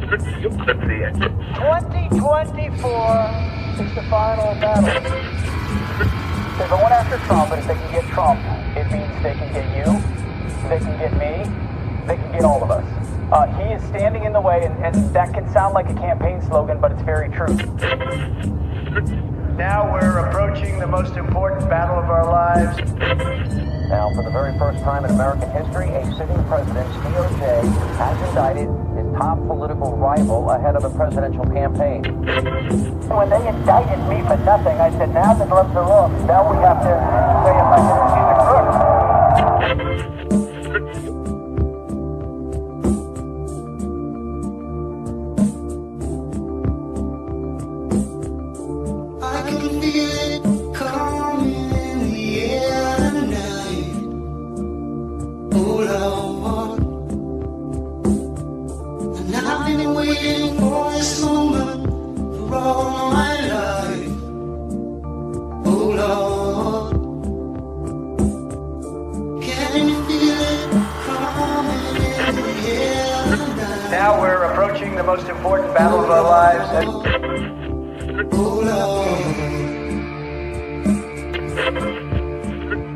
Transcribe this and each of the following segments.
2024 is the final battle. They're going after Trump, and if they can get Trump, it means they can get you, they can get me, they can get all of us. He is standing in the way, and that can sound like a campaign slogan, but it's very true. Now we're approaching the most important battle of our lives. Now, for the very first time in American history, a sitting president's DOJ has indicted his top political rival ahead of a presidential campaign. When they indicted me for nothing, I said, now the gloves are off. Now we have to say if I can see the crook. Now we're approaching the most important battle of our lives.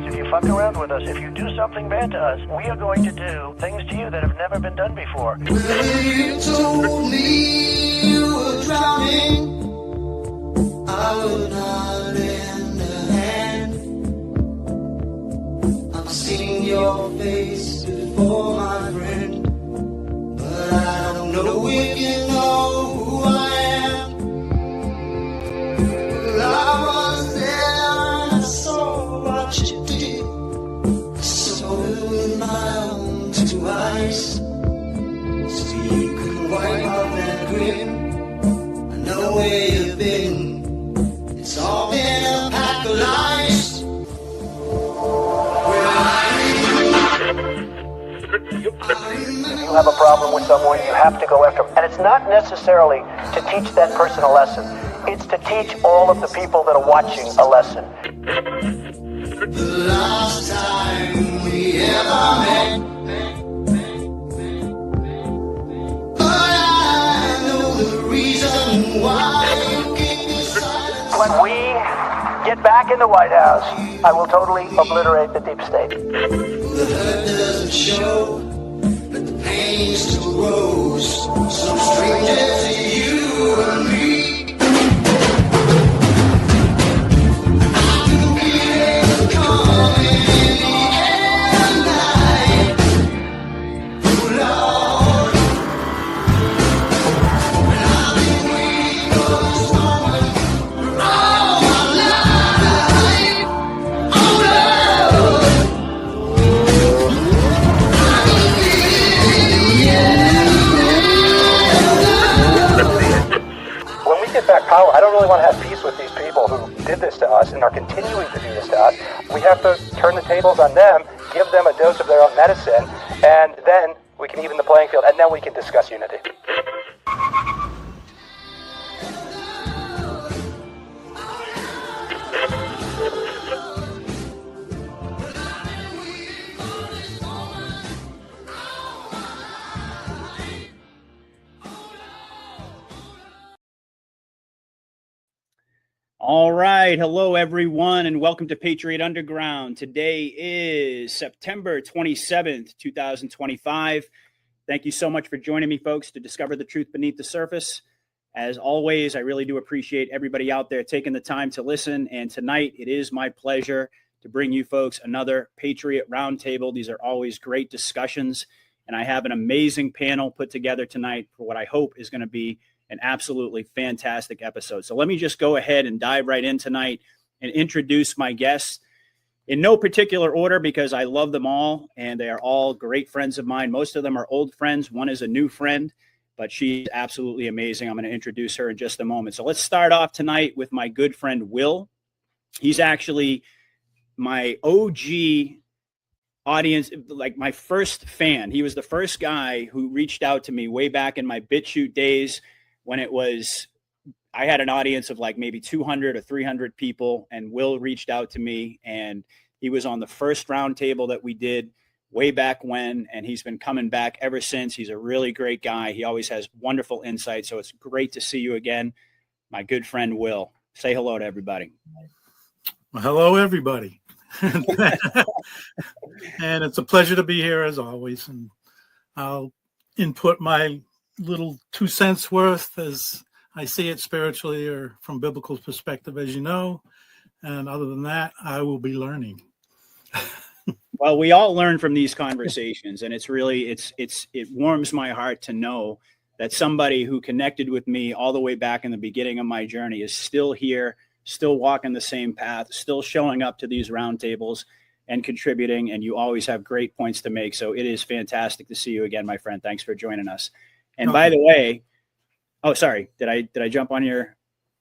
If you fuck around with us, if you do something bad to us, we are going to do things to you that have never been done before. Well, you told me you were drowning. I would not lend a hand. I've seen your face before, my friend. I don't know if you know who I am. Well, I was there and I saw what you did. I saw it with my own two eyes. So you can wipe off that grin. I know where you've been. It's all been a pack of lies. If you have a problem with someone, you have to go after them. And it's not necessarily to teach that person a lesson. It's to teach all of the people that are watching a lesson. The last time we ever met, but I know the reason why you keep me silent. When we get back in the White House, I will totally obliterate the deep state. The hurt doesn't show, but the pain still grows. Some strangers to you and me. I can feel it coming in the air tonight. Oh Lord, and I've been waiting for this moment for all my life. Oh Lord. When we get back power, I don't really want to have peace with these people who did this to us and are continuing to do this to us. We have to turn the tables on them, give them a dose of their own medicine, and then we can even the playing field, and then we can discuss unity. All right. Hello, everyone, and welcome to Patriot Underground. Today is September 27th, 2025. Thank you so much for joining me, folks, to discover the truth beneath the surface. As always, I really do appreciate everybody out there taking the time to listen. And tonight, it is my pleasure to bring you folks another Patriot Roundtable. These are always great discussions, and I have an amazing panel put together tonight for what I hope is going to be an absolutely fantastic episode. So let me just go ahead and dive right in tonight and introduce my guests in no particular order because I love them all and they are all great friends of mine. Most of them are old friends. One is a new friend, but she's absolutely amazing. I'm going to introduce her in just a moment. So let's start off tonight with my good friend, Will. He's actually my OG audience, like my first fan. He was the first guy who reached out to me way back in my BitChute days when it was, I had an audience of like maybe 200 or 300 people, and Will reached out to me, and he was on the first round table that we did way back when, and he's been coming back ever since. He's a really great guy. He always has wonderful insight. So it's great to see you again, my good friend Will. Say hello to everybody. Well, hello, everybody. And it's a pleasure to be here as always. And I'll input my little 2 cents worth as I see it spiritually or from biblical perspective, as you know. And other than that, I will be learning. Well, we all learn from these conversations, and it's really, it warms my heart to know that somebody who connected with me all the way back in the beginning of my journey is still here, still walking the same path, still showing up to these roundtables and contributing. And you always have great points to make. So it is fantastic to see you again, my friend. Thanks for joining us. And by the way, oh, sorry, did I jump on your?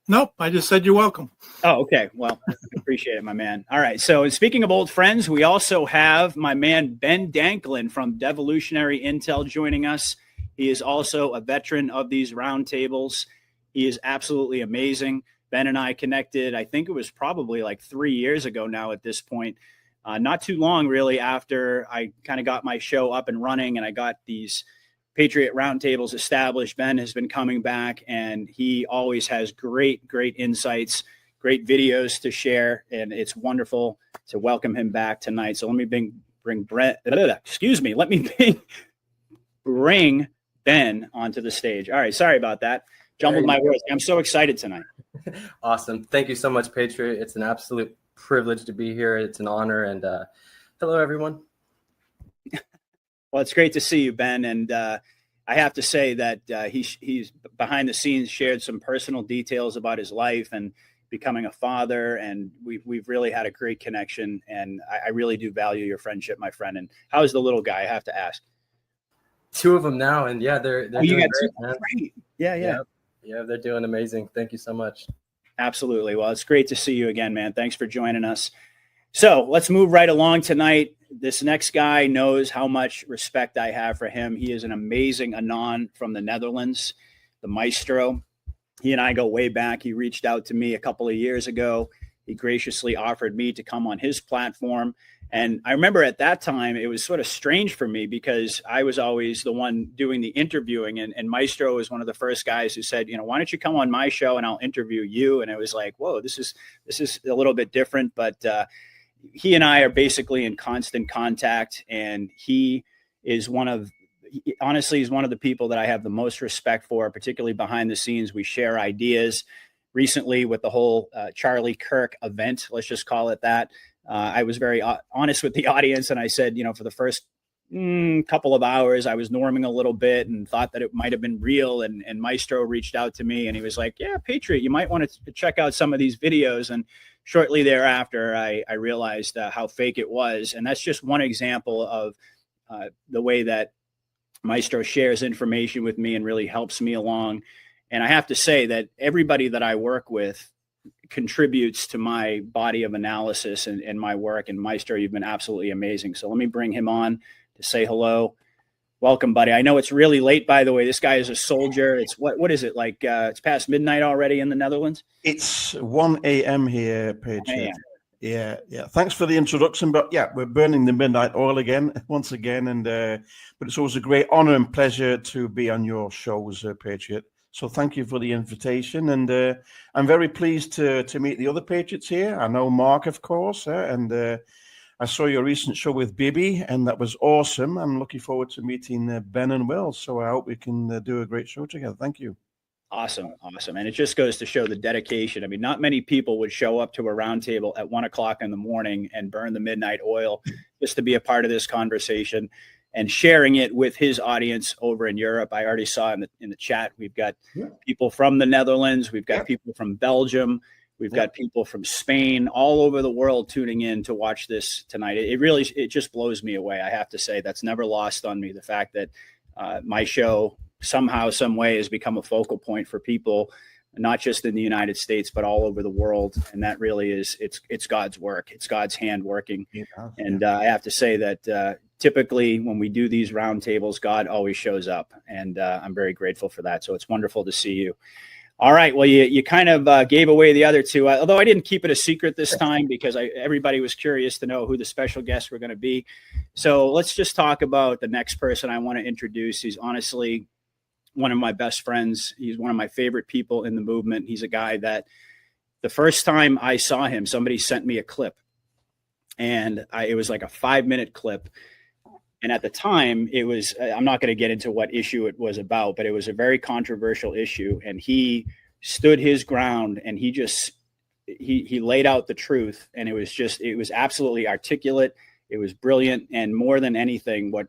Nope, I just said you're welcome. Oh, okay. Well, appreciate it, my man. All right. So speaking of old friends, we also have my man, Ben Danklin from Devolutionary Intel joining us. He is also a veteran of these roundtables. He is absolutely amazing. Ben and I connected, I think it was probably like 3 years ago now at this point. Not too long, really, after I kind of got my show up and running and I got these Patriot roundtables established. Ben has been coming back, and he always has great insights, great videos to share, and it's wonderful to welcome him back tonight. So let me bring Ben onto the stage. All right, sorry about that. Jumbled my words. I'm so excited tonight. Awesome. Thank you so much, Patriot. It's an absolute privilege to be here. It's an honor. And hello, everyone. Well, it's great to see you, Ben. And I have to say that he's behind the scenes shared some personal details about his life and becoming a father. And we've really had a great connection. And I really do value your friendship, my friend. And how's the little guy? I have to ask. 2 of them now. And yeah, they're doing great, man. Great. Yeah. Yeah, they're doing amazing. Thank you so much. Absolutely. Well, it's great to see you again, man. Thanks for joining us. So let's move right along tonight. This next guy knows how much respect I have for him. He is an amazing Anon from the Netherlands, the Maestro. He and I go way back. He reached out to me a couple of years ago. He graciously offered me to come on his platform. And I remember at that time, it was sort of strange for me because I was always the one doing the interviewing. And Maestro was one of the first guys who said, why don't you come on my show and I'll interview you? And it was like, whoa, this is a little bit different. But he and I are basically in constant contact. And he is honestly, he's one of the people that I have the most respect for, particularly behind the scenes. We share ideas. Recently with the whole Charlie Kirk event, let's just call it that. I was very honest with the audience. And I said, for the first couple of hours, I was norming a little bit and thought that it might've been real. And Maestro reached out to me and he was like, yeah, Patriot, you might want to check out some of these videos. And shortly thereafter, I realized how fake it was. And that's just one example of the way that Maestro shares information with me and really helps me along. And I have to say that everybody that I work with contributes to my body of analysis and my work. And Maestro, you've been absolutely amazing. So let me bring him on to say hello. Welcome, buddy. I know it's really late, by the way. This guy is a soldier. It's what is it like? It's past midnight already in the Netherlands. It's 1 a.m. here, Patriot. Yeah. Thanks for the introduction. But yeah, we're burning the midnight oil once again. And but it's always a great honor and pleasure to be on your shows, Patriot. So thank you for the invitation, and I'm very pleased to meet the other Patriots here. I know Mark, of course, and I saw your recent show with Bibi, and that was awesome. I'm looking forward to meeting Ben and Will, so I hope we can do a great show together. Thank you. Awesome. And it just goes to show the dedication. I mean, not many people would show up to a roundtable at 1 o'clock in the morning and burn the midnight oil just to be a part of this conversation. And sharing it with his audience over in Europe. I already saw in the chat, we've got people from the Netherlands. We've got people from Belgium. We've got people from Spain, all over the world tuning in to watch this tonight. It just blows me away. I have to say that's never lost on me. The fact that my show somehow, some way has become a focal point for people, not just in the United States, but all over the world. And that really is, it's God's work. It's God's hand working. And I have to say that typically when we do these roundtables, God always shows up. And I'm very grateful for that. So it's wonderful to see you. All right. Well, you kind of gave away the other two, although I didn't keep it a secret this time because everybody was curious to know who the special guests were going to be. So let's just talk about the next person I want to introduce. He's honestly one of my best friends. He's one of my favorite people in the movement. He's a guy that the first time I saw him, somebody sent me a clip, and it was like a 5-minute clip. And at the time, it was, I'm not going to get into what issue it was about, but it was a very controversial issue. And he stood his ground, and he laid out the truth. And it was absolutely articulate. It was brilliant. And more than anything, what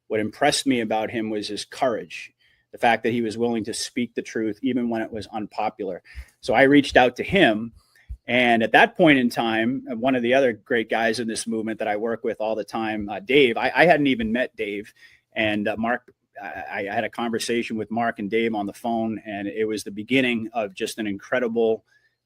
impressed me about him was his courage, the fact that he was willing to speak the truth, even when it was unpopular. So I reached out to him. And at that point in time, one of the other great guys in this movement that I work with all the time, Dave, I hadn't even met Dave. And Mark, I had a conversation with Mark and Dave on the phone, and it was the beginning of just an incredible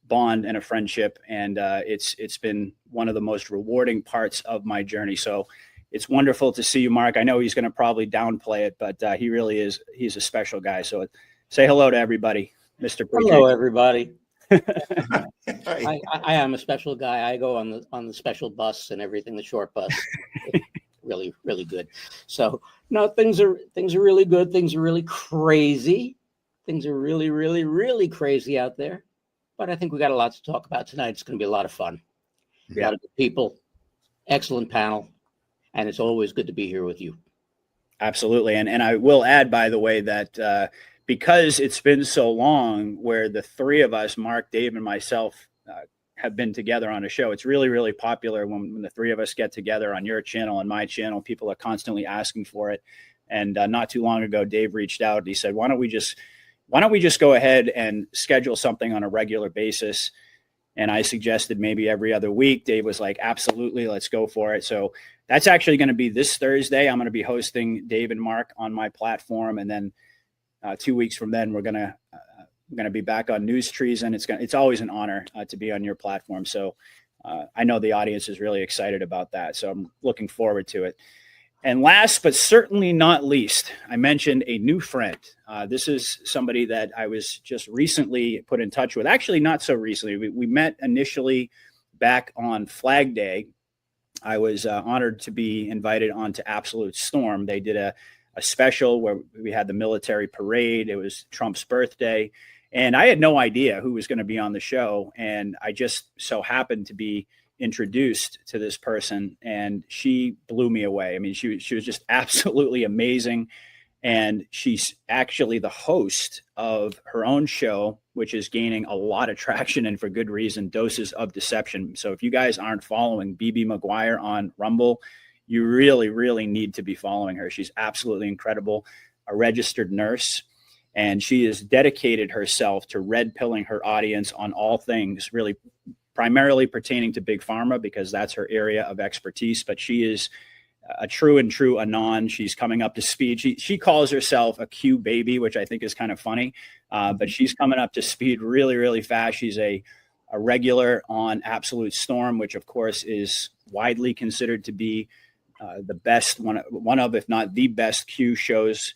bond and a friendship. And it's been one of the most rewarding parts of my journey. So it's wonderful to see you, Mark. I know he's going to probably downplay it, but he really is. He's a special guy. So say hello to everybody, Mr. Patriot. Hello, everybody. I am a special guy. I go on the special bus and everything, the short bus. Really, really good. So no, things are really good. Things are really crazy. Things are really, really, really crazy out there. But I think we got a lot to talk about tonight. It's going to be a lot of fun. Yeah. A lot of good people, excellent panel, and it's always good to be here with you. Absolutely. And I will add, by the way, that because it's been so long where the three of us, Mark, Dave, and myself, have been together on a show, it's really, really popular when the three of us get together on your channel and my channel. People are constantly asking for it. And not too long ago, Dave reached out and he said, why don't we just go ahead and schedule something on a regular basis? And I suggested maybe every other week. Dave was like, absolutely, let's go for it. So that's actually going to be this Thursday. I'm going to be hosting Dave and Mark on my platform. And then 2 weeks from then, we're going to be back on News Treason. It's always an honor to be on your platform. So I know the audience is really excited about that. So I'm looking forward to it. And last, but certainly not least, I mentioned a new friend. This is somebody that I was just recently put in touch with. Actually, not so recently. We met initially back on Flag Day. I was honored to be invited onto Absolute Storm. They did a special where we had the military parade. It was Trump's birthday. And I had no idea who was going to be on the show. And I just so happened to be introduced to this person, and she blew me away. I mean, she was just absolutely amazing. And she's actually the host of her own show, which is gaining a lot of traction, and for good reason, Doses of Deception. So if you guys aren't following BB McGuire on Rumble, you really, really need to be following her. She's absolutely incredible, a registered nurse, and she has dedicated herself to red pilling her audience on all things, really primarily pertaining to Big Pharma, because that's her area of expertise. But she is a true Anon. She's coming up to speed. She calls herself a Q baby, which I think is kind of funny, but she's coming up to speed really, really fast. She's a regular on Absolute Storm, which of course is widely considered to be the best, one of, if not the best Q shows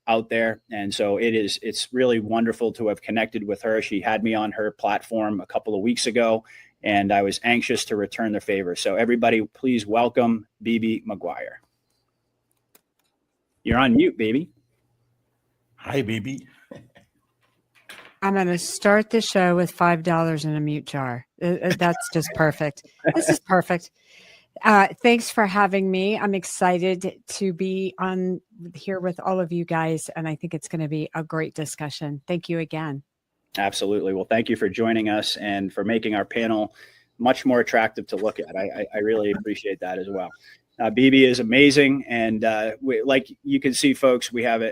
out there. And so it's really wonderful to have connected with her. She had me on her platform a couple of weeks ago, and I was anxious to return the favor. So everybody, please welcome BB McGuire. You're on mute, baby. Hi, baby. I'm going to start the show with $5 in a mute jar. That's just perfect. This is perfect. Thanks for having me. I'm excited to be on here with all of you guys, and I think it's going to be a great discussion. Thank you again. Absolutely. Well, thank you for joining us and for making our panel much more attractive to look at. I really appreciate that as well. BB is amazing, and like you can see, folks, we have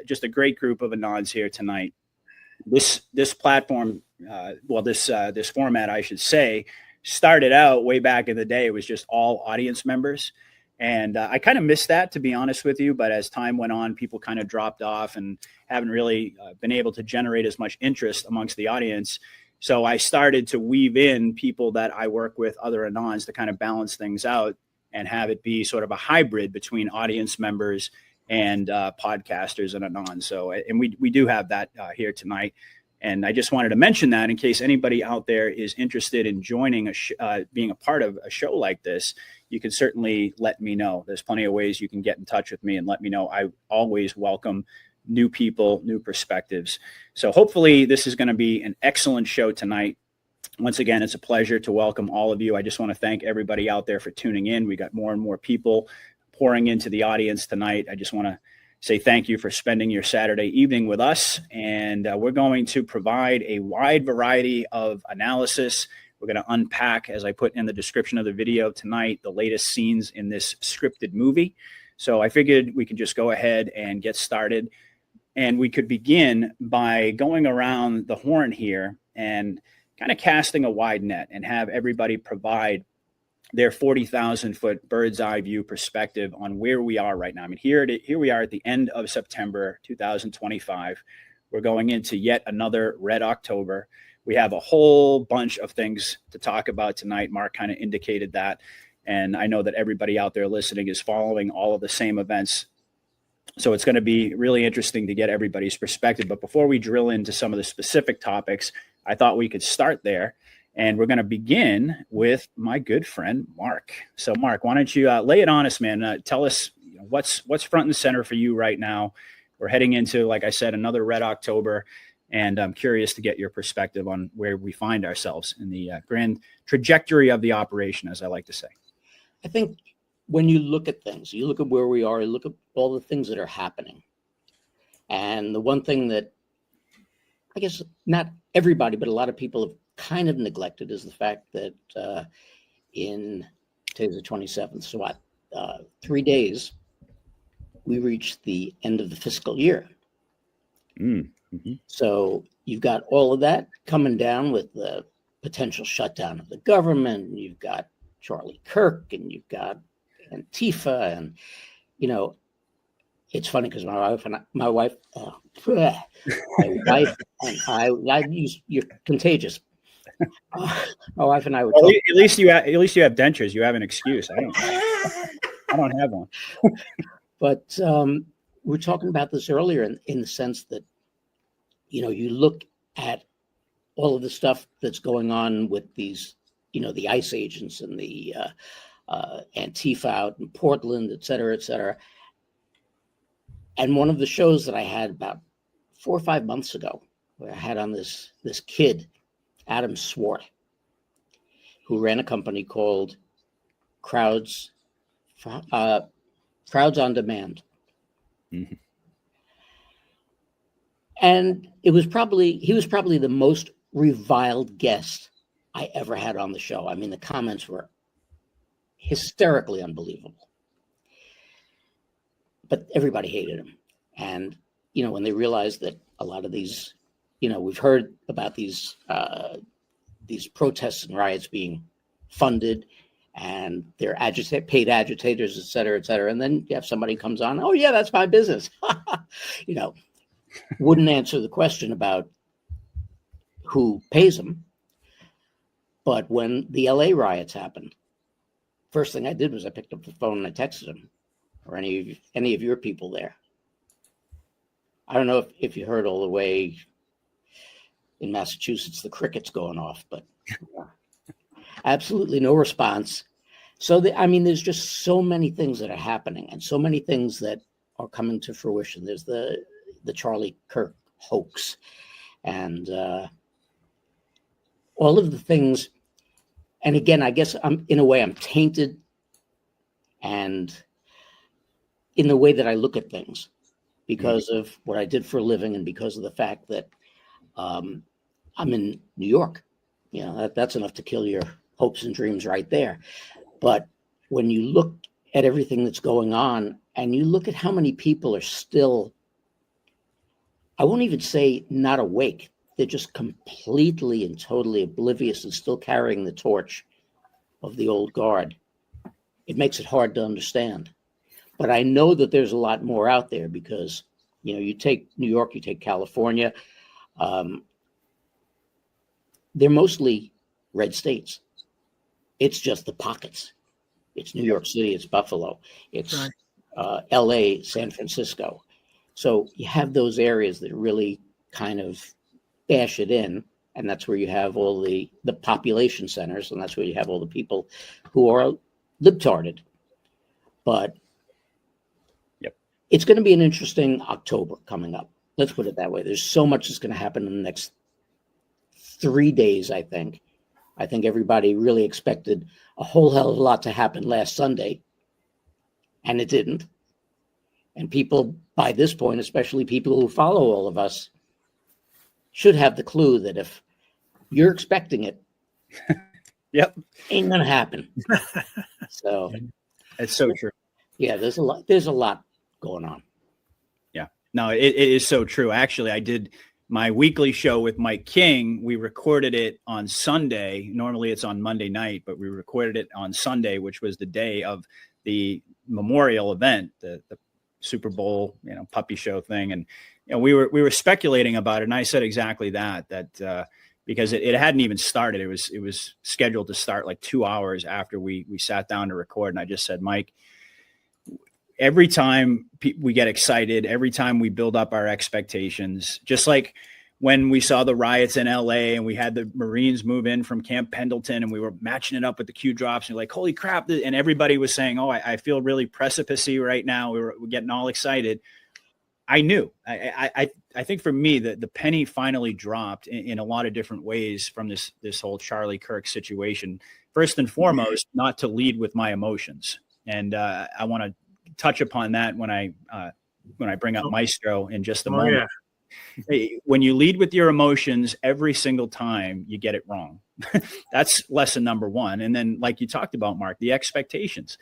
just a great group of Anons here tonight. This platform, this format, I should say, started out way back in the day. It was just all audience members. And I kind of missed that, to be honest with you. But as time went on, people kind of dropped off and haven't really been able to generate as much interest amongst the audience. So I started to weave in people that I work with, other Anons, to kind of balance things out and have it be sort of a hybrid between audience members and podcasters and Anons. So, and we do have that here tonight. And I just wanted to mention that in case anybody out there is interested in joining being a part of a show like this, you can certainly let me know. There's plenty of ways you can get in touch with me and let me know. I always welcome new people, new perspectives. So hopefully this is going to be an excellent show tonight. Once again, it's a pleasure to welcome all of you. I just want to thank everybody out there for tuning in. We got more and more people pouring into the audience tonight. I just want to say thank you for spending your Saturday evening with us. And we're going to provide a wide variety of analysis. We're going to unpack, as I put in the description of the video tonight, the latest scenes in this scripted movie. So I figured we could just go ahead and get started. And we could begin by going around the horn here and kind of casting a wide net and have everybody provide their 40,000-foot bird's eye view perspective on where we are right now. I mean, here we are at the end of September 2025. We're going into yet another Red October. We have a whole bunch of things to talk about tonight. Mark kind of indicated that. And I know that everybody out there listening is following all of the same events. So it's going to be really interesting to get everybody's perspective. But before we drill into some of the specific topics, I thought we could start there. And we're going to begin with my good friend, Mark. So, Mark, why don't you lay it on us, man? Tell us what's front and center for you right now. We're heading into, like I said, another Red October. And I'm curious to get your perspective on where we find ourselves in the grand trajectory of the operation, as I like to say. I think when you look at things, you look at where we are, you look at all the things that are happening. And the one thing that I guess not everybody, but a lot of people have kind of neglected is the fact that today's the 27th, so what, 3 days, we reached the end of the fiscal year. Mm-hmm. So you've got all of that coming down with the potential shutdown of the government, and you've got Charlie Kirk, and you've got Antifa, and it's funny because my wife and I use, you're contagious. My wife and I would. Well, at least you have dentures. You have an excuse. I don't have one. But we're talking about this earlier in the sense that you look at all of the stuff that's going on with these, the ICE agents and the Antifa out in Portland, et cetera, et cetera. And one of the shows that I had about 4 or 5 months ago, where I had on this kid, Adam Swart, who ran a company called Crowds on Demand. Mm-hmm. And he was probably the most reviled guest I ever had on the show. I mean, the comments were hysterically unbelievable. But everybody hated him. And, when they realized that a lot of these, we've heard about these protests and riots being funded, and they're paid agitators, et cetera, et cetera. And then you have somebody comes on, oh yeah, that's my business. Wouldn't answer the question about who pays them. But when the LA riots happened, first thing I did was I picked up the phone and I texted him, or any of your people there. I don't know if you heard all the way in Massachusetts, the crickets going off, but absolutely no response. So, there's just so many things that are happening and so many things that are coming to fruition. There's the Charlie Kirk hoax and all of the things. And again, I guess I'm tainted and in the way that I look at things because of what I did for a living and because of the fact that I'm in New York. That's enough to kill your hopes and dreams right there. But when you look at everything that's going on and you look at how many people are still, I won't even say not awake, they're just completely and totally oblivious and still carrying the torch of the old guard. It makes it hard to understand. But I know that there's a lot more out there because, you take New York, you take California, they're mostly red states. It's just the pockets. It's New York City, it's Buffalo, it's LA, San Francisco. So you have those areas that really kind of, cash it in. And that's where you have all the population centers, and that's where you have all the people who are libtarded. But Yep. It's going to be an interesting October coming up. Let's put it that way. There's so much that's going to happen in the next 3 days, I think. I think everybody really expected a whole hell of a lot to happen last Sunday, and it didn't. And people, by this point, especially people who follow all of us, should have the clue that if you're expecting it, Yep. ain't gonna happen. So It's so true. yeah, there's a lot going on. Yeah. No, it is so true. Actually, I did my weekly show with Mike King. We recorded it on Sunday. Normally it's on Monday night, but we recorded it on Sunday, which was the day of the memorial event, the Super Bowl, puppy show thing. And we were speculating about it, and I said exactly that because it hadn't even started. It was scheduled to start like 2 hours after we sat down to record. And I just said, Mike, every time we get excited, every time we build up our expectations, just like when we saw the riots in LA and we had the Marines move in from Camp Pendleton and we were matching it up with the Q drops and like, holy crap. And everybody was saying, oh, I feel really precipice-y right now. We're getting all excited. I knew. I think for me that the penny finally dropped in a lot of different ways from this whole Charlie Kirk situation. First and foremost, not to lead with my emotions, and I want to touch upon that when I bring up Maestro in just a moment. Yeah. When you lead with your emotions every single time, you get it wrong. That's lesson number one. And then, like you talked about, Mark, the expectations.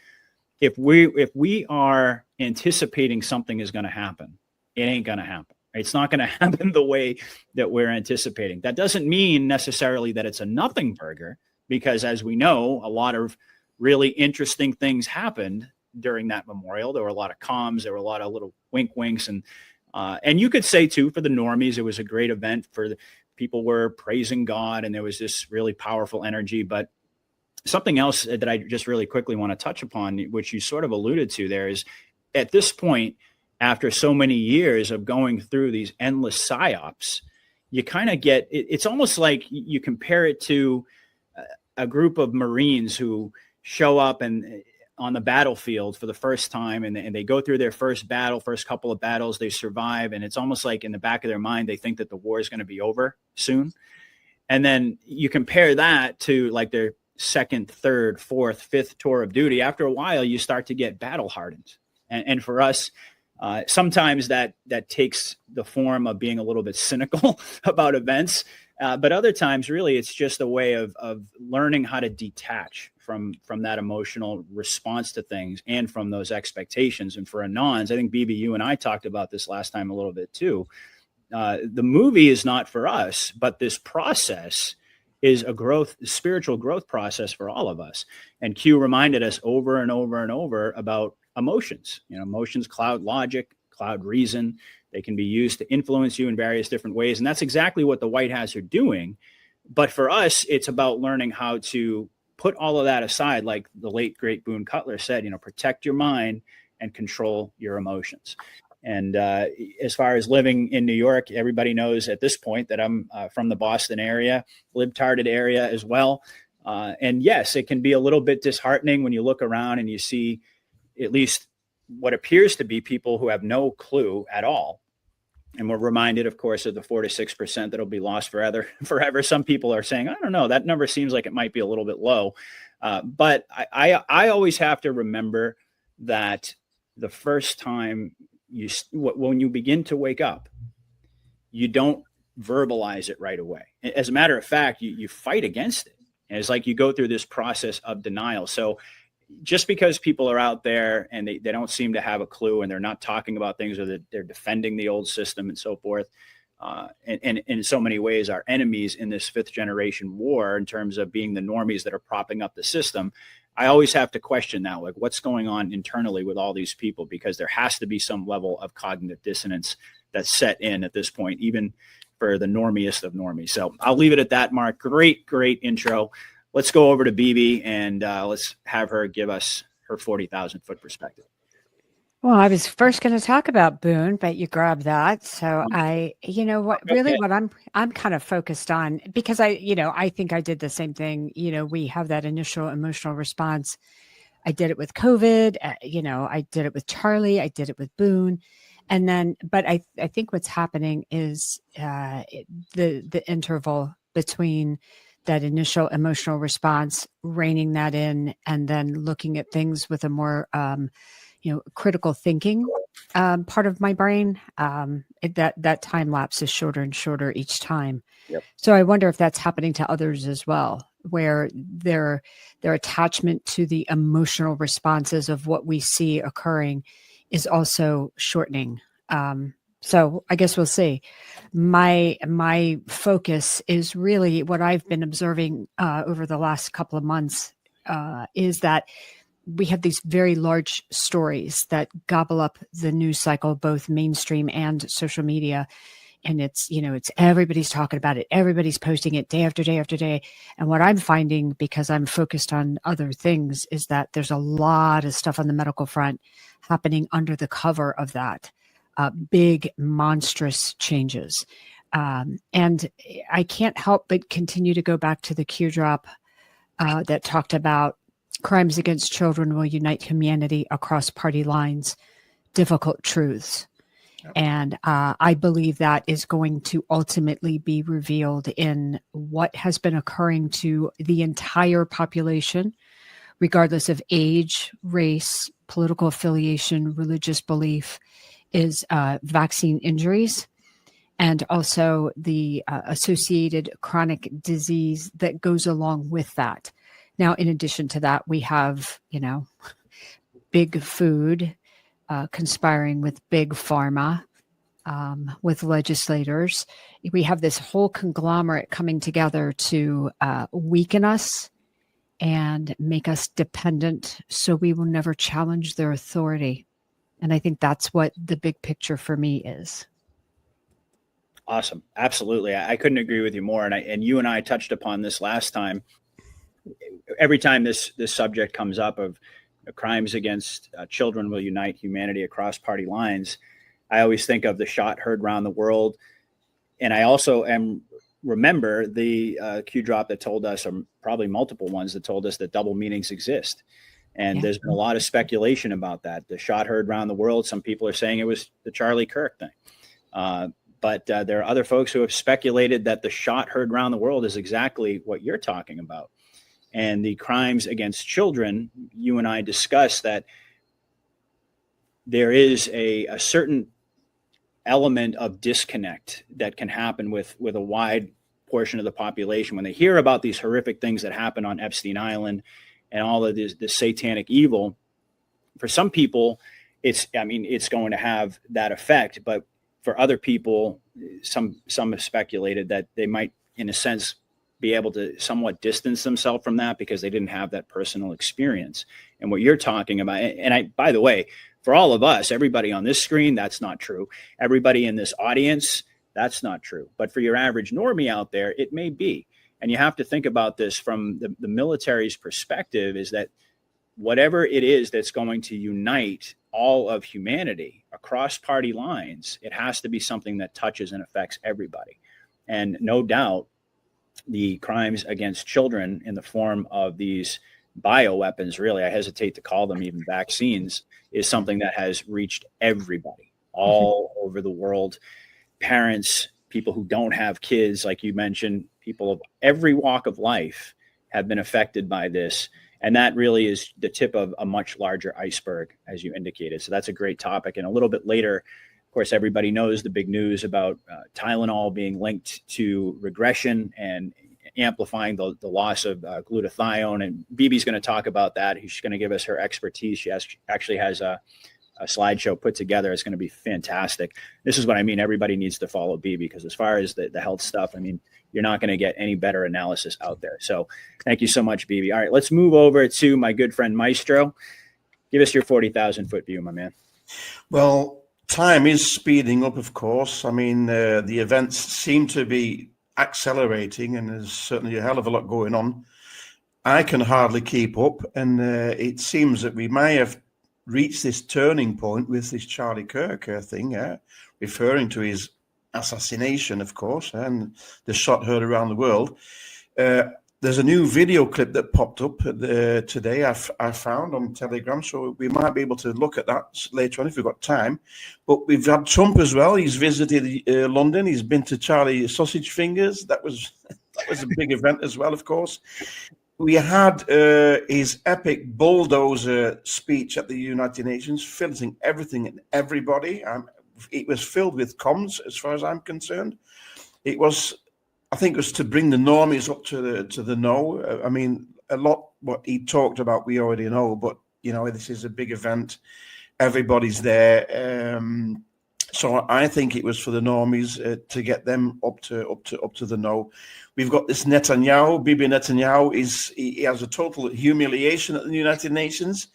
If we are anticipating something is going to happen, it ain't going to happen. It's not going to happen the way that we're anticipating. That doesn't mean necessarily that it's a nothing burger, because as we know, a lot of really interesting things happened during that memorial. There were a lot of comms, there were a lot of little wink winks, and you could say too, for the normies, it was a great event. People were praising God, and there was this really powerful energy. But something else that I just really quickly want to touch upon, which you sort of alluded to there, is at this point, after so many years of going through these endless psyops, you kind of get, it's almost like you compare it to a group of Marines who show up and on the battlefield for the first time, and they go through their first couple of battles, they survive. And it's almost like in the back of their mind, they think that the war is going to be over soon. And then you compare that to like their second, third, fourth, fifth tour of duty. After a while, you start to get battle hardened. And for us, sometimes that takes the form of being a little bit cynical about events. But other times, really, it's just a way of learning how to detach from that emotional response to things and from those expectations. And for Anons, I think, BB, you and I talked about this last time a little bit too. The movie is not for us, but this process is a spiritual growth process for all of us. And Q reminded us over and over and over about emotions. Emotions cloud logic, cloud reason. They can be used to influence you in various different ways. And that's exactly what the White Hats are doing. But for us, it's about learning how to put all of that aside. Like the late, great Boone Cutler said, protect your mind and control your emotions. And as far as living in New York, everybody knows at this point that I'm from the Boston area, libtarded area as well. And yes, it can be a little bit disheartening when you look around and you see at least what appears to be people who have no clue at all. And we're reminded, of course, of the 4 to 6% that'll be lost forever. Some people are saying, I don't know, that number seems like it might be a little bit low. But I always have to remember that the first time when you begin to wake up, you don't verbalize it right away. As a matter of fact, you fight against it. And it's like you go through this process of denial. So just because people are out there and they don't seem to have a clue and they're not talking about things, or that they're defending the old system and so forth, and in so many ways are enemies in this fifth generation war in terms of being the normies that are propping up the system, I always have to question now, like what's going on internally with all these people, because there has to be some level of cognitive dissonance that's set in at this point, even for the normiest of normies. So I'll leave it at that, Mark. Great intro. Let's go over to BB and let's have her give us her 40,000 foot perspective. Well, I was first going to talk about Boone, but you grabbed that. So Okay. what I'm kind of focused on, because I think I did the same thing. We have that initial emotional response. I did it with COVID. I did it with Charlie. I did it with Boone. And then, but I think what's happening is the interval between that initial emotional response, reining that in, and then looking at things with a more critical thinking part of my brain. That time lapse is shorter and shorter each time. Yep. So I wonder if that's happening to others as well, where their attachment to the emotional responses of what we see occurring is also shortening. So I guess we'll see. My focus is really what I've been observing over the last couple of months is that we have these very large stories that gobble up the news cycle, both mainstream and social media. And it's everybody's talking about it. Everybody's posting it day after day after day. And what I'm finding, because I'm focused on other things, is that there's a lot of stuff on the medical front happening under the cover of that. Big, monstrous changes. And I can't help but continue to go back to the Q drop that talked about crimes against children will unite humanity across party lines, difficult truths. And I believe that is going to ultimately be revealed in what has been occurring to the entire population, regardless of age, race, political affiliation, religious belief, is vaccine injuries, and also the associated chronic disease that goes along with that. Now, in addition to that, we have, big food conspiring with big pharma, with legislators. We have this whole conglomerate coming together to weaken us and make us dependent, so we will never challenge their authority. And I think that's what the big picture for me is. Awesome. Absolutely. I couldn't agree with you more. And you and I touched upon this last time. Every time this subject comes up of crimes against children will unite humanity across party lines, I always think of the shot heard around the world. And I also remember the Q drop that told us, or probably multiple ones that told us, that double meanings exist. And there's been a lot of speculation about that. The shot heard around the world, some people are saying it was the Charlie Kirk thing. But there are other folks who have speculated that the shot heard around the world is exactly what you're talking about. And the crimes against children, you and I discussed that there is a certain element of disconnect that can happen with a wide portion of the population when they hear about these horrific things that happen on Epstein Island and all of this satanic evil. For some people, it's going to have that effect, but for other people, some have speculated that they might, in a sense, be able to somewhat distance themselves from that because they didn't have that personal experience. And what you're talking about, and by the way, for all of us, everybody on this screen, that's not true. Everybody in this audience, that's not true. But for your average normie out there, it may be. And you have to think about this from the military's perspective, is that whatever it is that's going to unite all of humanity across party lines, it has to be something that touches and affects everybody. And no doubt, the crimes against children in the form of these bioweapons, really, I hesitate to call them even vaccines, is something that has reached everybody all over the world. Parents, people who don't have kids, like you mentioned, people of every walk of life have been affected by this. And that really is the tip of a much larger iceberg, as you indicated. So that's a great topic. And a little bit later, of course, everybody knows the big news about Tylenol being linked to regression and amplifying the loss of glutathione. And Bibi's going to talk about that. She's going to give us her expertise. She actually has a slideshow put together. It's going to be fantastic. This is what I mean. Everybody needs to follow Bibi, because as far as the health stuff, I mean, you're not going to get any better analysis out there. So thank you so much, Bibi. All right, let's move over to my good friend Maestro. Give us your 40,000 foot view, my man. Well, time is speeding up, of course. I mean, the events seem to be accelerating, and there's certainly a hell of a lot going on. I can hardly keep up, and it seems that we may have reached this turning point with this Charlie Kirk thing, referring to his assassination, of course, and the shot heard around the world. There's a new video clip that popped up today. I found on Telegram, so we might be able to look at that later on if we've got time. But we've had Trump as well. He's visited London. He's been to Charlie Sausage Fingers. That was a big event as well, of course. We had his epic bulldozer speech at the United Nations, filling everything and everybody. It was filled with comms, as far as I'm concerned. I think it was to bring the normies up to the know. I mean, a lot what he talked about we already know, but this is a big event. Everybody's there, so I think it was for the normies to get them up to the know. We've got this Netanyahu, Bibi Netanyahu. He has a total humiliation at the United Nations,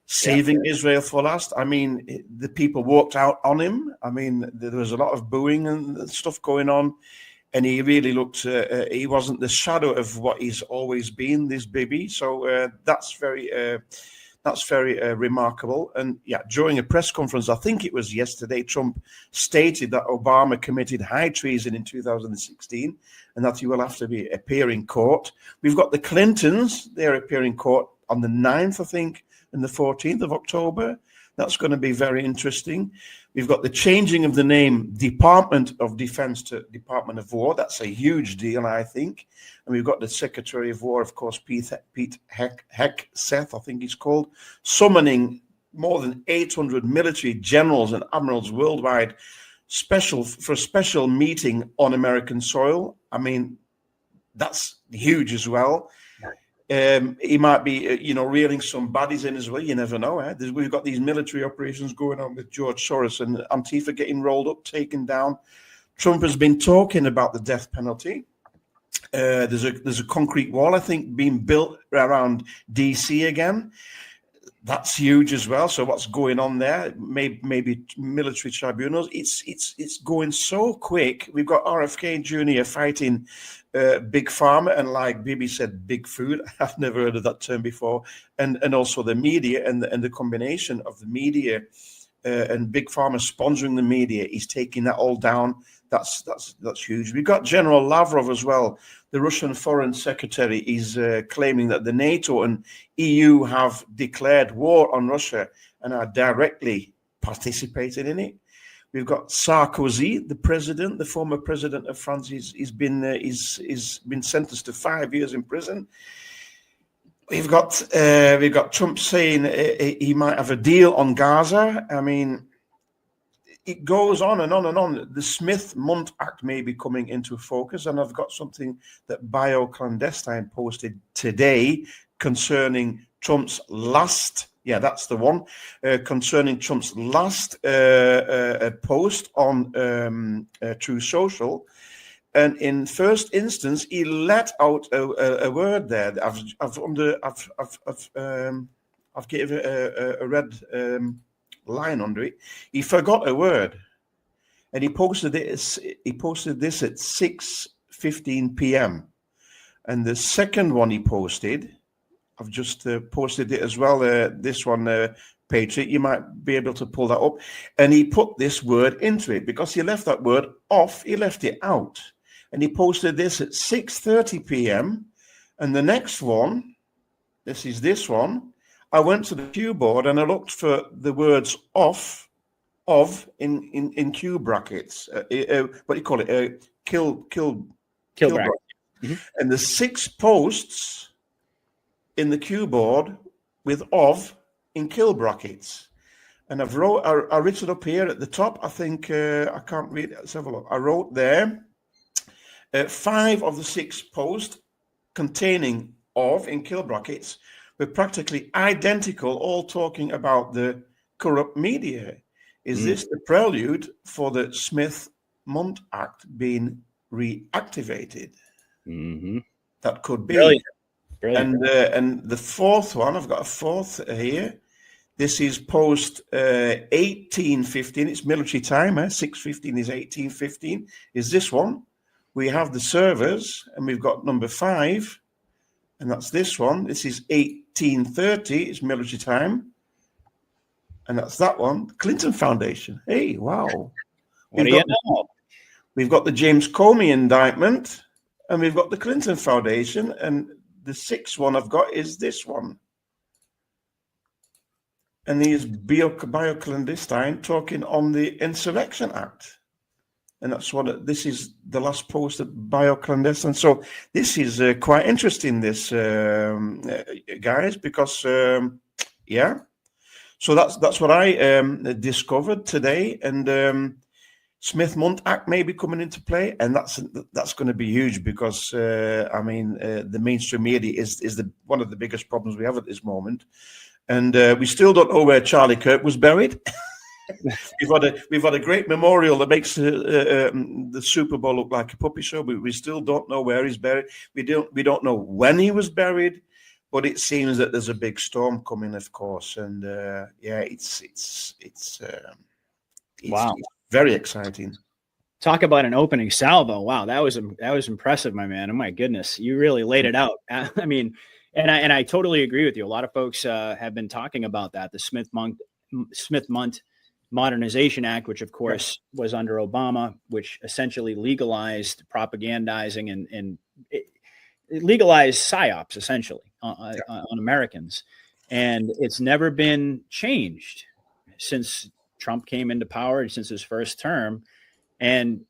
saving Israel for last. I mean, the people walked out on him. I mean, there was a lot of booing and stuff going on. And he really looked, he wasn't the shadow of what he's always been, this Bibi. So that's very remarkable. And yeah, during a press conference, I think it was yesterday, Trump stated that Obama committed high treason in 2016 and that he will have to appear in court. We've got the Clintons, they're appearing in court on the 9th, I think, and the 14th of October. That's going to be very interesting. We've got the changing of the name Department of Defense to Department of War. That's a huge deal, I think. And we've got the Secretary of War, of course, Pete Hegseth, I think he's called, summoning more than 800 military generals and admirals worldwide for a special meeting on American soil. I mean, that's huge as well. He might be, reeling some baddies in as well. You never know. We've got these military operations going on with George Soros and Antifa getting rolled up, taken down. Trump has been talking about the death penalty. There's a concrete wall, I think, being built around DC again. That's huge as well. So what's going on there? Maybe military tribunals. It's going so quick. We've got RFK Jr. fighting Big Pharma and, like Bibi said, Big Food. I've never heard of that term before. And also the media and the combination of the media and Big Pharma sponsoring the media. He's taking that all down. That's huge. We've got General Lavrov as well. The Russian Foreign Secretary is claiming that the NATO and EU have declared war on Russia and are directly participating in it. We've got Sarkozy, the former president of France. He's been sentenced to 5 years in prison. We've got Trump saying he might have a deal on Gaza. I mean, it goes on and on and on. The Smith-Mundt Act may be coming into focus, and I've got something that BioClandestine posted today concerning Trump's last. Yeah, that's the one. Concerning Trump's last post on True Social. And in first instance, he let out a word there. I've given a red line under it. He forgot a word, and he posted this at 6:15 p.m. And the second one he posted, I've just posted it as well. This one, Patriot, you might be able to pull that up. And he put this word into it because he left that word off. He left it out. And he posted this at 6:30 p.m. And the next one, this one, I went to the Q board and I looked for the words of in Q brackets. What do you call it? Kill bracket. Mm-hmm. And the 6 posts in the Q board with of in kill brackets. And I written up here at the top. I think I can't read it. Let's have a look. I wrote there 5 of the 6 posts containing of in kill brackets were practically identical, all talking about the corrupt media. Is this the prelude for the Smith-Mundt Act being reactivated? Mm-hmm. That could be. Brilliant. And the fourth one, I've got a fourth here. This is post 1815. It's military time. 6:15 is 1815. Is this one? We have the servers, and we've got number 5. And that's this one. This is 1830. It's military time. and that's that one, Clinton Foundation. Hey, wow. What do you know? We've got the James Comey indictment, and we've got the Clinton Foundation, and the sixth one I've got is this one. And he is bioclandestine talking on the Insurrection Act. And that's what this is, the last post of bioclandestine. So this is quite interesting, this, guys, because, yeah. So that's what I discovered today. And Smith-Mundt Act may be coming into play. And that's going to be huge because, I mean, the mainstream media is one of the biggest problems we have at this moment. And we still don't know where Charlie Kirk was buried. We've had a great memorial that makes the Super Bowl look like a puppy show, but we still don't know where he's buried. We don't know when he was buried, but it seems that there's a big storm coming, of course. And yeah, it's wow, very exciting. Talk about an opening salvo. Wow, that was impressive, my man. Oh my goodness, you really laid it out. I mean, and I totally agree with you. A lot of folks have been talking about that, the Smith-Mundt Modernization Act, which of course was under Obama, which essentially legalized propagandizing and it legalized psyops essentially on Americans. And it's never been changed since Trump came into power, since his first term. And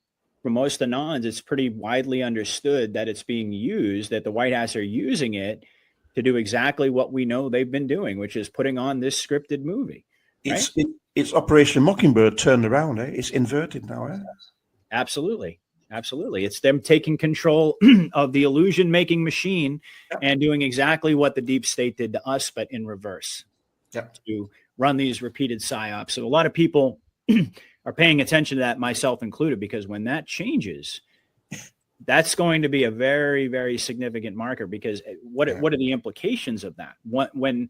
for most Anons, it's pretty widely understood that it's being used, that the White House are using it to do exactly what we know they've been doing, which is putting on this scripted movie. Right? It's Operation Mockingbird turned around. It's inverted now. Absolutely. It's them taking control of the illusion-making machine and doing exactly what the deep state did to us, but in reverse. To run these repeated psyops. So a lot of people are paying attention to that, myself included, because when that changes, that's going to be a very, very significant marker. Because what are the implications of that? When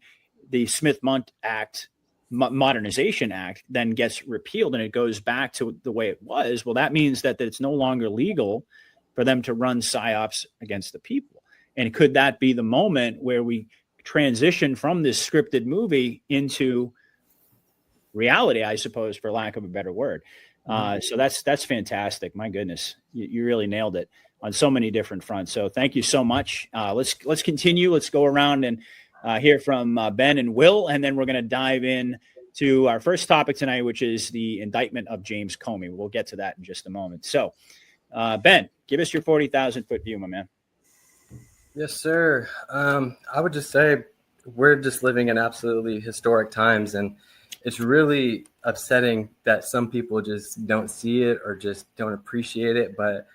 the Smith-Mundt Act, Modernization Act, then gets repealed and it goes back to the way it was, well, that means that it's no longer legal for them to run psyops against the people. And could that be the moment where we transition from this scripted movie into reality, I suppose, for lack of a better word? So that's fantastic. My goodness, you really nailed it on so many different fronts. So thank you so much. Let's continue. Let's go around and hear from Ben and Will, and then we're going to dive in to our first topic tonight, which is the indictment of James Comey. We'll get to that in just a moment. So, Ben, give us your 40,000-foot view, my man. Yes, sir. I would just say we're just living in absolutely historic times, and it's really upsetting that some people just don't see it or just don't appreciate it. But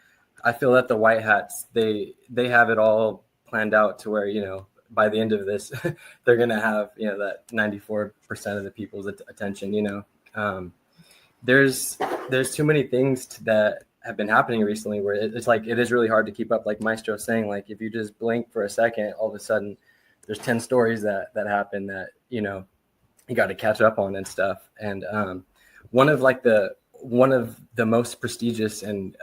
I feel that the White Hats, they have it all planned out to where, by the end of this, they're going to have, that 94% of the people's attention. There's too many things that have been happening recently where it's like, it is really hard to keep up. Like Maestro saying, like, if you just blink for a second, all of a sudden there's 10 stories that happen that, you got to catch up on and stuff. And one of the most prestigious and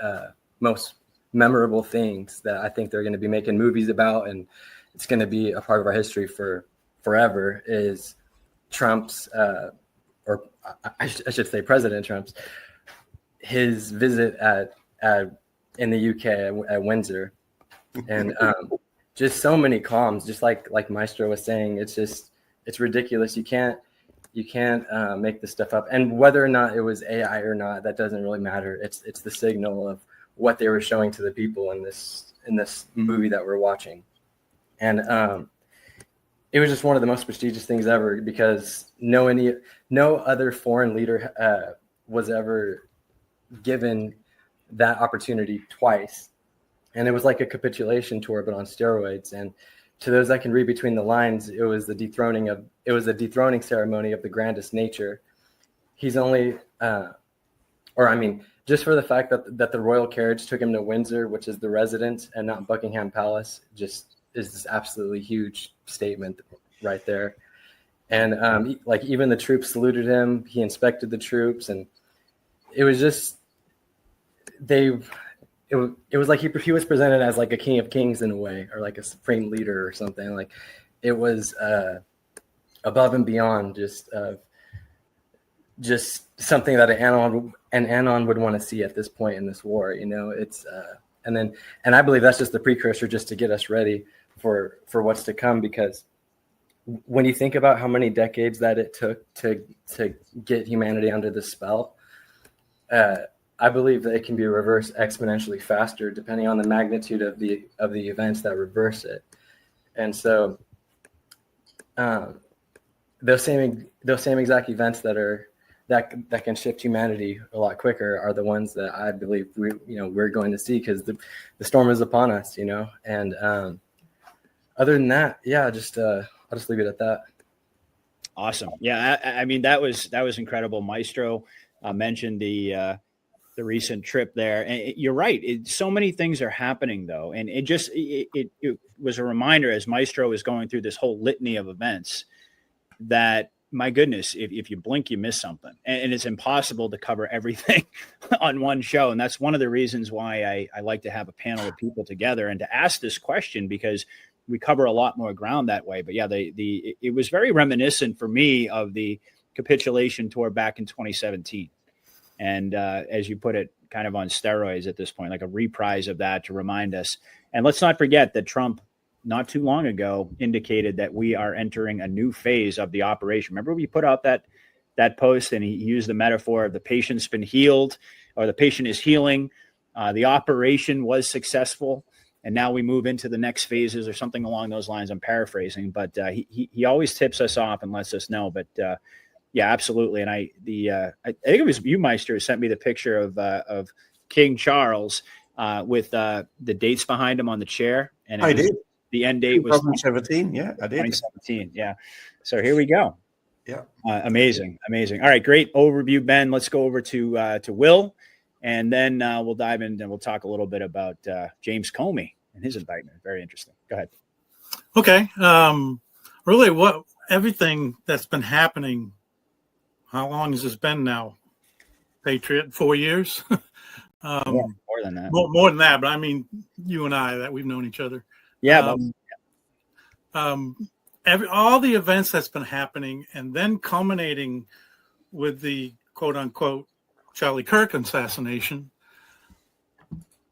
most memorable things that I think they're going to be making movies about, and it's going to be a part of our history for forever, is Trump's, or I should say President Trump's, his visit in the UK at Windsor. And just so many comms, just like Maestro was saying, it's ridiculous. You can't make this stuff up. And whether or not it was AI or not, that doesn't really matter. It's the signal of what they were showing to the people in this movie that we're watching. And it was just one of the most prestigious things ever, because no other foreign leader was ever given that opportunity twice. And it was like a capitulation tour, but on steroids. And to those that can read between the lines, it was a dethroning ceremony of the grandest nature. He's only, just for the fact that the royal carriage took him to Windsor, which is the residence, and not Buckingham Palace, just is this absolutely huge statement right there. And even the troops saluted him. He inspected the troops, and it was just it was like he was presented as like a king of kings in a way, or like a supreme leader or something. Like, it was above and beyond just just something that an anon would want to see at this point in this war. You know, it's and I believe that's just the precursor, just to get us ready for what's to come. Because when you think about how many decades that it took to get humanity under the spell, I believe that it can be reversed exponentially faster, depending on the magnitude of the events that reverse it. And so, those same exact events that can shift humanity a lot quicker are the ones that I believe we're going to see, because the storm is upon us, you know. And other than that, yeah, I'll just leave it at that. Awesome. Yeah, I mean, that was incredible. Maestro mentioned the recent trip there, and you're right. So many things are happening, though, and it was a reminder as Maestro was going through this whole litany of events that, my goodness, if you blink, you miss something, and it's impossible to cover everything on one show. And that's one of the reasons why I like to have a panel of people together and to ask this question, because we cover a lot more ground that way. But yeah, it was very reminiscent for me of the capitulation tour back in 2017. And as you put it, kind of on steroids at this point, like a reprise of that to remind us. And let's not forget that Trump, not too long ago, indicated that we are entering a new phase of the operation. Remember, we put out that post, and he used the metaphor of the patient's been healed, or the patient is healing. The operation was successful, and now we move into the next phases, or something along those lines. I'm paraphrasing, but he always tips us off and lets us know. But yeah, absolutely. And I think it was you, Meister, who sent me the picture of King Charles with the dates behind him on the chair. And I did. The end date was 2017. Yeah, I did. 2017. Yeah. So here we go. Yeah. Amazing. All right. Great overview, Ben. Let's go over to Will, and then we'll dive in and we'll talk a little bit about James Comey and his indictment. Very interesting. Go ahead. Okay. Really, everything that's been happening. How long has this been now? Patriot, 4 years. More than that. More than that, but I mean, you and I, that we've known each other. Yeah. All the events that's been happening, and then culminating with the quote unquote Charlie Kirk assassination.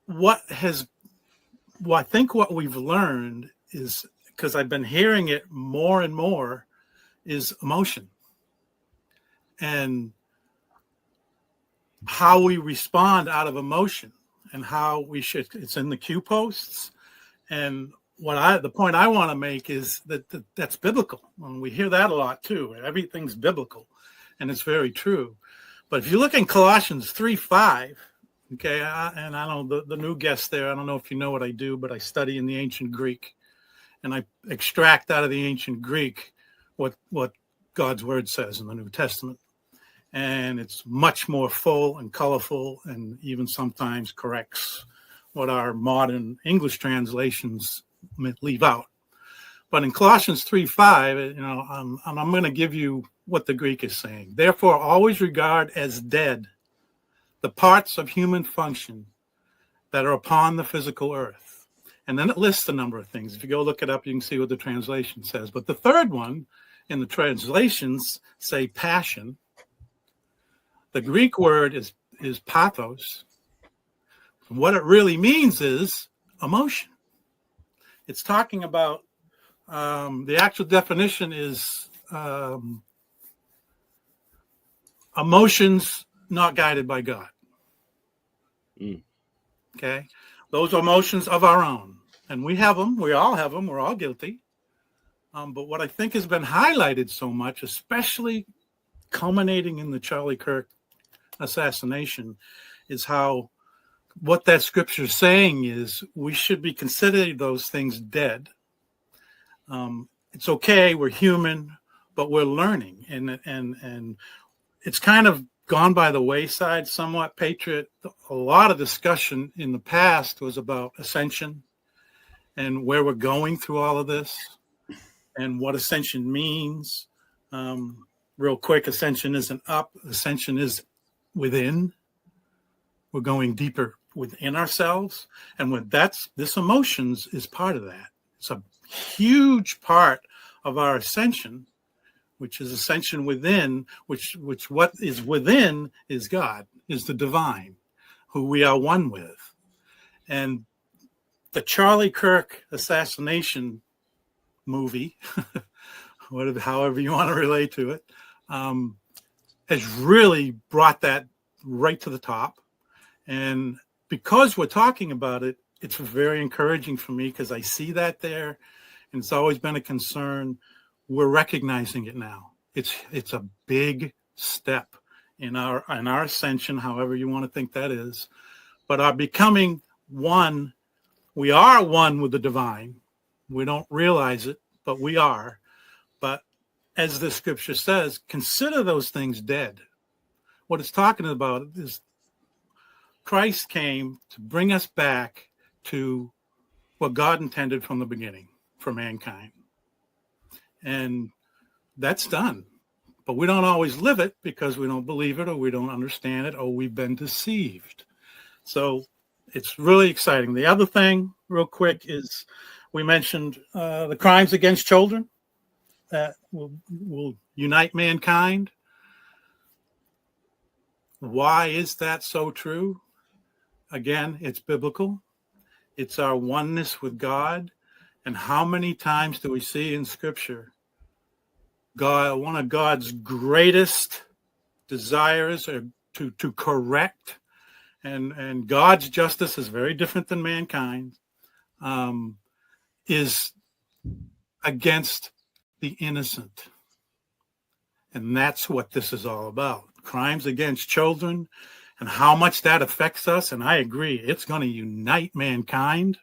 I think what we've learned is, because I've been hearing it more and more, is emotion and how we respond out of emotion, and how we should. It's in the Q posts. And the point I want to make is that's biblical. And we hear that a lot too. Everything's biblical, and it's very true. But if you look in Colossians 3:5, okay, and I don't know the new guest there, I don't know if you know what I do, but I study in the ancient Greek, and I extract out of the ancient Greek what God's word says in the New Testament. And it's much more full and colorful, and even sometimes corrects what our modern English translations leave out. But in Colossians 3:5, I'm going to give you what the Greek is saying. Therefore, always regard as dead the parts of human function that are upon the physical earth. And then it lists a number of things. If you go look it up, you can see what the translation says. But the third one in the translations say passion. The Greek word is pathos. And what it really means is emotion. It's talking about, the actual definition is emotions not guided by God. Okay? Those are emotions of our own. And we have them. We all have them. We're all guilty. But what I think has been highlighted so much, especially culminating in the Charlie Kirk assassination, is how what that scripture is saying is we should be considering those things dead. It's okay, we're human, but we're learning, and it's kind of gone by the wayside somewhat. Patriot, a lot of discussion in the past was about ascension and where we're going through all of this and what ascension means. Real quick, ascension isn't up, ascension is within. We're going deeper within ourselves, and this emotions is part of that. It's a huge part of our ascension, which is ascension within, which what is within is God, is the divine, who we are one with. And the Charlie Kirk assassination movie, however you want to relate to it, has really brought that right to the top. And because we're talking about it, it's very encouraging for me because I see that there, and it's always been a concern. We're recognizing it now. It's a big step in our ascension, however you want to think that is, but our becoming one. We are one with the divine. We don't realize it, but we are. But as the scripture says, consider those things dead. What it's talking about is Christ came to bring us back to what God intended from the beginning for mankind. And that's done. But we don't always live it because we don't believe it, or we don't understand it, or we've been deceived. So it's really exciting. The other thing, real quick, is we mentioned the crimes against children that will unite mankind. Why is that so true? Again, it's biblical. It's our oneness with God. And how many times do we see in Scripture God, one of God's greatest desires are to correct, and God's justice is very different than mankind, is against the innocent. And that's what this is all about. Crimes against children and how much that affects us. And I agree, it's going to unite mankind.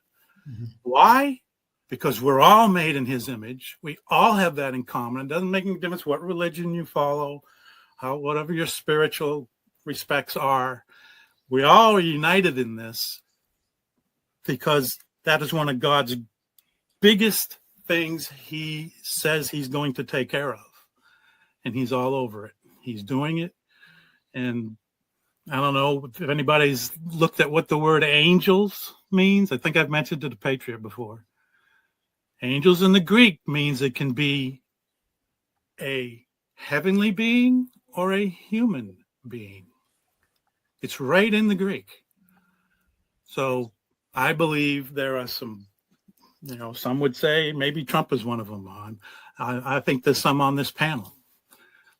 Mm-hmm. Why? Because we're all made in his image. We all have that in common. It doesn't make any difference what religion you follow, whatever your spiritual respects are. We all are united in this because that is one of God's biggest things he says he's going to take care of. And he's all over it. He's doing it. And I don't know if anybody's looked at what the word angels means. I think I've mentioned it to Patriot before. Angels in the Greek means it can be a heavenly being or a human being. It's right in the Greek. So I believe there are some, some would say maybe Trump is one of them. I think there's some on this panel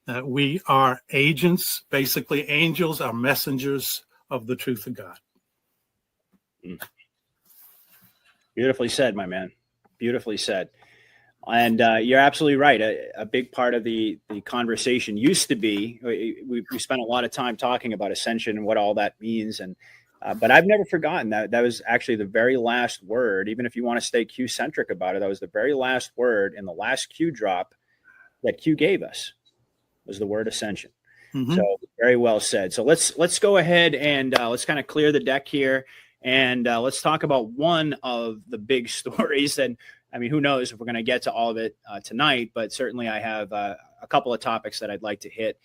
that we are agents, basically angels are messengers of the truth of God. Beautifully said, my man. Beautifully said. And you're absolutely right. A big part of the conversation used to be, we spent a lot of time talking about ascension and what all that means. And but I've never forgotten that was actually the very last word. Even if you want to stay Q-centric about it, that was the very last word in the last Q drop that Q gave us, was the word ascension. Mm-hmm. So very well said. So let's go ahead and let's kind of clear the deck here. And let's talk about one of the big stories. And I mean, who knows if we're going to get to all of it tonight, but certainly I have a couple of topics that I'd like to hit.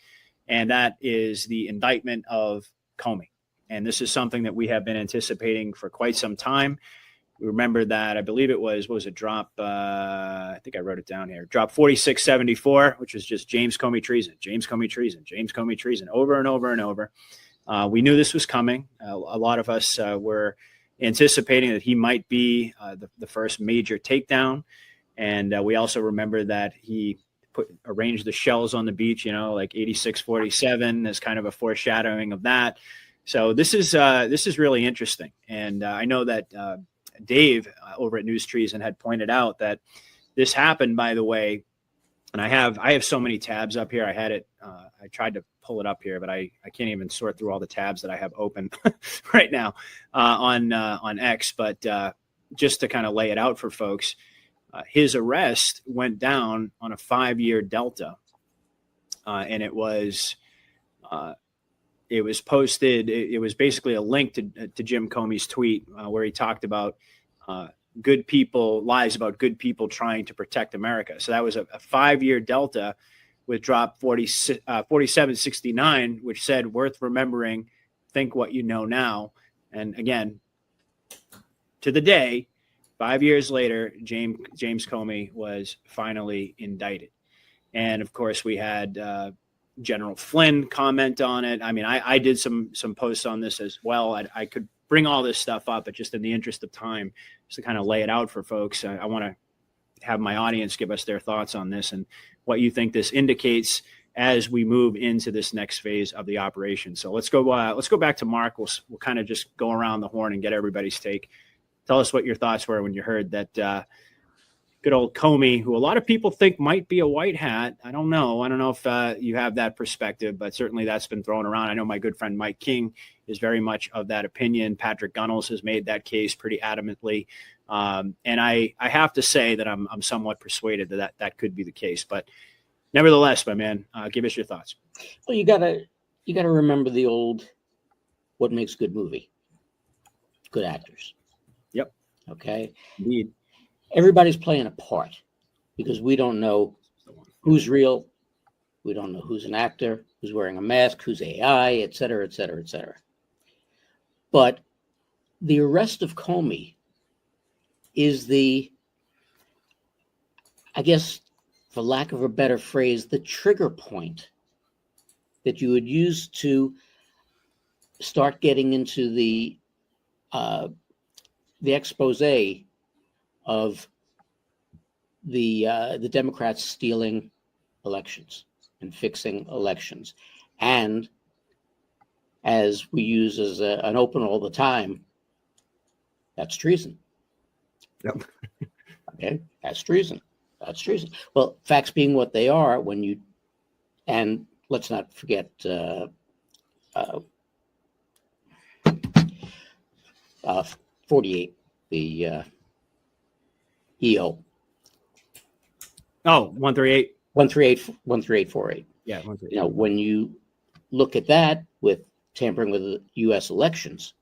And that is the indictment of Comey. And this is something that we have been anticipating for quite some time. We remember that, I believe it was, what was it, drop, I think I wrote it down here, drop 4674, which was just James Comey treason, James Comey treason, James Comey treason, over and over and over. We knew this was coming. A lot of us were anticipating that he might be the first major takedown. And we also remember that he arranged the shells on the beach, like 8647 as kind of a foreshadowing of that. So this is really interesting. And I know that Dave over at News Treason had pointed out that this happened, by the way, and I have so many tabs up here. I had it, I tried to pull it up here, but I can't even sort through all the tabs that I have open right now on X. But just to kind of lay it out for folks, his arrest went down on a 5-year delta, and it was posted. It was basically a link to Jim Comey's tweet where he talked about good people, lies about good people trying to protect America. So that was a 5-year delta with drop 4769, which said, worth remembering, think what you know now. And again, to the day, 5 years later, James Comey was finally indicted. And of course, we had General Flynn comment on it. I mean, I did some posts on this as well. I could bring all this stuff up, but just in the interest of time, just to kind of lay it out for folks, I want to have my audience give us their thoughts on this and what you think this indicates as we move into this next phase of the operation. So let's go back to Mark. We'll kind of just go around the horn and get everybody's take. Tell us what your thoughts were when you heard that good old Comey, who a lot of people think might be a white hat. I don't know if you have that perspective, but certainly that's been thrown around. I know my good friend Mike King is very much of that opinion. Patrick Gunnels has made that case pretty adamantly. And I have to say that I'm somewhat persuaded that could be the case. But nevertheless, my man, give us your thoughts. Well, you gotta remember the old, what makes good movie? Good actors. Yep. Okay. Indeed. Everybody's playing a part because we don't know who's real. We don't know who's an actor, who's wearing a mask, who's AI, et cetera, et cetera, et cetera. But the arrest of Comey is I guess, for lack of a better phrase, the trigger point that you would use to start getting into the expose of the Democrats stealing elections and fixing elections. And as we use as an open all the time, that's treason. Yep. Okay, that's treason. That's treason. Well, facts being what they are, and let's not forget 48, the EO. Oh, 138. 13848. Yeah, 138. You know, when you look at that with tampering with the U.S. elections,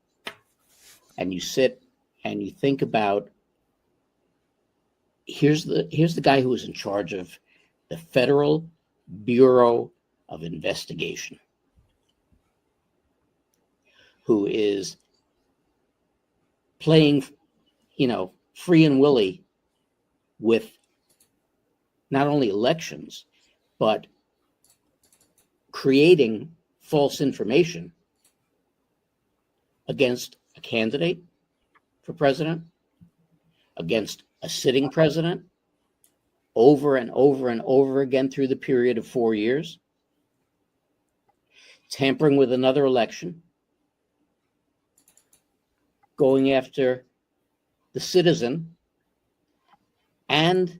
and you sit and you think about, here's the guy who was in charge of the Federal Bureau of Investigation, who is playing, free and willy with not only elections, but creating false information against a candidate for president, against a sitting president, over and over and over again through the period of 4 years, tampering with another election, going after the citizen and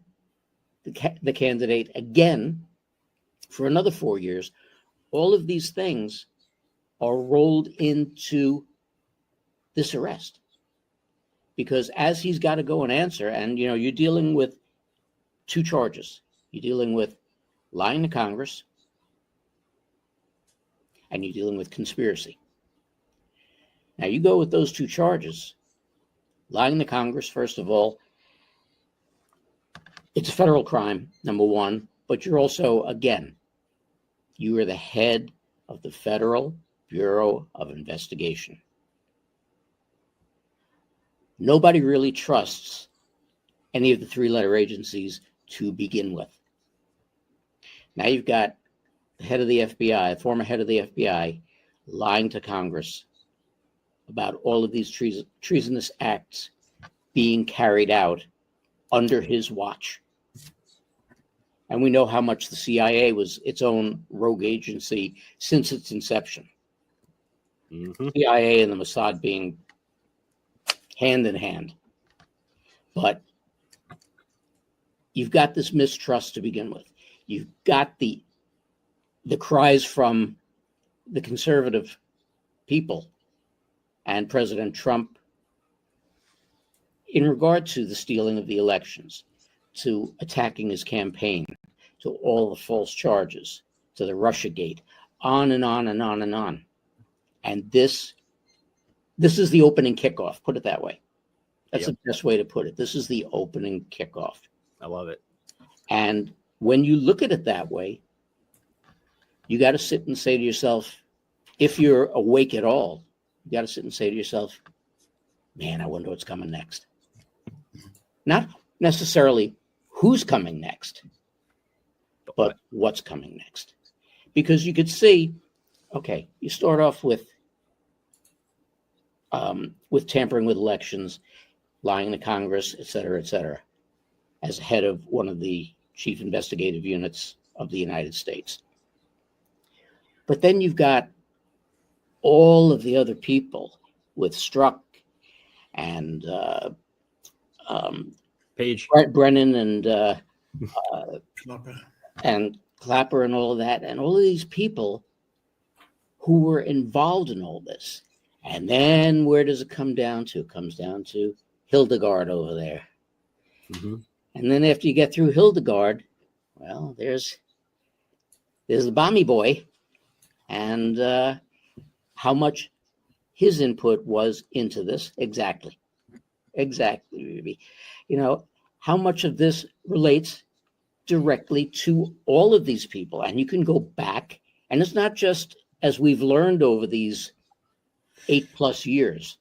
the candidate again for another 4 years. All of these things are rolled into this arrest, because as he's got to go and answer, and you're dealing with two charges. You're dealing with lying to Congress, and you're dealing with conspiracy. Now, you go with those two charges, lying to Congress, first of all, it's a federal crime, number one, but you're also, again, you are the head of the Federal Bureau of Investigation. Nobody really trusts any of the three-letter agencies to begin with. Now you've got the head of the FBI, former head of the FBI, lying to Congress about all of these treasonous acts being carried out under his watch. And we know how much the CIA was its own rogue agency since its inception. Mm-hmm. CIA and the Mossad being hand in hand. But you've got this mistrust to begin with. You've got the cries from the conservative people and President Trump in regard to the stealing of the elections, to attacking his campaign, to all the false charges, to the Russiagate, on and on and on and on. And this is the opening kickoff, put it that way. That's the best way to put it. This is the opening kickoff. I love it. And when you look at it that way, you got to sit and say to yourself, if you're awake at all, you got to sit and say to yourself, man, I wonder what's coming next. Not necessarily who's coming next, but what's coming next? Because you could see, okay, you start off with tampering with elections, lying to Congress, et cetera, as head of one of the chief investigative units of the United States. But then you've got all of the other people with Strzok and Page, Brennan and Clapper and all of that, and all of these people who were involved in all this. And then where does it come down to? It comes down to Hildegard over there. Mm-hmm. And then after you get through Hildegard, well, there's the Bommy Boy, and how much his input was into this. Exactly, Ruby. You know, how much of this relates directly to all of these people. And you can go back, and it's not just, as we've learned over these 8+ years,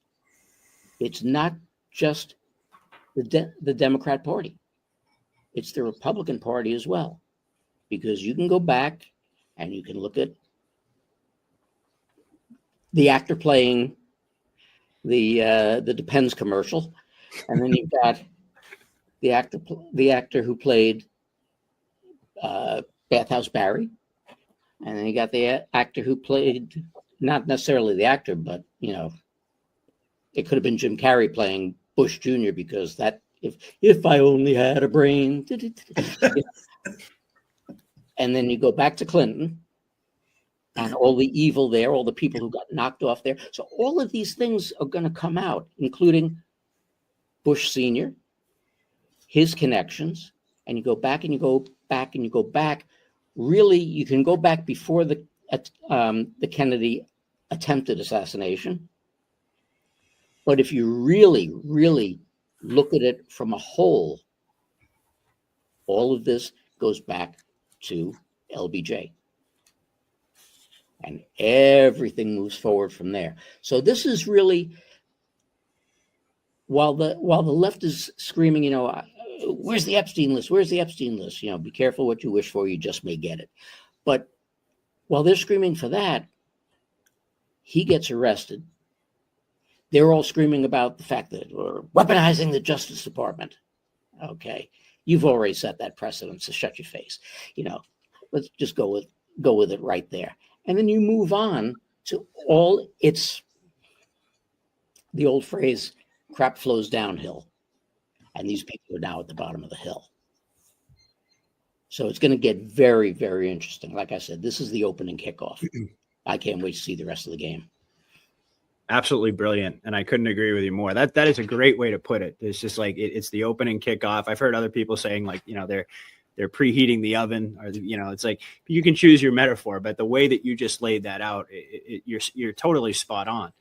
it's not just the Democrat Party. It's the Republican Party as well, because you can go back and you can look at the actor playing the Depends commercial, and then you've got the actor who played Bathhouse Barry, and then you got the actor who played, not necessarily the actor, but you know, it could have been Jim Carrey playing Bush Jr. because that if I only had a brain. And then you go back to Clinton and all the evil there, all the people who got knocked off there. So all of these things are going to come out, including Bush Sr., his connections, and you go back and you go back and you go back. Really, you can go back before the Kennedy attempted assassination. But if you really, really look at it from a whole, all of this goes back to LBJ. And everything moves forward from there. So this is really, while the left is screaming, you know, where's the Epstein list? Where's the Epstein list? You know, be careful what you wish for, you just may get it. But while they're screaming for that, he gets arrested. They're all screaming about the fact that we're weaponizing the Justice Department. Okay, you've already set that precedent, so shut your face. You know, let's just go with it right there. And then you move on to all it's the old phrase, crap flows downhill. And these people are now at the bottom of the hill. So it's going to get very, very interesting. Like I said, this is the opening kickoff. I can't wait to see the rest of the game. Absolutely brilliant. And I couldn't agree with you more. That is a great way to put it. It's just like, it's the opening kickoff. I've heard other people saying, like, you know, they're preheating the oven, or, you know, it's like, you can choose your metaphor, but the way that you just laid that out, you're totally spot on.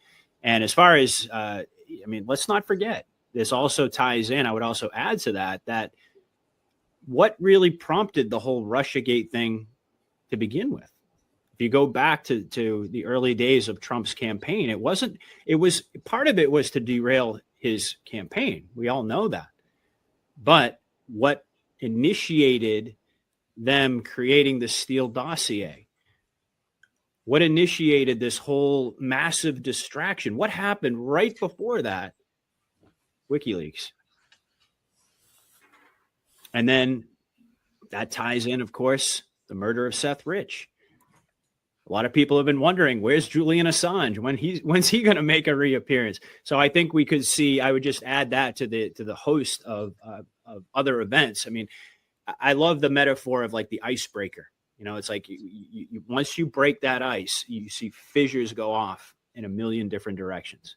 And as far as, I mean, let's not forget, this also ties in, I would also add to that what really prompted the whole Russiagate thing to begin with. If you go back to the early days of Trump's campaign, part of it was to derail his campaign. We all know that. But what initiated them creating the Steele dossier? What initiated this whole massive distraction? What happened right before that? WikiLeaks. And then that ties in, of course, the murder of Seth Rich. A lot of people have been wondering, where's Julian Assange? When's he going to make a reappearance? So I think we could see, I would just add that to the host of other events. I mean, I love the metaphor of like the icebreaker. You know, it's like you once you break that ice, you see fissures go off in a million different directions.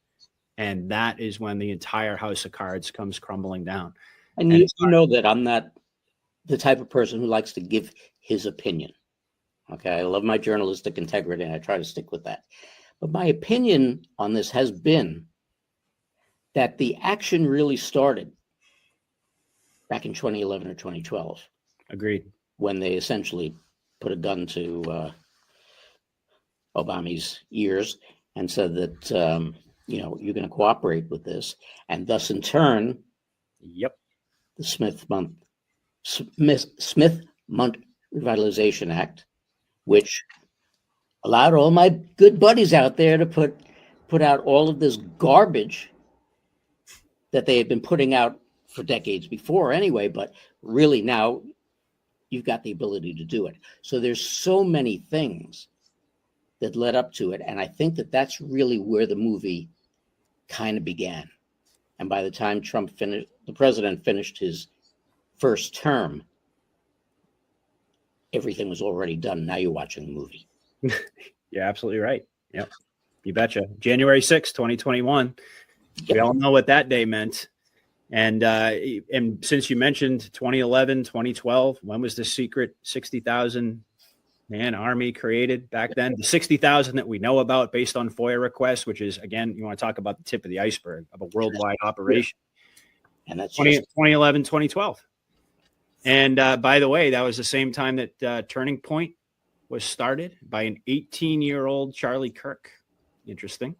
And that is when the entire house of cards comes crumbling down. And you know that I'm not the type of person who likes to give his opinion. Okay, I love my journalistic integrity, and I try to stick with that. But my opinion on this has been that the action really started back in 2011 or 2012. Agreed. When they essentially put a gun to Obama's ears and said that, you know, you're going to cooperate with this. And thus, in turn, yep, the Smith Revitalization Act, which allowed all my good buddies out there to put out all of this garbage that they had been putting out for decades before anyway, but really now you've got the ability to do it. So there's so many things that led up to it. And I think that that's really where the movie kind of began. And by the time the president finished his first term, everything was already done. Now you're watching the movie. You're absolutely right. Yep. You betcha. January 6th, 2021. We all know what that day meant. And since you mentioned 2011, 2012, when was the secret 60,000 man army created back then? The 60,000 that we know about based on FOIA requests, which is, again, you want to talk about the tip of the iceberg of a worldwide operation. And that's 2011, 2012. And by the way, that was the same time that Turning Point was started by an 18-year-old Charlie Kirk. Interesting.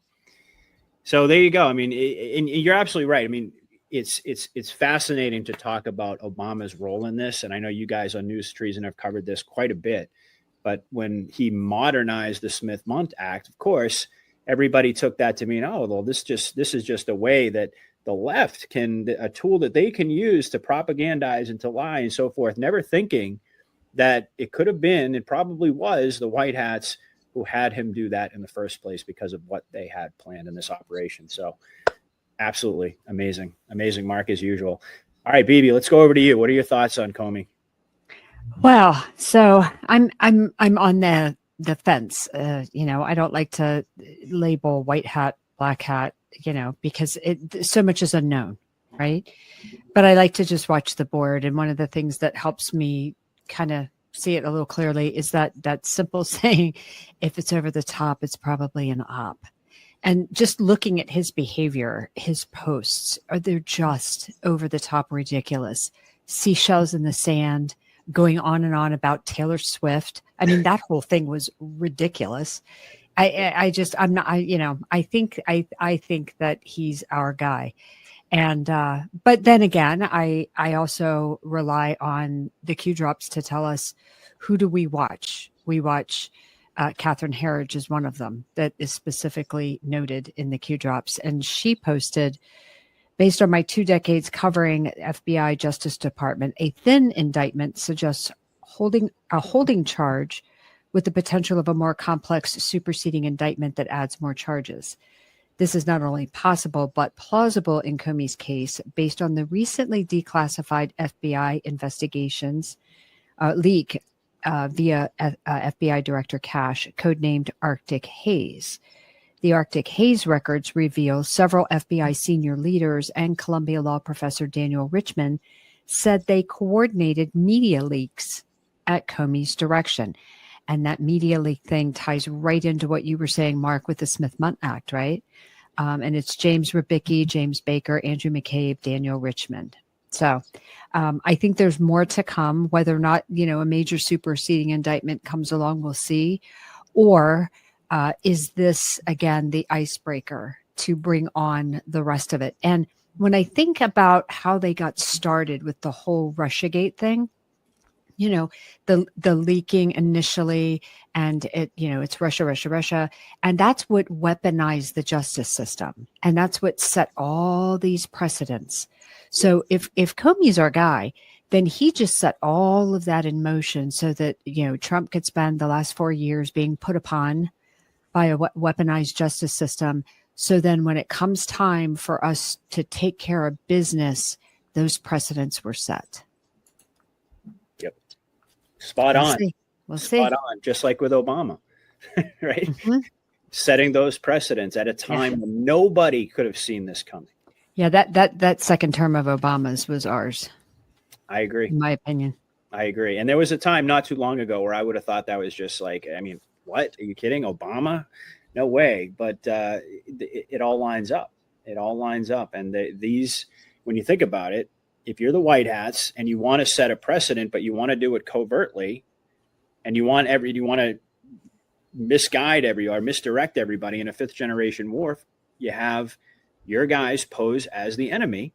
So there you go. I mean, and you're absolutely right. I mean, it's fascinating to talk about Obama's role in this. And I know you guys on News Treason have covered this quite a bit. But when he modernized the Smith-Mundt Act, of course, everybody took that to mean, oh, well, this is just a way that the left a tool that they can use to propagandize and to lie and so forth, never thinking that it could have been, it probably was the White Hats who had him do that in the first place because of what they had planned in this operation. So absolutely amazing, Mark, as usual. All right, Bibi, let's go over to you. What are your thoughts on Comey? Well, so I'm on the fence. I don't like to label white hat, black hat, because so much is unknown, right? But I like to just watch the board. And one of the things that helps me kind of see it a little clearly is that simple saying, if it's over the top, it's probably an op. And just looking at his behavior, his posts, they're just over the top ridiculous. Seashells in the sand, going on and on about Taylor Swift. I mean, that whole thing was ridiculous. I think that he's our guy. And, but then again, I also rely on the Q drops to tell us, who do we watch? We watch, Catherine Herridge is one of them that is specifically noted in the Q drops. And she posted, based on my 2 decades covering FBI Justice Department, a thin indictment suggests a holding charge with the potential of a more complex superseding indictment that adds more charges. This is not only possible, but plausible in Comey's case based on the recently declassified FBI investigations leak via FBI Director Cash, codenamed Arctic Haze. The Arctic Haze records reveal several FBI senior leaders and Columbia Law professor Daniel Richman said they coordinated media leaks at Comey's direction. And that media leak thing ties right into what you were saying, Mark, with the Smith-Mundt Act, right? And it's James Rubicki, James Baker, Andrew McCabe, Daniel Richmond. So I think there's more to come. Whether or not, a major superseding indictment comes along, we'll see. Or is this, again, the icebreaker to bring on the rest of it? And when I think about how they got started with the whole Russiagate thing, the leaking initially, and it's Russia. And that's what weaponized the justice system. And that's what set all these precedents. So if Comey's our guy, then he just set all of that in motion so that, Trump could spend the last 4 years being put upon by a weaponized justice system. So then when it comes time for us to take care of business, those precedents were set. Yep. Spot on. We'll see. Spot on. Just like with Obama, right? Mm-hmm. Setting those precedents at a time when nobody could have seen this coming. Yeah, that second term of Obama's was ours. I agree. In my opinion. I agree. And there was a time not too long ago where I would have thought that was just like, what? Are you kidding? Obama? No way. But it all lines up. It all lines up. And these, when you think about it, if you're the White Hats and you want to set a precedent, but you want to do it covertly, and you want to misguide misdirect everybody in a 5th generation war, you have your guys pose as the enemy,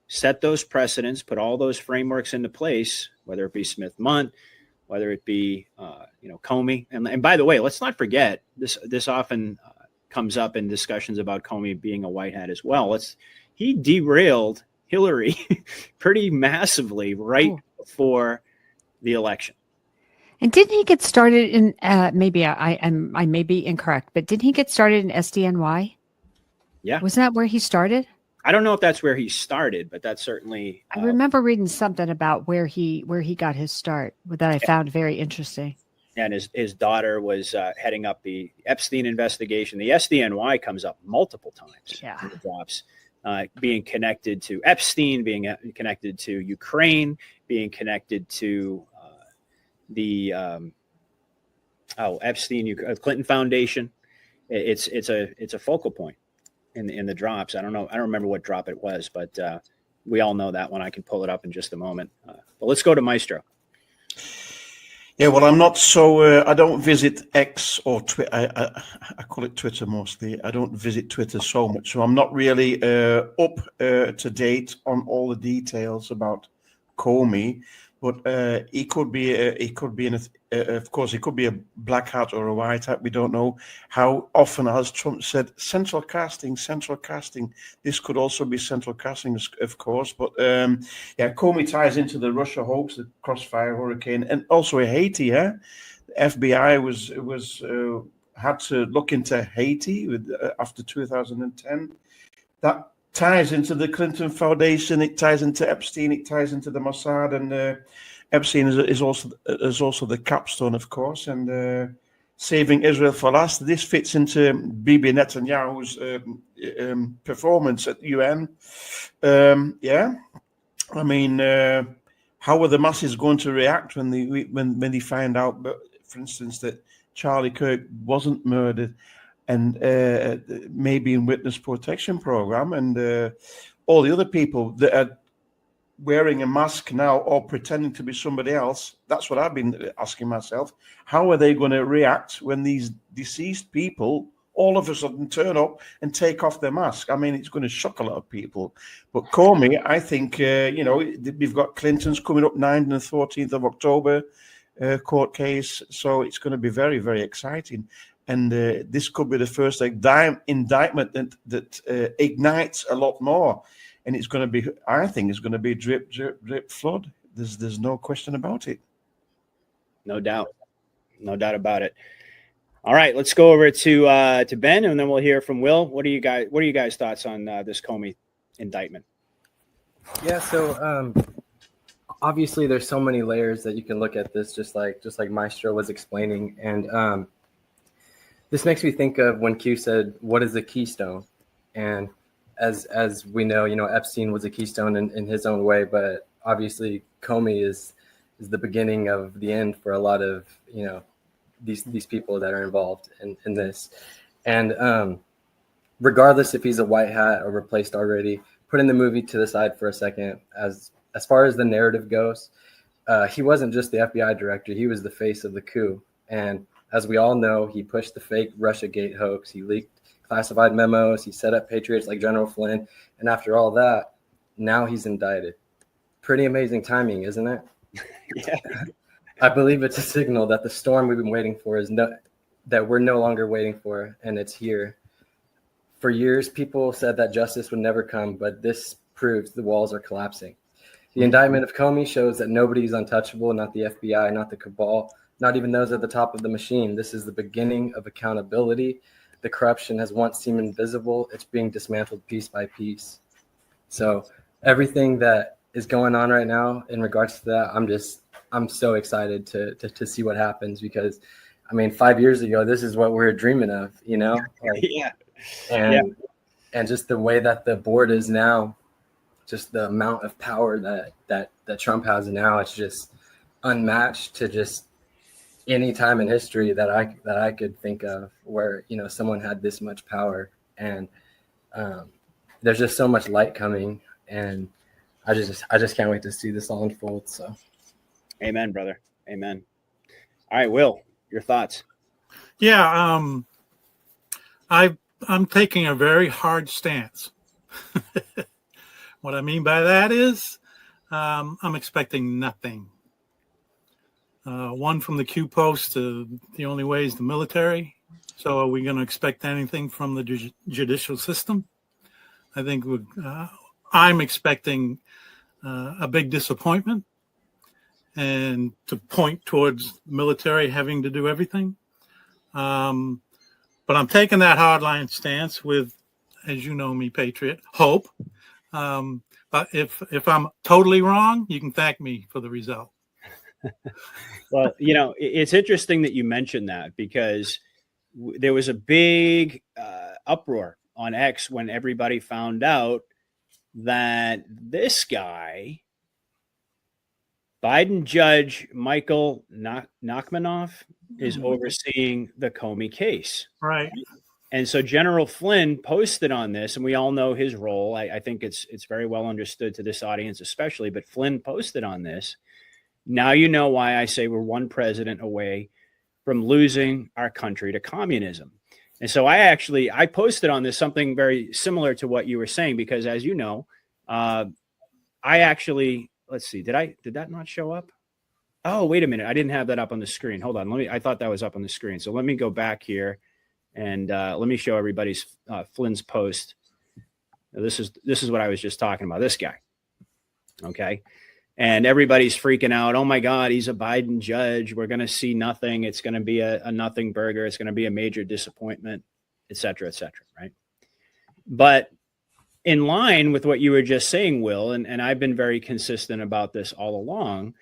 set those precedents, put all those frameworks into place, whether it be Smith-Mundt, whether it be, Comey. And by the way, let's not forget this often comes up in discussions about Comey being a white hat as well. He derailed Hillary pretty massively right before the election. And didn't he get started in maybe I may be incorrect, but didn't he get started in SDNY? Yeah. Wasn't that where he started? I don't know if that's where he started, but that's certainly. I remember reading something about where he got his start that I found very interesting. And his daughter was heading up the Epstein investigation. The SDNY comes up multiple times in the drops, being connected to Epstein, being connected to Ukraine, being connected to the Epstein Clinton Foundation. It's a focal point in the drops. I don't remember what drop it was, but we all know that one. I can pull it up in just a moment. But let's go to Maestro. Yeah, well, I'm not so. I don't visit X or Twitter. I call it Twitter mostly. I don't visit Twitter so much, so I'm not really up to date on all the details about Comey. But he could be of course, he could be a black hat or a white hat. We don't know. How often has Trump said central casting? This could also be central casting, of course. But Comey ties into the Russia hoax, the Crossfire hurricane, and also Haiti. The FBI was had to look into Haiti after 2010. That ties into the Clinton Foundation. It ties into Epstein. It ties into the Mossad, and Epstein is also the capstone, of course. And saving Israel for last. This fits into Bibi Netanyahu's performance at UN. I mean, how are the masses going to react when they find out, for instance, that Charlie Kirk wasn't murdered? And maybe in witness protection program, and all the other people that are wearing a mask now or pretending to be somebody else. That's what I've been asking myself. How are they going to react when these deceased people all of a sudden turn up and take off their mask? I mean, it's going to shock a lot of people. But Comey, I think, we've got Clinton's coming up 9th and 14th of October court case. So it's going to be very, very exciting. And this could be the first indictment that ignites a lot more. And it's going to be, I think, it's going to be drip, drip, drip, flood. There's no question about it. No doubt about it. All right, let's go over to Ben, and then we'll hear from Will. What are you guys' thoughts on this Comey indictment? Yeah, so obviously there's so many layers that you can look at this, just like Maestro was explaining, and this makes me think of when Q said, "What is a keystone?" And as we know, Epstein was a keystone in his own way, but obviously Comey is the beginning of the end for a lot of these people that are involved in this. And regardless if he's a white hat or replaced already, putting the movie to the side for a second, as far as the narrative goes, he wasn't just the FBI director; he was the face of the coup. And as we all know, he pushed the fake Russiagate hoax. He leaked classified memos. He set up patriots like General Flynn. And after all that, now he's indicted. Pretty amazing timing, isn't it? Yeah. I believe it's a signal that the storm we've been waiting for that we're no longer waiting for, and it's here. For years, people said that justice would never come, but this proves the walls are collapsing. The indictment of Comey shows that nobody's untouchable, not the FBI, not the cabal, not even those at the top of the machine. This is the beginning of accountability. The corruption has once seemed invisible. It's being dismantled piece by piece. So everything that is going on right now in regards to that, I'm so excited to see what happens, because, 5 years ago, this is what we were dreaming of, Yeah. And just the way that the board is now, just the amount of power that Trump has now, it's just unmatched to just any time in history that I could think of where someone had this much power. And there's just so much light coming, and I just can't wait to see this all unfold. So, amen, brother. Amen. All right, Will, your thoughts? Yeah, I'm taking a very hard stance. What I mean by that is I'm expecting nothing. one from the Q post to the only way is the military. So are we going to expect anything from the judicial system? I think I'm expecting a big disappointment, and to point towards military having to do everything. But I'm taking that hardline stance with, as you know me, Patriot, hope. But if I'm totally wrong, you can thank me for the result. Well, it's interesting that you mentioned that, because there was a big uproar on X when everybody found out that this guy, Biden Judge Michael Nachmanoff, is overseeing the Comey case. Right. And so General Flynn posted on this, and we all know his role. I think it's very well understood to this audience especially, but Flynn posted on this. Now you know why I say we're one president away from losing our country to communism. And so I posted on this something very similar to what you were saying, because as you know, let's see, did that not show up? Oh, wait a minute. I didn't have that up on the screen. Hold on. I thought that was up on the screen. So let me go back here and let me show everybody's Flynn's post. Now, this is what I was just talking about. This guy. Okay. And everybody's freaking out. Oh my God, he's a Biden judge. We're going to see nothing. It's going to be a nothing burger. It's going to be a major disappointment, et cetera, right? But in line with what you were just saying, Will, and I've been very consistent about this all along,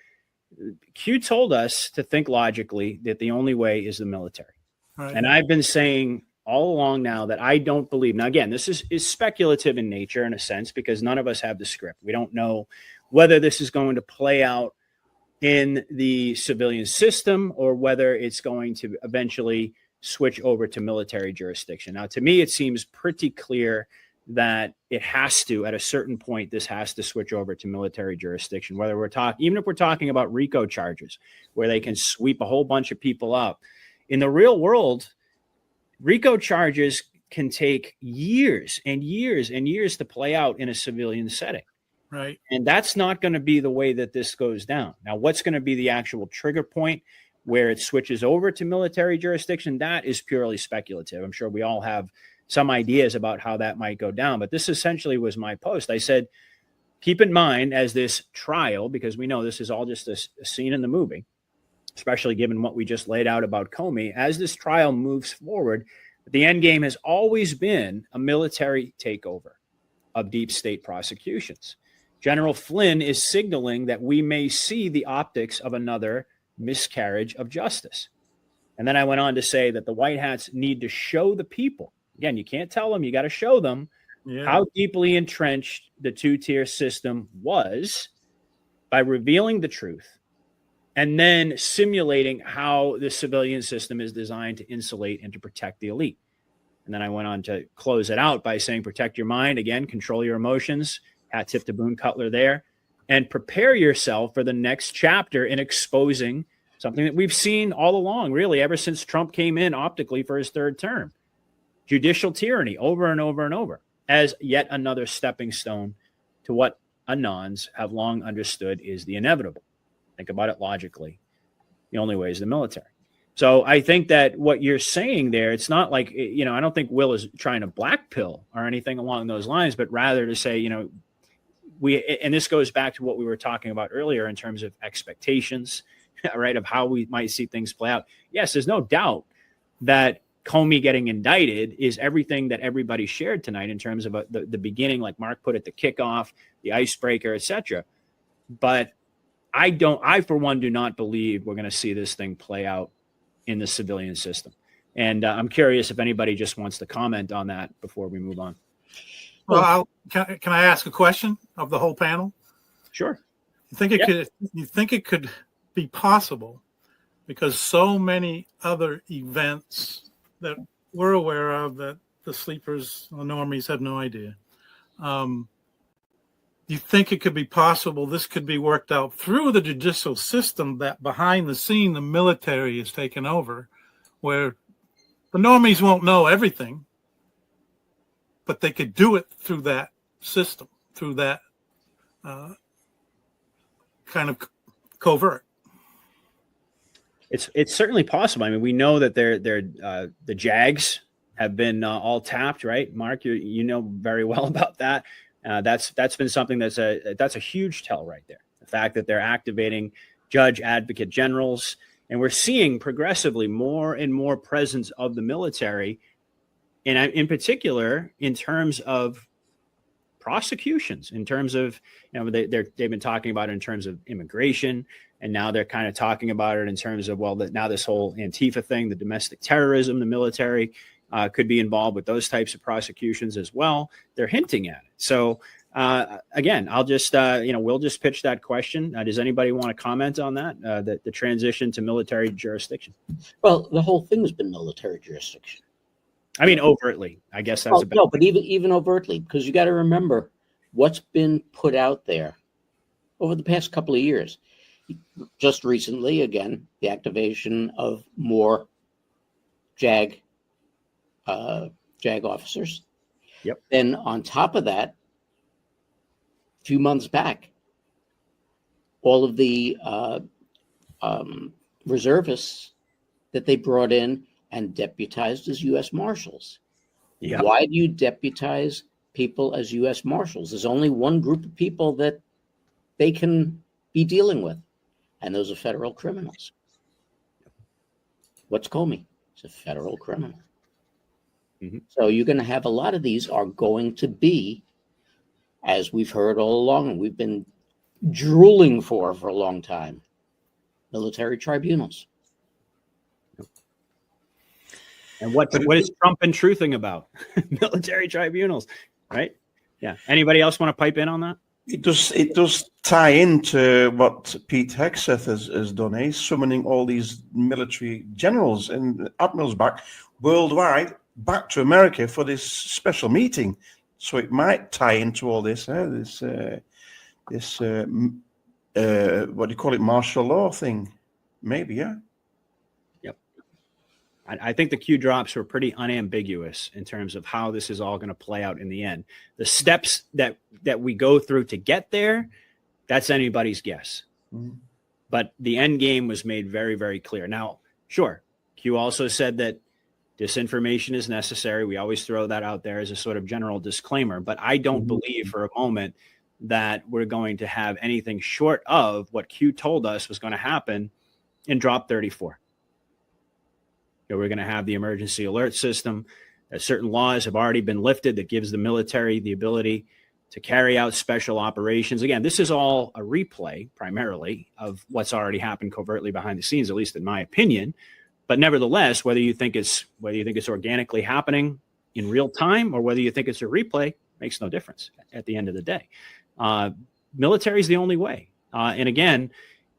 Q told us to think logically that the only way is the military. Right. And I've been saying all along now that I don't believe. Now, again, this is speculative in nature in a sense, because none of us have the script. We don't know whether this is going to play out in the civilian system or whether it's going to eventually switch over to military jurisdiction. Now, to me, it seems pretty clear that it has to, at a certain point, this has to switch over to military jurisdiction, whether even if we're talking about RICO charges, where they can sweep a whole bunch of people up. In the real world, RICO charges can take years and years and years to play out in a civilian setting. Right. And that's not going to be the way that this goes down. Now, what's going to be the actual trigger point where it switches over to military jurisdiction? That is purely speculative. I'm sure we all have some ideas about how that might go down. But this essentially was my post. I said, keep in mind as this trial, because we know this is all just a scene in the movie, especially given what we just laid out about Comey, as this trial moves forward, the end game has always been a military takeover of deep state prosecutions. General Flynn is signaling that we may see the optics of another miscarriage of justice. And then I went on to say that the White Hats need to show the people. Again, you can't tell them, you got to show them how deeply entrenched the two-tier system was by revealing the truth and then simulating how the civilian system is designed to insulate and to protect the elite. And then I went on to close it out by saying, protect your mind. Again, control your emotions. Hat tip to Boone Cutler there. And prepare yourself for the next chapter in exposing something that we've seen all along, really, ever since Trump came in optically for his third term. Judicial tyranny over and over and over as yet another stepping stone to what Anons have long understood is the inevitable. Think about it logically. The only way is the military. So I think that what you're saying there, it's not like, I don't think Will is trying to black pill or anything along those lines, but rather to say, and this goes back to what we were talking about earlier in terms of expectations, right, of how we might see things play out. Yes, there's no doubt that Comey getting indicted is everything that everybody shared tonight in terms of the beginning, like Mark put it, the kickoff, the icebreaker, etc. But I for one do not believe we're going to see this thing play out in the civilian system. And I'm curious if anybody just wants to comment on that before we move on. Well, can I ask a question of the whole panel? Sure. You think it could be possible, because so many other events that we're aware of that the sleepers, the normies, have no idea. You think it could be possible this could be worked out through the judicial system, that behind the scene the military is taken over, where the normies won't know everything, but they could do it through that system, through that kind of covert? It's certainly possible. I mean, we know that the JAGs have been all tapped, right? Mark, you know very well about that. That's been something that's a huge tell right there. The fact that they're activating judge advocate generals, and we're seeing progressively more and more presence of the military, and in particular in terms of prosecutions, in terms of, they've been talking about it in terms of immigration, and now they're kind of talking about it in terms of, well, now this whole Antifa thing, the domestic terrorism, the military could be involved with those types of prosecutions as well. They're hinting at it. So again, I'll just, we'll just pitch that question. Does anybody want to comment on that, the transition to military jurisdiction? Well, the whole thing has been military jurisdiction. I mean, overtly, I guess that's a bit. No, but even overtly, because you got to remember what's been put out there over the past couple of years. Just recently, again, the activation of more JAG officers. Yep. Then on top of that, a few months back, all of the reservists that they brought in and deputized as U.S. Marshals. Yep. Why do you deputize people as U.S. Marshals? There's only one group of people that they can be dealing with, and those are federal criminals. What's Comey? It's a federal criminal. Mm-hmm. So you're going to have a lot of these are going to be, as we've heard all along, and we've been drooling for a long time, military tribunals. And what is Trump and truthing about? Military tribunals, right? Yeah. Anybody else want to pipe in on that? It does tie into what Pete Hegseth has done. He's summoning all these military generals and admirals back worldwide, back to America for this special meeting. So it might tie into all this, what do you call it, martial law thing? Maybe, yeah. Yep. I think the Q drops were pretty unambiguous in terms of how this is all going to play out in the end. The steps that we go through to get there, that's anybody's guess. Mm-hmm. But the end game was made very, very clear. Now, sure, Q also said that disinformation is necessary. We always throw that out there as a sort of general disclaimer, but I don't believe for a moment that we're going to have anything short of what Q told us was going to happen in Drop 34. We're going to have the emergency alert system, that certain laws have already been lifted that gives the military the ability to carry out special operations. Again, this is all a replay primarily of what's already happened covertly behind the scenes, at least in my opinion. But nevertheless, whether you think it's organically happening in real time or whether you think it's a replay makes no difference at the end of the day. Military is the only way. And again,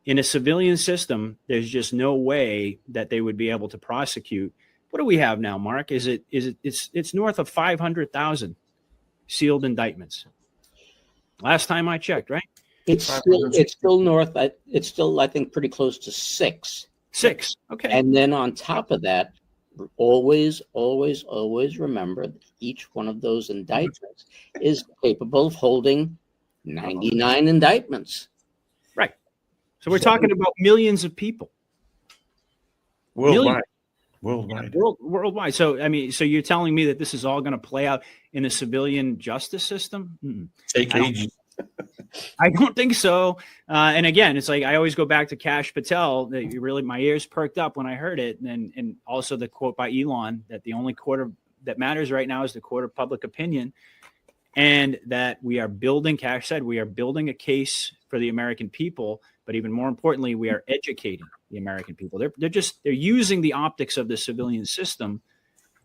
in a civilian system, there's just no way that they would be able to prosecute. What do we have now, Mark? It's north of 500,000 sealed indictments. Last time I checked, right? It's still north. It's still, I think, pretty close to 6. 6. Okay. And then on top of that, always remember that each one of those indictments is capable of holding 99 indictments. Right. So we're talking about millions of people. Worldwide. Worldwide. So, I mean, so you're telling me that this is all going to play out in a civilian justice system? Mm-mm. Take ages. I don't think so. And again, it's like I always go back to Kash Patel. That really, my ears perked up when I heard it, and also the quote by Elon that the only court that matters right now is the court of public opinion, and that we are building. Kash said we are building a case for the American people, but even more importantly, we are educating the American people. They're using the optics of the civilian system,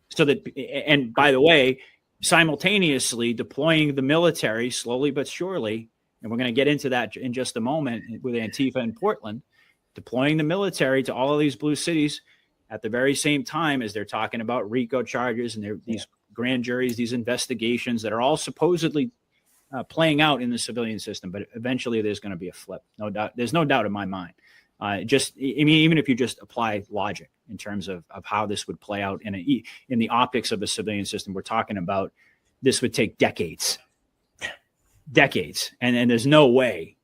so that, and by the way, simultaneously deploying the military slowly but surely, and we're going to get into that in just a moment with Antifa in Portland, deploying the military to all of these blue cities at the very same time as they're talking about RICO charges and these grand juries, these investigations that are all supposedly playing out in the civilian system. But eventually there's going to be a flip. No doubt. There's no doubt in my mind. Even if you just apply logic in terms of how this would play out in the optics of a civilian system, we're talking about this would take decades. And there's no way,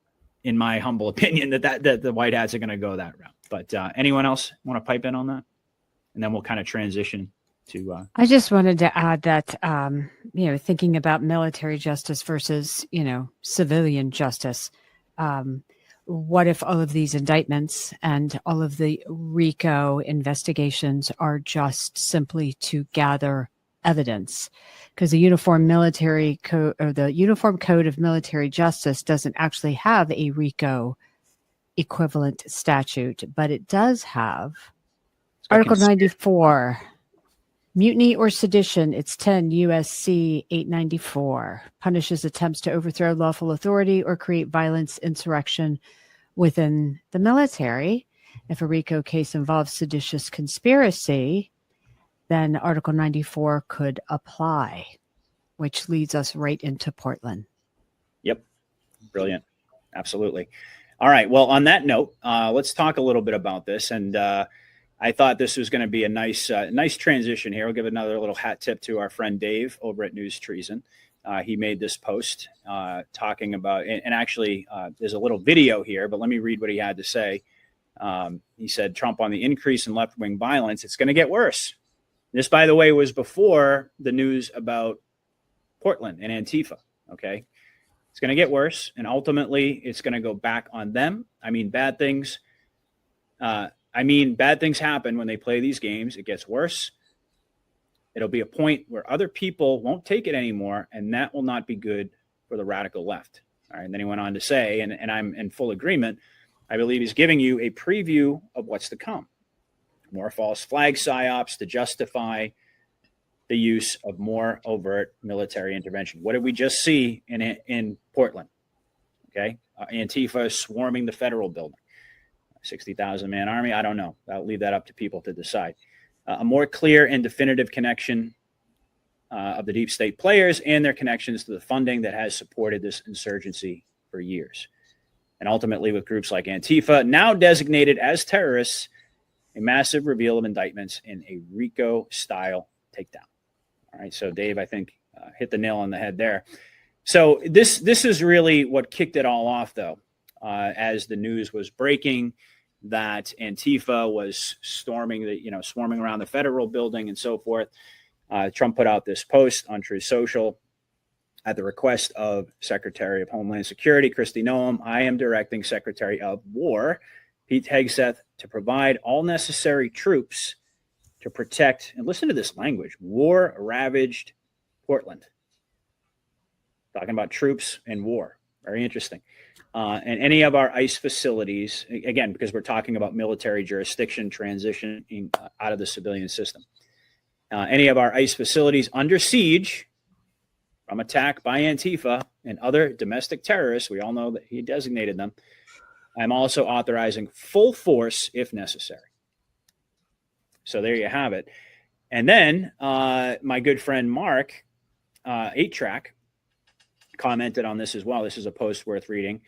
in my humble opinion, that the White Hats are going to go that route. But anyone else want to pipe in on that? And then we'll kind of transition to. I just wanted to add that, thinking about military justice versus, civilian justice. What if all of these indictments and all of the RICO investigations are just simply to gather evidence? Because the Uniform Military Code or the Uniform Code of Military Justice doesn't actually have a RICO equivalent statute, but it does have Article 94, mutiny or sedition. It's 10 USC 894, punishes attempts to overthrow lawful authority or create violence, insurrection within the military. If a RICO case involves seditious conspiracy, then Article 94 could apply, which leads us right into Portland. Yep. Brilliant. Absolutely. All right. Well, on that note, let's talk a little bit about this. And I thought this was going to be a nice transition here. We'll give another little hat tip to our friend Dave over at News Treason. He made this post talking about, and actually there's a little video here, but let me read what he had to say. He said, Trump on the increase in left-wing violence, it's going to get worse. This, by the way, was before the news about Portland and Antifa. Okay. It's going to get worse, and ultimately it's going to go back on them. Bad things happen when they play these games. It gets worse. It'll be a point where other people won't take it anymore, and that will not be good for the radical left. All right. And then he went on to say, and I'm in full agreement, I believe he's giving you a preview of what's to come. More false flag psyops to justify the use of more overt military intervention. What did we just see in Portland? Okay. Antifa swarming the federal building. 60,000 man army. I don't know. I'll leave that up to people to decide. A more clear and definitive connection of the deep state players and their connections to the funding that has supported this insurgency for years. And ultimately with groups like Antifa, now designated as terrorists, a massive reveal of indictments in a RICO-style takedown. All right, so Dave, I think, hit the nail on the head there. So this is really what kicked it all off, though, as the news was breaking that Antifa was swarming around the federal building and so forth. Trump put out this post on Truth Social at the request of Secretary of Homeland Security, Kristi Noem. I am directing Secretary of War, Pete Hegseth, to provide all necessary troops to protect, and listen to this language, war-ravaged Portland. Talking about troops and war. Very interesting. And any of our ICE facilities, again, because we're talking about military jurisdiction transitioning out of the civilian system. Any of our ICE facilities under siege from attack by Antifa and other domestic terrorists, we all know that he designated them, I'm also authorizing full force if necessary. So there you have it. And then my good friend Mark, 8-Track, commented on this as well. This is a post worth reading.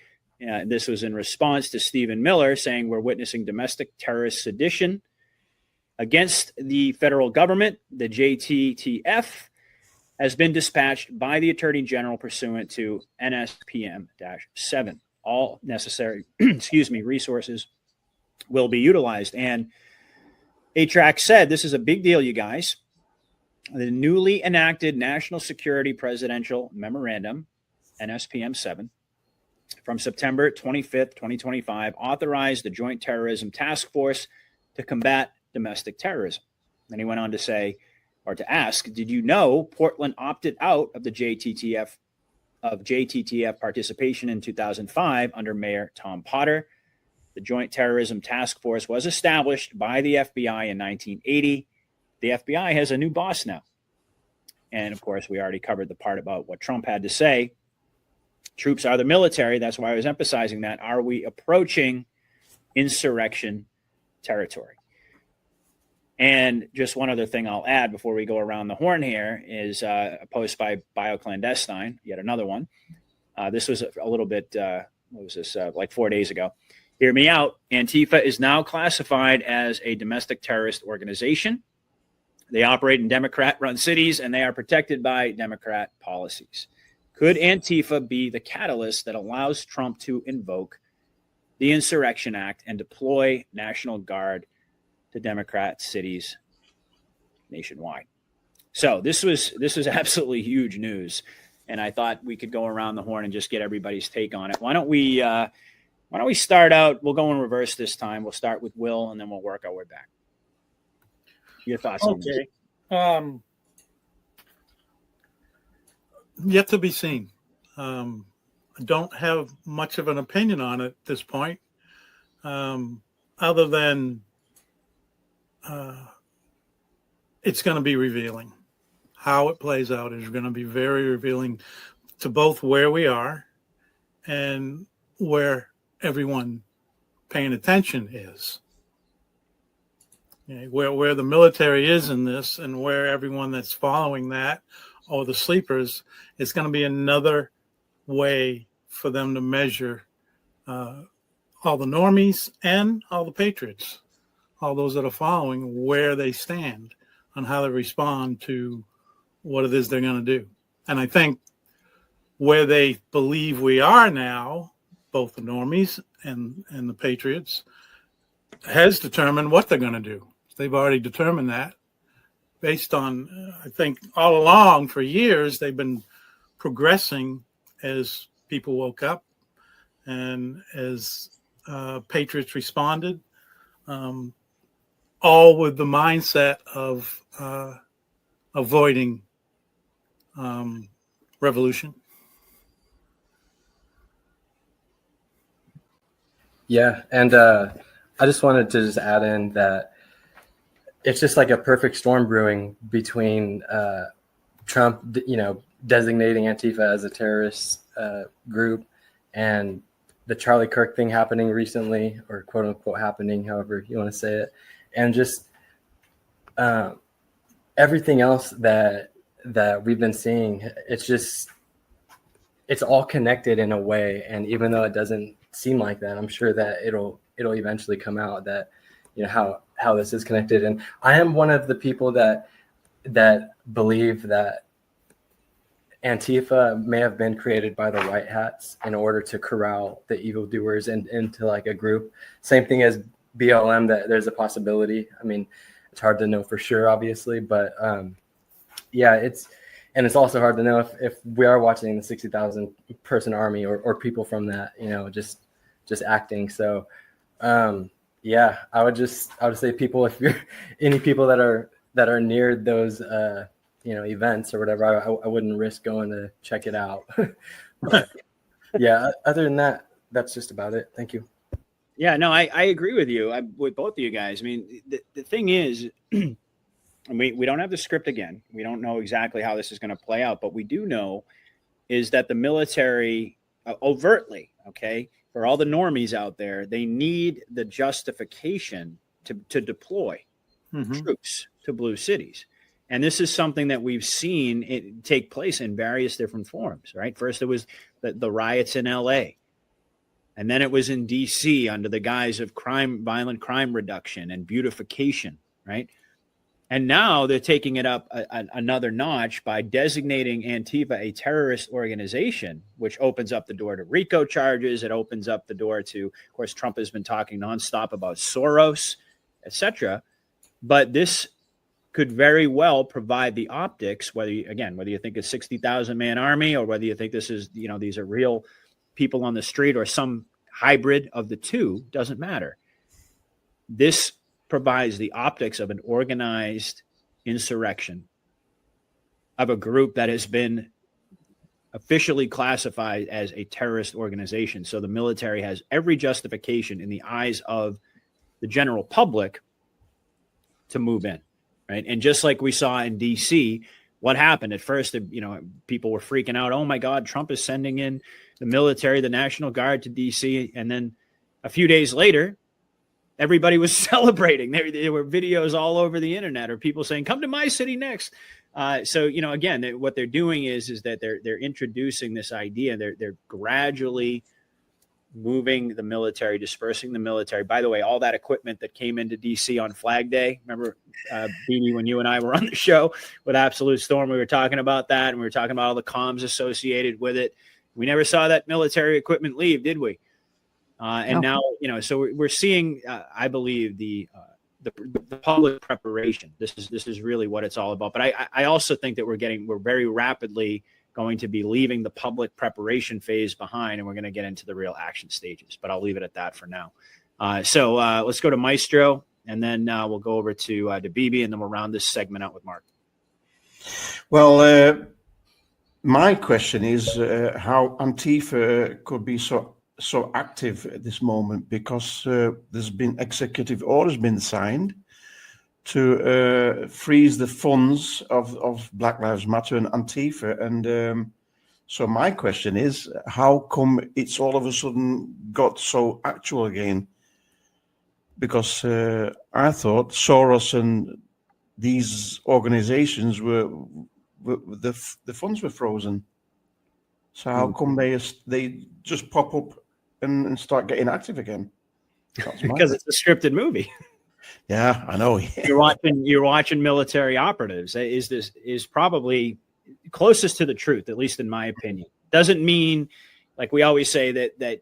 This was in response to Stephen Miller saying we're witnessing domestic terrorist sedition against the federal government. The JTTF has been dispatched by the Attorney General pursuant to NSPM-7. All necessary, resources will be utilized. And 8-Track said, this is a big deal, you guys. The newly enacted National Security Presidential Memorandum, NSPM-7, from September 25th, 2025, authorized the Joint Terrorism Task Force to combat domestic terrorism. Then he went on to say, or to ask, did you know Portland opted out of the JTTF participation in 2005 under Mayor Tom Potter? The Joint Terrorism Task Force was established by the FBI in 1980. The FBI has a new boss now. And of course, we already covered the part about what Trump had to say. Troops are the military. That's why I was emphasizing that. Are we approaching insurrection territory? And just one other thing I'll add before we go around the horn here is a post by BioClandestine, yet another one. This was a little bit, like 4 days ago. Hear me out. Antifa is now classified as a domestic terrorist organization. They operate in Democrat-run cities, and they are protected by Democrat policies. Could Antifa be the catalyst that allows Trump to invoke the Insurrection Act and deploy National Guard to Democrat cities nationwide. So this was absolutely huge news, and I thought we could go around the horn and just get everybody's take on it. Why don't we start out? We'll go in reverse this time. We'll start with Will, and then we'll work our way back. Your thoughts on this? Okay. Yet to be seen. I don't have much of an opinion on it at this point, other than it's going to be revealing. How it plays out is going to be very revealing to both where we are and where everyone paying attention is. Okay, where the military is in this and where everyone that's following that or the sleepers, it's going to be another way for them to measure all the normies and all the patriots, all those that are following, where they stand on how they respond to what it is they're going to do. And I think where they believe we are now, both the normies and the patriots, has determined what they're going to do. They've already determined that based on, I think all along for years, they've been progressing as people woke up and as patriots responded, all with the mindset of avoiding revolution. Yeah, and I just wanted to just add in that it's just like a perfect storm brewing between Trump, designating Antifa as a terrorist group, and the Charlie Kirk thing happening recently, or quote unquote happening, however you want to say it, and just everything else that we've been seeing. It's all connected in a way, and even though it doesn't seem like that, I'm sure that it'll eventually come out that how this is connected. And I am one of the people that believe that Antifa may have been created by the white hats in order to corral the evildoers into like a group. Same thing as BLM, that there's a possibility. I mean, it's hard to know for sure, obviously, but yeah, it's also hard to know if we are watching the 60,000 person army or people from that, just acting. So yeah, I would say people, if you're any people that are near those events or whatever, I wouldn't risk going to check it out. But yeah, other than that, that's just about it. Thank you. Yeah, no, I agree with you. With both of you guys. I mean, the thing is, we don't have the script again. We don't know exactly how this is going to play out, but we do know is that the military overtly, okay, for all the normies out there, they need the justification to deploy troops to blue cities. And this is something that we've seen it take place in various different forms, right? First, it was the riots in LA. And then it was in DC under the guise of violent crime reduction and beautification, right? And now they're taking it up another notch by designating Antifa a terrorist organization, which opens up the door to RICO charges. It opens up the door to, of course, Trump has been talking nonstop about Soros, etc. But this could very well provide the optics, whether you think it's 60,000 man army or whether you think this is, these are real people on the street or some hybrid of the two, doesn't matter. This provides the optics of an organized insurrection of a group that has been officially classified as a terrorist organization. So the military has every justification in the eyes of the general public to move in, right? And just like we saw in DC, what happened at first, people were freaking out. Oh my God, Trump is sending in the military, the National Guard to DC. And then a few days later, everybody was celebrating. There were videos all over the internet or people saying, come to my city next. So, again, what they're doing is that they're introducing this idea. They're gradually moving the military, dispersing the military. By the way, all that equipment that came into DC on Flag Day, remember, Beanie, when you and I were on the show with Absolute Storm, we were talking about that, and we were talking about all the comms associated with it. We never saw that military equipment leave, did we? And now, so we're seeing, I believe, the public preparation. This is really what it's all about. But I also think that we're very rapidly going to be leaving the public preparation phase behind, and we're going to get into the real action stages. But I'll leave it at that for now. So let's go to Maestro, and then we'll go over to Bibi, and then we'll round this segment out with Mark. Well, my question is how Antifa could be so active at this moment, because there's been executive orders been signed to freeze the funds of Black Lives Matter and Antifa. And so my question is, how come it's all of a sudden got so actual again? Because I thought Soros and these organizations the funds were frozen. So how come they just pop up and start getting active again? Because it's a scripted movie. Yeah, I know. You're watching military operatives. Is probably closest to the truth, at least in my opinion. Doesn't mean, like we always say, that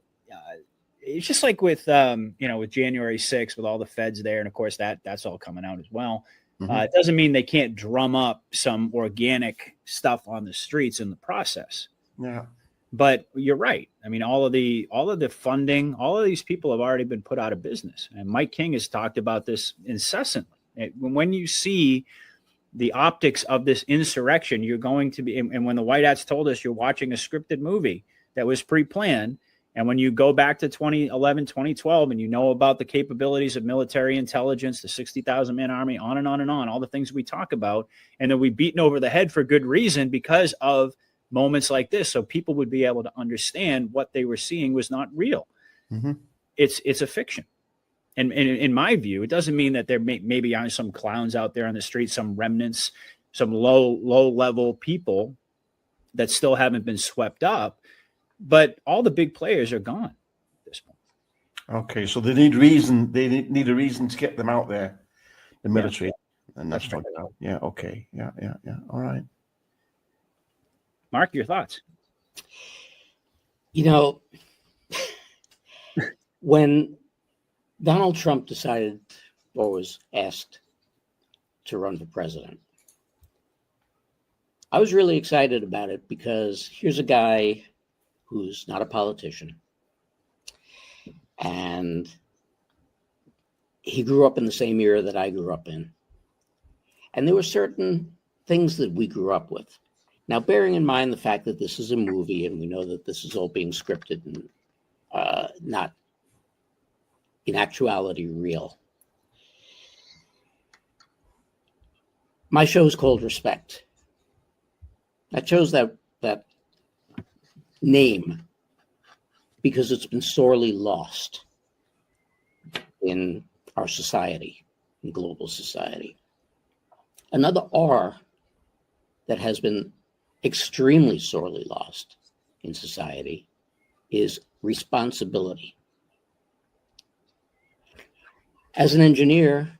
it's just like with with January 6th, with all the feds there, and of course that's all coming out as well. Mm-hmm. It doesn't mean they can't drum up some organic stuff on the streets in the process. Yeah. But you're right. I mean, all of the funding, all of these people have already been put out of business. And Mike King has talked about this incessantly. When you see the optics of this insurrection, you're going to be, and when the White Hats told us you're watching a scripted movie that was pre-planned, and when you go back to 2011, 2012, and you know about the capabilities of military intelligence, the 60,000-man army, on and on and on, all the things we talk about, and then we've beaten over the head for good reason because of moments like this, so people would be able to understand what they were seeing was not real. Mm-hmm. It's a fiction. And in my view, it doesn't mean that there maybe aren't some clowns out there on the street, some remnants, some low level people that still haven't been swept up. But all the big players are gone at this point. Okay, so they need reason. They need a reason to get them out there, the military, and that's right. Yeah. Okay. Yeah. All right. Mark, your thoughts? When Donald Trump decided or was asked to run for president, I was really excited about it because here's a guy who's not a politician, and he grew up in the same era that I grew up in. And there were certain things that we grew up with. Now, bearing in mind the fact that this is a movie and we know that this is all being scripted and not in actuality real. My show is called Respect. I chose that name because it's been sorely lost in our society, in global society. Another R that has been extremely sorely lost in society is responsibility. As an engineer,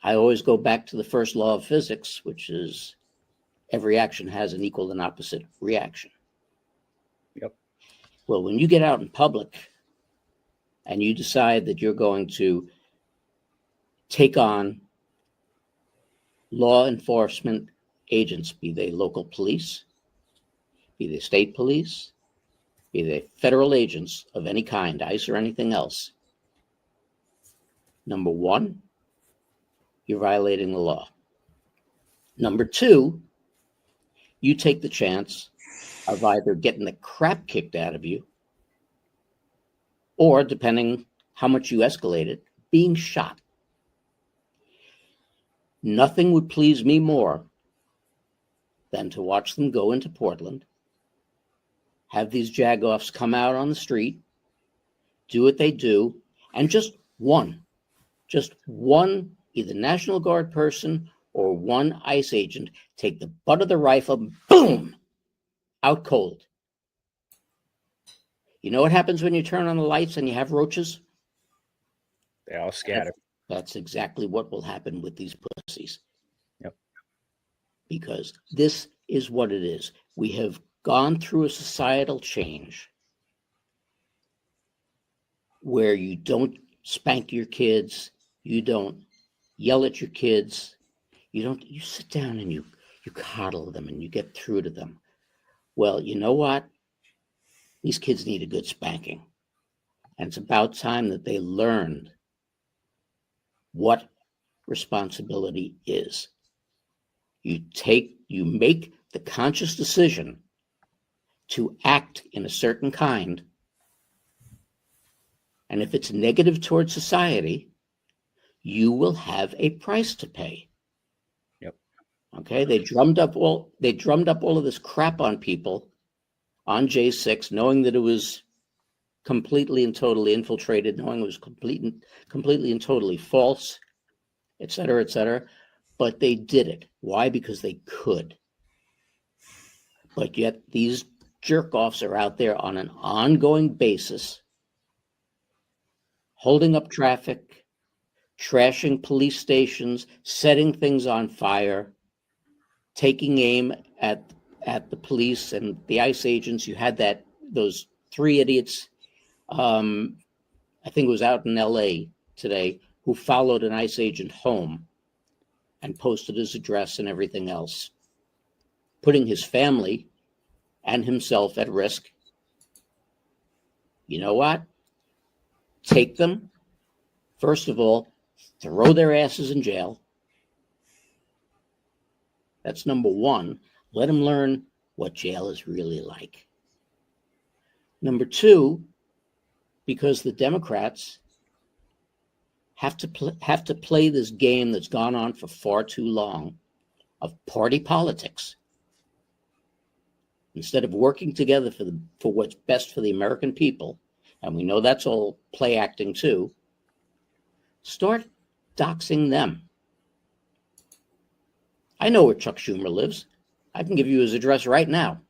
I always go back to the first law of physics, which is every action has an equal and opposite reaction. Yep. Well, when you get out in public and you decide that you're going to take on law enforcement agents, be they local police, be they state police, be they federal agents of any kind, ICE or anything else, number one, you're violating the law. Number two, you take the chance of either getting the crap kicked out of you or, depending how much you escalate it, being shot. Nothing would please me more than to watch them go into Portland, have these jagoffs come out on the street, do what they do, and just one, either National Guard person or one ICE agent, take the butt of the rifle, boom, out cold. You know what happens when you turn on the lights and you have roaches? They all scatter. That's exactly what will happen with these pussies. Yep. Because this is what it is. We have gone through a societal change where you don't spank your kids, you don't yell at your kids, you sit down and you coddle them and you get through to them. Well, you know what? These kids need a good spanking. And it's about time that they learned what responsibility is. You make the conscious decision to act in a certain kind. And if it's negative towards society, you will have a price to pay. Yep. Okay. They drummed up all of this crap on people on J6, knowing that it was completely and totally infiltrated, knowing it was completely and totally false, et cetera, but they did it. Why? Because they could. But yet these jerk-offs are out there on an ongoing basis, holding up traffic, trashing police stations, setting things on fire, taking aim at the police and the ICE agents. You had those 3 idiots, I think it was out in LA today, who followed an ICE agent home and posted his address and everything else, putting his family and himself at risk. You know what? Take them. First of all, throw their asses in jail. That's number one. Let them learn what jail is really like. Number two, because the Democrats have to play this game that's gone on for far too long of party politics. Instead of working together for what's best for the American people, and we know that's all play acting too, start doxing them. I know where Chuck Schumer lives. I can give you his address right now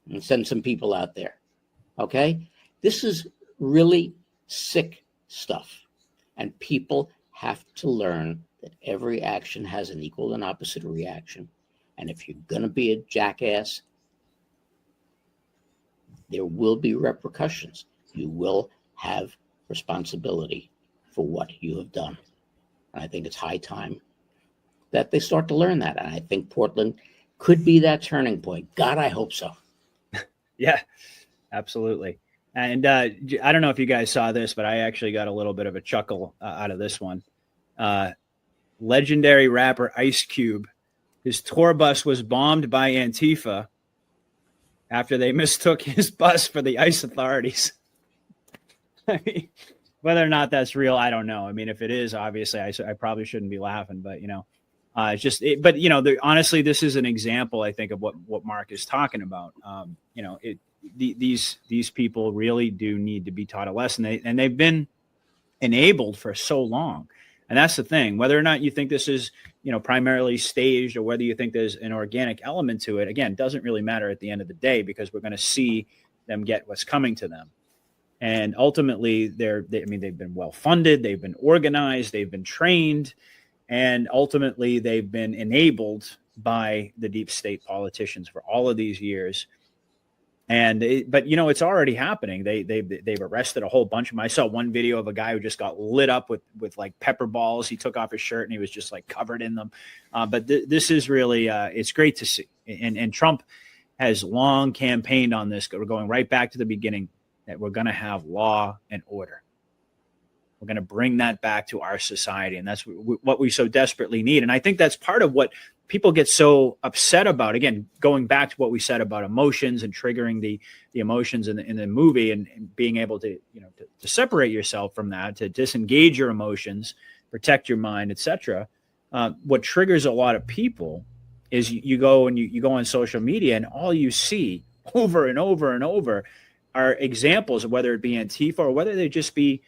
and send some people out there. Okay? This is really sick stuff. And people have to learn that every action has an equal and opposite reaction. And if you're going to be a jackass, there will be repercussions. You will have responsibility for what you have done. And I think it's high time that they start to learn that. And I think Portland could be that turning point. God, I hope so. Yeah, absolutely. And I don't know if you guys saw this, but I actually got a little bit of a chuckle out of this one. Legendary rapper Ice Cube, his tour bus was bombed by Antifa after they mistook his bus for the ICE authorities. I mean, whether or not that's real, I don't know. I mean, if it is, obviously, I probably shouldn't be laughing, but it's just. But honestly, this is an example, I think, of what Mark is talking about. These people really do need to be taught a lesson, and they've been enabled for so long. And that's the thing. Whether or not you think this is primarily staged, or whether you think there's an organic element to it, again, doesn't really matter at the end of the day, because we're going to see them get what's coming to them. And ultimately, they've been well funded, they've been organized, they've been trained, and ultimately they've been enabled by the deep state politicians for all of these years. But it's already happening. They've arrested a whole bunch of them. I saw one video of a guy who just got lit up with like pepper balls. He took off his shirt and he was just like covered in them. But this is really it's great to see. And Trump has long campaigned on this. We're going right back to the beginning, that we're going to have law and order. We're going to bring that back to our society, and that's what we so desperately need. And I think that's part of what people get so upset about. Again, going back to what we said about emotions and triggering the emotions in the movie, and being able to to separate yourself from that, to disengage your emotions, protect your mind, etc. What triggers a lot of people is you go on social media, and all you see over and over and over are examples of, whether it be Antifa or whether they just be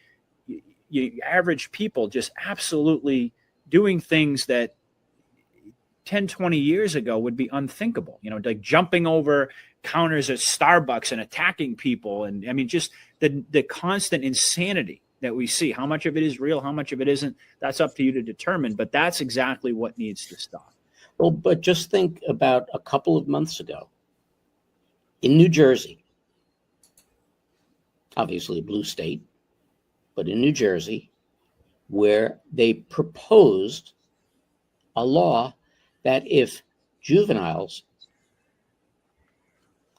average people, just absolutely doing things that 10, 20 years ago would be unthinkable, like jumping over counters at Starbucks and attacking people. And I mean, just the constant insanity that we see. How much of it is real, how much of it isn't, that's up to you to determine, but that's exactly what needs to stop. Well, but just think about a couple of months ago in New Jersey, obviously a blue state, but in New Jersey, where they proposed a law that if juveniles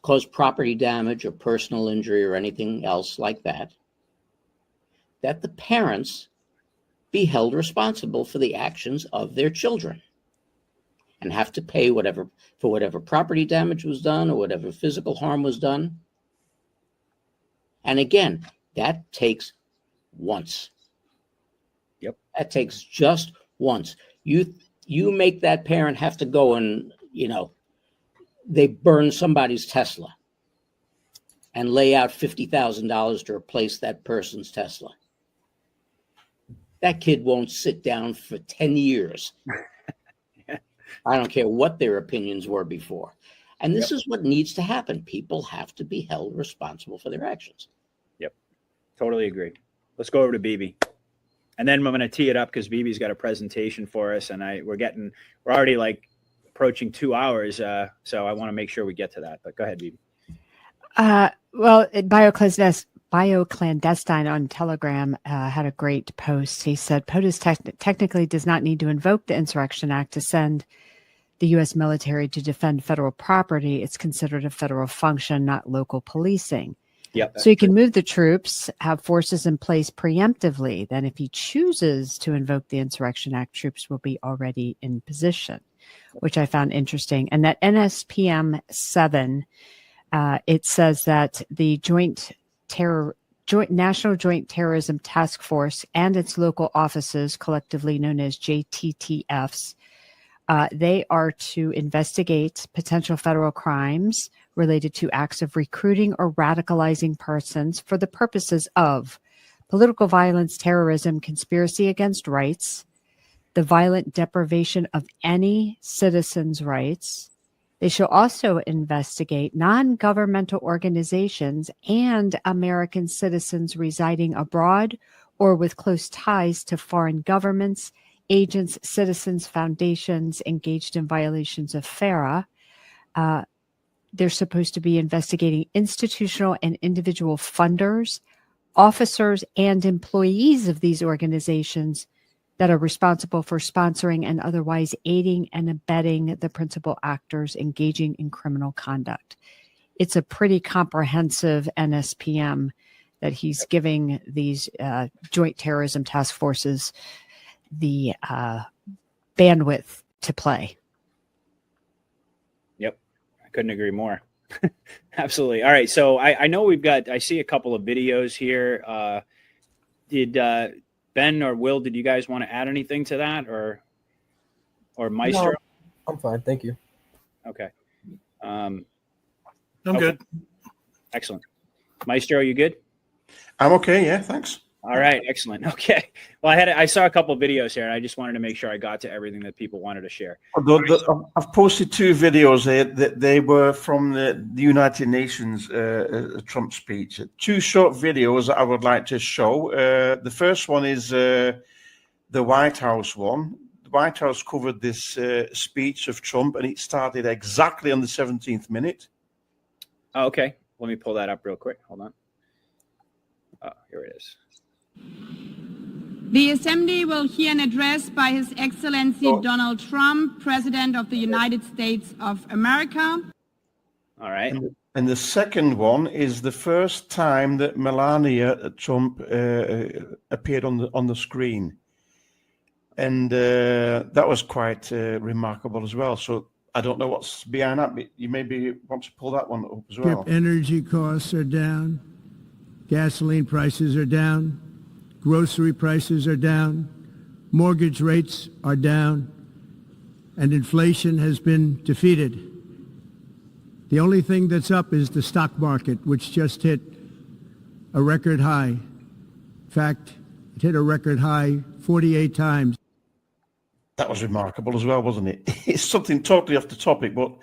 cause property damage or personal injury or anything else like that, that the parents be held responsible for the actions of their children and have to pay for whatever property damage was done or whatever physical harm was done. And again, that takes once. Yep. That takes just once. You make that parent have to go and, they burn somebody's Tesla and lay out $50,000 to replace that person's Tesla. That kid won't sit down for 10 years. I don't care what their opinions were before. And this is what needs to happen. People have to be held responsible for their actions. Yep. Totally agree. Let's go over to BB. And then I'm going to tee it up because BB's got a presentation for us, and we're already like approaching 2 hours. So I want to make sure we get to that. But go ahead, BB. Well, Bioclandestine on Telegram had a great post. He said, POTUS technically does not need to invoke the Insurrection Act to send the U.S. military to defend federal property. It's considered a federal function, not local policing. Yep. So he can move the troops, have forces in place preemptively. Then if he chooses to invoke the Insurrection Act, troops will be already in position, which I found interesting. And that NSPM 7, it says that the National Joint Terrorism Task Force and its local offices, collectively known as JTTFs, they are to investigate potential federal crimes related to acts of recruiting or radicalizing persons for the purposes of political violence, terrorism, conspiracy against rights, the violent deprivation of any citizen's rights. They shall also investigate non-governmental organizations and American citizens residing abroad or with close ties to foreign governments, agents, citizens, foundations engaged in violations of FARA. They're supposed to be investigating institutional and individual funders, officers, and employees of these organizations that are responsible for sponsoring and otherwise aiding and abetting the principal actors engaging in criminal conduct. It's a pretty comprehensive NSPM that he's giving these joint terrorism task forces the bandwidth to play. Yep. I couldn't agree more. Absolutely. All right. So I know I see a couple of videos here. Did Ben or Will, did you guys want to add anything to that or Maestro? No, I'm fine. Thank you. Okay. I'm good. Excellent. Maestro, you good? I'm okay. Yeah, thanks. All right. Excellent. Okay. Well, I saw a couple of videos here, and I just wanted to make sure I got to everything that people wanted to share. I've posted 2 videos there that they were from the United Nations Trump speech. 2 short videos that I would like to show. The first one is the White House one. The White House covered this speech of Trump, and it started exactly on the 17th minute. Oh, okay. Let me pull that up real quick. Hold on. Oh, here it is. The Assembly will hear an address by His Excellency Donald Trump, President of the United States of America. All right. And the second one is the first time that Melania Trump appeared on the screen. And that was quite remarkable as well. So I don't know what's behind that, but you maybe want to pull that one up as well. Energy costs are down. Gasoline prices are down. Grocery prices are down. Mortgage rates are down. And inflation has been defeated. The only thing that's up is the stock market, which just hit a record high. In fact, it hit a record high 48 times. That was remarkable as well, wasn't it? It's something totally off the topic, but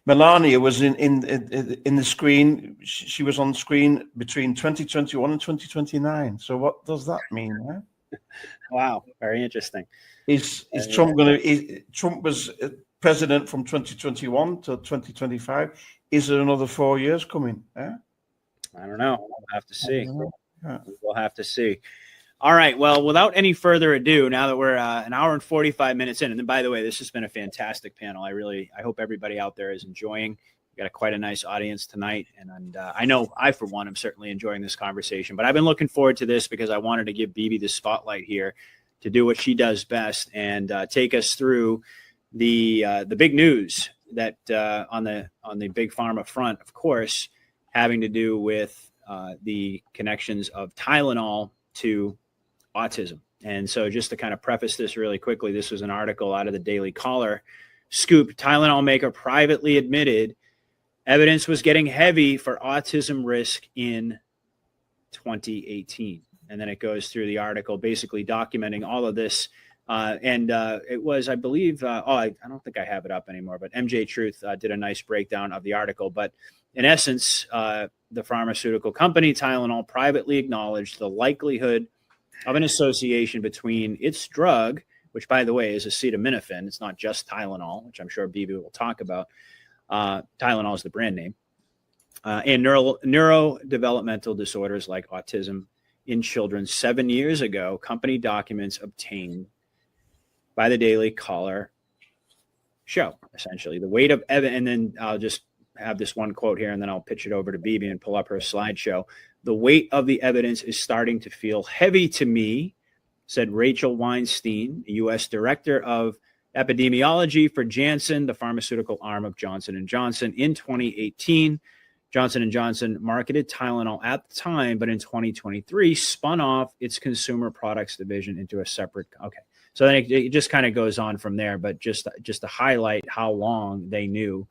Melania was in the screen. She was on screen between 2021 and 2029. So what does that mean? Huh? Wow, very interesting. Is Trump going to? Trump was president from 2021 to 2025. Is there another 4 years coming? Huh? I don't know. We'll have to see. Yeah. We'll have to see. All right. Well, without any further ado, now that we're an hour and 45 minutes in, and then, by the way, this has been a fantastic panel. I hope everybody out there is enjoying. We got quite a nice audience tonight, and I know I, for one, am certainly enjoying this conversation. But I've been looking forward to this because I wanted to give Bibi the spotlight here to do what she does best and take us through the big news that on the big pharma front, of course, having to do with the connections of Tylenol to autism. And so just to kind of preface this really quickly, this was an article out of the Daily Caller. Scoop: Tylenol maker privately admitted evidence was getting heavy for autism risk in 2018. And then it goes through the article basically documenting all of this. It was, I believe, I don't think I have it up anymore, but MJ Truth did a nice breakdown of the article. But in essence, the pharmaceutical company Tylenol privately acknowledged the likelihood of an association between its drug, which, by the way, is acetaminophen. It's not just Tylenol, which I'm sure Bibi will talk about. Tylenol is the brand name. And neurodevelopmental disorders like autism in children. 7 years ago, company documents obtained by the Daily Caller show, essentially. The weight of evidence, and then I'll just have this one quote here, and then I'll pitch it over to Bibi and pull up her slideshow. The weight of the evidence is starting to feel heavy to me, said Rachel Weinstein, U.S. Director of Epidemiology for Janssen, the pharmaceutical arm of Johnson & Johnson. In 2018, Johnson & Johnson marketed Tylenol at the time, but in 2023 spun off its consumer products division into a separate. Okay, so then it just kind of goes on from there, but just to highlight how long they knew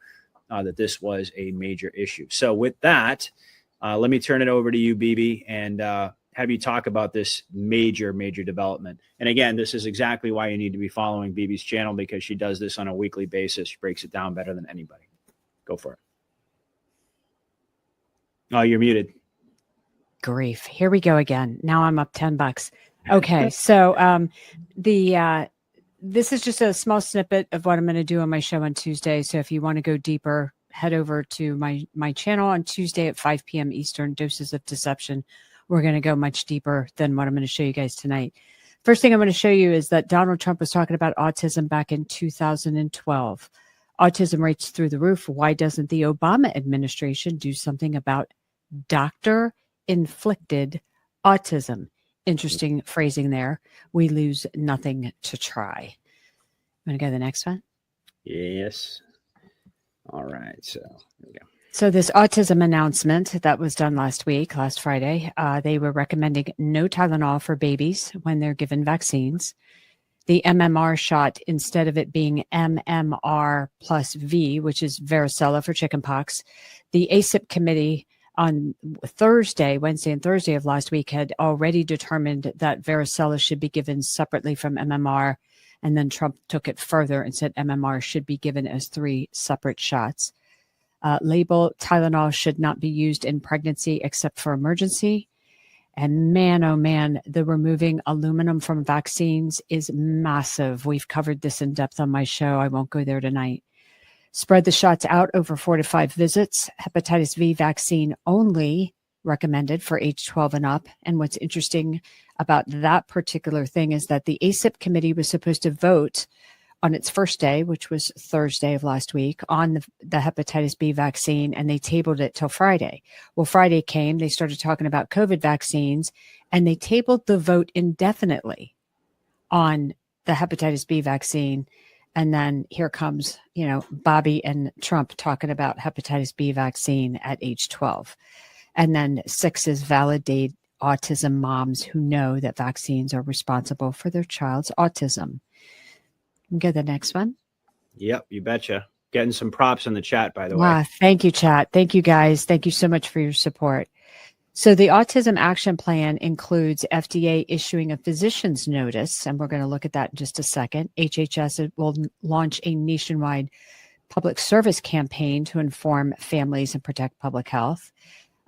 that this was a major issue. So with that, let me turn it over to you, Bibi, and have you talk about this major development. And again, this is exactly why you need to be following Bibi's channel, because she does this on a weekly basis. She breaks it down better than anybody. Go for it. Oh, you're muted. Grief. Here we go again. Now I'm up $10. Okay. So this is just a small snippet of what I'm going to do on my show on Tuesday. So if you want to go deeper, head over to my channel on Tuesday at 5 p.m. Eastern, Doses of Deception. We're going to go much deeper than what I'm going to show you guys tonight. First thing I'm going to show you is that Donald Trump was talking about autism back in 2012. Autism rates through the roof. Why doesn't the Obama administration do something about doctor-inflicted autism? Interesting phrasing there. We lose nothing to try. I'm going to go to the next one. Yes. All right. So here we go. So this autism announcement that was done last Friday, they were recommending no Tylenol for babies when they're given vaccines. The MMR shot, instead of it being MMR plus V, which is varicella for chickenpox, the ACIP committee on Wednesday and Thursday of last week had already determined that varicella should be given separately from MMR. And then Trump took it further and said MMR should be given as 3 separate shots. Label: Tylenol should not be used in pregnancy except for emergency. And man, oh man, the removing aluminum from vaccines is massive. We've covered this in depth on my show. I won't go there tonight. Spread the shots out over 4 to 5 visits. Hepatitis V vaccine only recommended for age 12 and up. And what's interesting about that particular thing is that the ACIP committee was supposed to vote on its first day, which was Thursday of last week, on the hepatitis B vaccine, and they tabled it till Friday. Well, Friday came, they started talking about COVID vaccines, and they tabled the vote indefinitely on the hepatitis B vaccine. And then here comes, Bobby and Trump talking about hepatitis B vaccine at age 12. And then 6 is validate autism moms who know that vaccines are responsible for their child's autism. Go to the next one. Yep, you betcha. Getting some props in the chat, by the way. Wow, thank you, chat. Thank you, guys. Thank you so much for your support. So the Autism Action Plan includes FDA issuing a physician's notice, and we're going to look at that in just a second. HHS will launch a nationwide public service campaign to inform families and protect public health.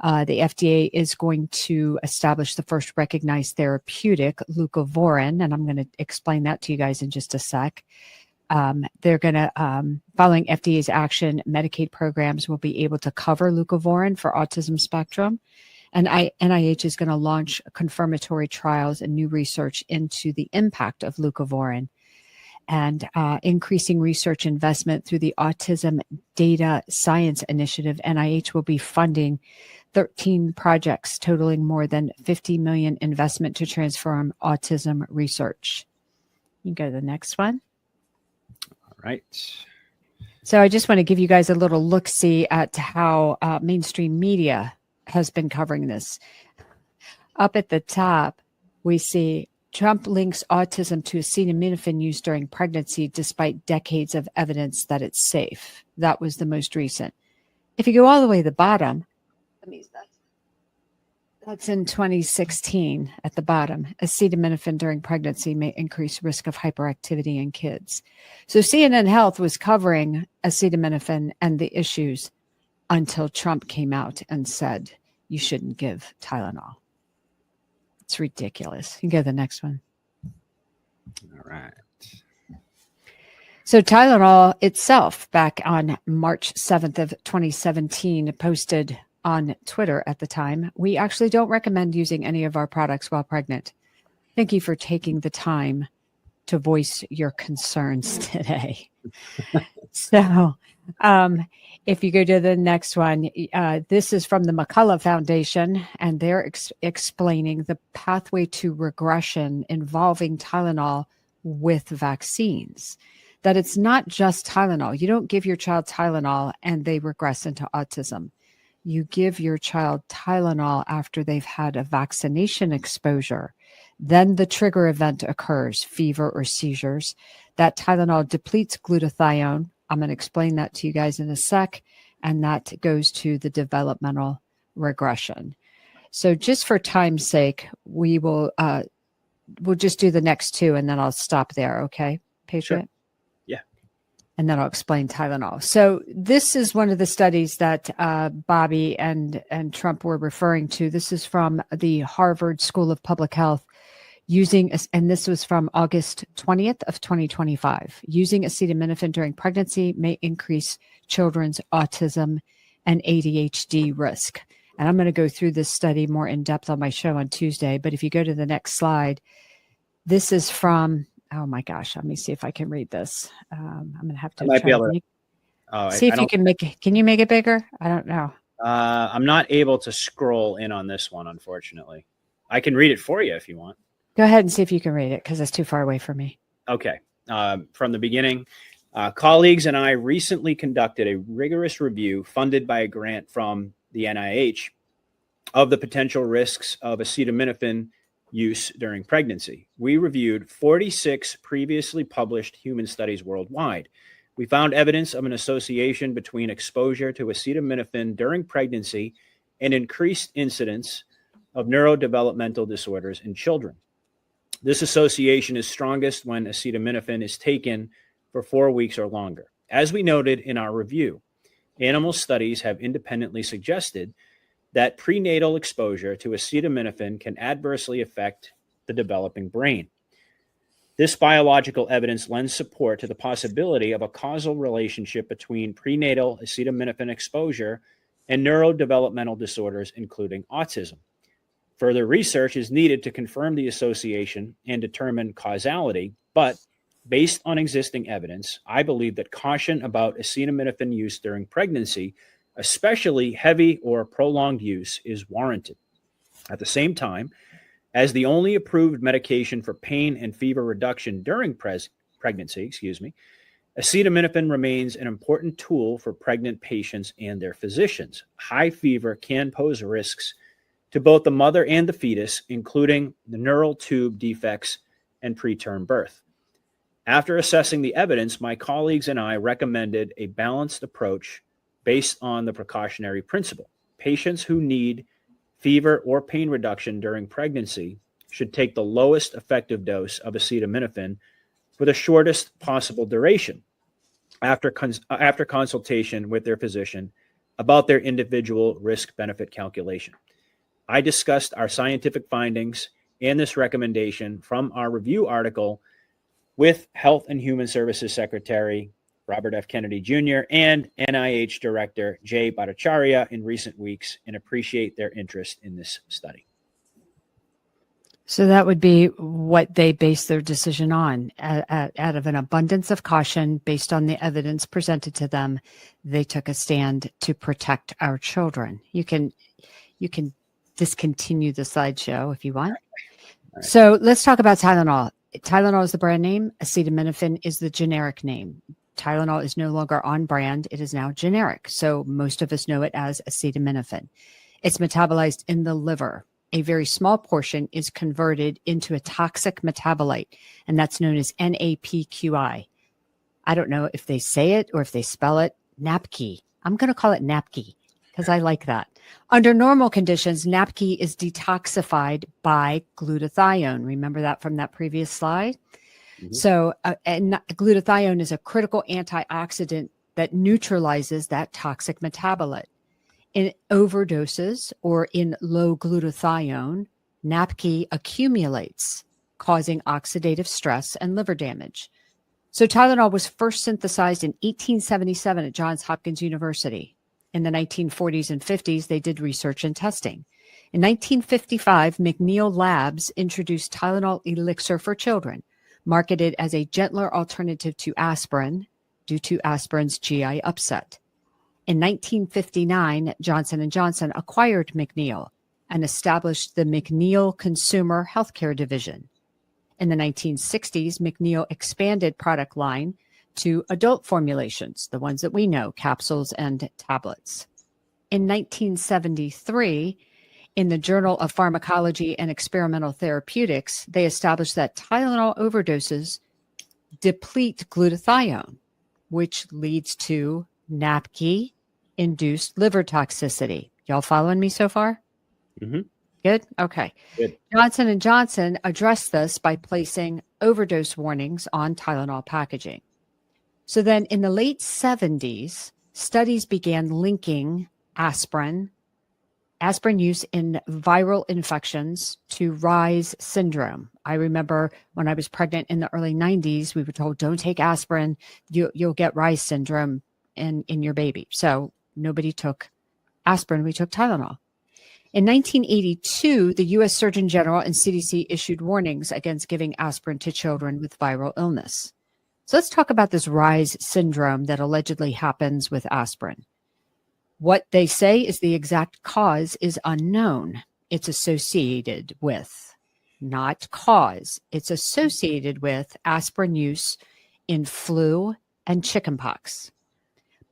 The FDA is going to establish the first recognized therapeutic, leucovorin, and I'm going to explain that to you guys in just a sec. They're going to, following FDA's action, Medicaid programs will be able to cover leucovorin for autism spectrum. And NIH is going to launch confirmatory trials and new research into the impact of leucovorin, and increasing research investment through the Autism Data Science Initiative. NIH will be funding 13 projects totaling more than $50 million investment to transform autism research. You can go to the next one. All right. So I just want to give you guys a little look-see at how mainstream media has been covering this. Up at the top, we see Trump links autism to acetaminophen use during pregnancy despite decades of evidence that it's safe. That was the most recent. If you go all the way to the bottom, that's in 2016 at the bottom. Acetaminophen during pregnancy may increase risk of hyperactivity in kids. So CNN Health was covering acetaminophen and the issues until Trump came out and said, you shouldn't give Tylenol. It's ridiculous. You can go to the next one. All right. So Tylenol itself, back on March 7th of 2017, posted on Twitter at the time, we actually don't recommend using any of our products while pregnant. Thank you for taking the time to voice your concerns today. So if you go to the next one, this is from the McCullough Foundation, and they're explaining the pathway to regression involving Tylenol with vaccines. That it's not just Tylenol. You don't give your child Tylenol and they regress into autism. You give your child Tylenol after they've had a vaccination exposure. Then the trigger event occurs, fever or seizures. That Tylenol depletes glutathione. I'm going to explain that to you guys in a sec. And that goes to the developmental regression. So just for time's sake, we'll just do the next two and then I'll stop there. Okay, Patriot? Sure. Yeah. And then I'll explain Tylenol. So this is one of the studies that Bobby and Trump were referring to. This is from the Harvard School of Public Health, and this was from August 20th of 2025. Using acetaminophen during pregnancy may increase children's autism and ADHD risk. And I'm going to go through this study more in depth on my show on Tuesday. But if you go to the next slide, this is from, oh my gosh, let me see if I can read this. I'm going to have to I might be able to see if you can make it. Can you make it bigger? I don't know. I'm not able to scroll in on this one, unfortunately. I can read it for you if you want. Go ahead and see if you can read it because it's too far away for me. Okay. From the beginning, colleagues and I recently conducted a rigorous review funded by a grant from the NIH of the potential risks of acetaminophen use during pregnancy. We reviewed 46 previously published human studies worldwide. We found evidence of an association between exposure to acetaminophen during pregnancy and increased incidence of neurodevelopmental disorders in children. This association is strongest when acetaminophen is taken for 4 weeks or longer. As we noted in our review, animal studies have independently suggested that prenatal exposure to acetaminophen can adversely affect the developing brain. This biological evidence lends support to the possibility of a causal relationship between prenatal acetaminophen exposure and neurodevelopmental disorders, including autism. Further research is needed to confirm the association and determine causality, but based on existing evidence, I believe that caution about acetaminophen use during pregnancy, especially heavy or prolonged use, is warranted. At the same time, as the only approved medication for pain and fever reduction during pregnancy, acetaminophen remains an important tool for pregnant patients and their physicians. High fever can pose risks to both the mother and the fetus, including the neural tube defects and preterm birth. After assessing the evidence, my colleagues and I recommended a balanced approach based on the precautionary principle. Patients who need fever or pain reduction during pregnancy should take the lowest effective dose of acetaminophen for the shortest possible duration after consultation with their physician about their individual risk-benefit calculation. I discussed our scientific findings and this recommendation from our review article with Health and Human Services Secretary Robert F. Kennedy Jr. and NIH Director Jay Bhattacharya in recent weeks, and appreciate their interest in this study. So that would be what they base their decision on. Out of an abundance of caution, based on the evidence presented to them, they took a stand to protect our children. You can discontinue the slideshow if you want. All right. So let's talk about Tylenol. Tylenol is the brand name. Acetaminophen is the generic name. Tylenol is no longer on brand. It is now generic. So most of us know it as acetaminophen. It's metabolized in the liver. A very small portion is converted into a toxic metabolite, and that's known as NAPQI. I don't know if they say it or if they spell it. NAPQI. I'm going to call it NAPQI because I like that. Under normal conditions, NAPQI is detoxified by glutathione. Remember that from that previous slide? Mm-hmm. So glutathione is a critical antioxidant that neutralizes that toxic metabolite. In overdoses or in low glutathione, NAPQI accumulates, causing oxidative stress and liver damage. So Tylenol was first synthesized in 1877 at Johns Hopkins University. In the 1940s and 50s, they did research and testing. In 1955, McNeil Labs introduced Tylenol Elixir for children, marketed as a gentler alternative to aspirin due to aspirin's GI upset. In 1959, Johnson & Johnson acquired McNeil and established the McNeil Consumer Healthcare Division. In the 1960s, McNeil expanded product line to adult formulations, the ones that we know, capsules and tablets. In 1973, in the Journal of Pharmacology and Experimental Therapeutics, they established that Tylenol overdoses deplete glutathione, which leads to NAPQI-induced liver toxicity. Y'all following me so far? Mm-hmm. Good? Okay. Good. Johnson & Johnson addressed this by placing overdose warnings on Tylenol packaging. So then in the late 70s, studies began linking aspirin use in viral infections to Reye's syndrome. I remember when I was pregnant in the early 90s, we were told, don't take aspirin, you'll get Reye's syndrome in your baby. So nobody took aspirin, we took Tylenol. In 1982, the U.S. Surgeon General and CDC issued warnings against giving aspirin to children with viral illness. So let's talk about this Reye's syndrome that allegedly happens with aspirin. What they say is the exact cause is unknown. It's associated with, not cause. It's associated with aspirin use in flu and chickenpox.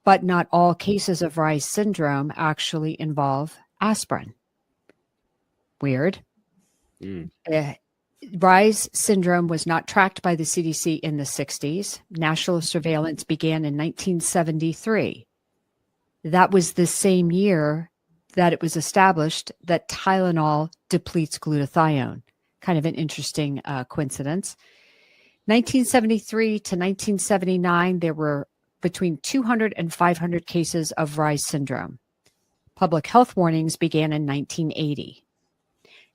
But not all cases of Reye's syndrome actually involve aspirin. Weird. Reye's syndrome was not tracked by the CDC in the 60s. National surveillance began in 1973. That was the same year that it was established that Tylenol depletes glutathione. Kind of an interesting coincidence. 1973 to 1979, there were between 200 and 500 cases of Reye's syndrome. Public health warnings began in 1980.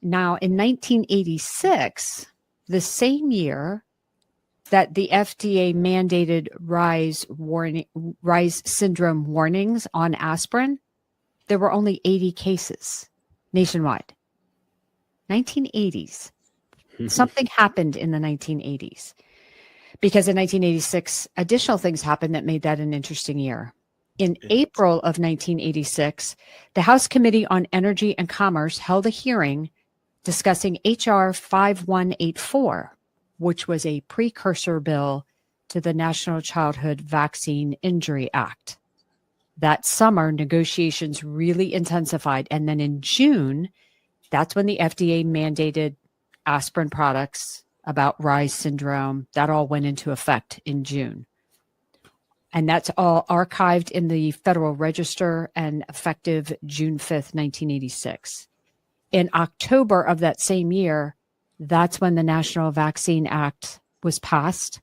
Now, in 1986, the same year that the FDA mandated Reye's syndrome warnings on aspirin, there were only 80 cases nationwide. 1980s. Something happened in the 1980s. Because in 1986, additional things happened that made that an interesting year. In April of 1986, the House Committee on Energy and Commerce held a hearing discussing H.R. 5184, which was a precursor bill to the National Childhood Vaccine Injury Act. That summer, negotiations really intensified. And then in June, that's when the FDA mandated aspirin products about Reye's syndrome. That all went into effect in June. And that's all archived in the Federal Register and effective June 5th, 1986. In October of that same year, that's when the National Vaccine Act was passed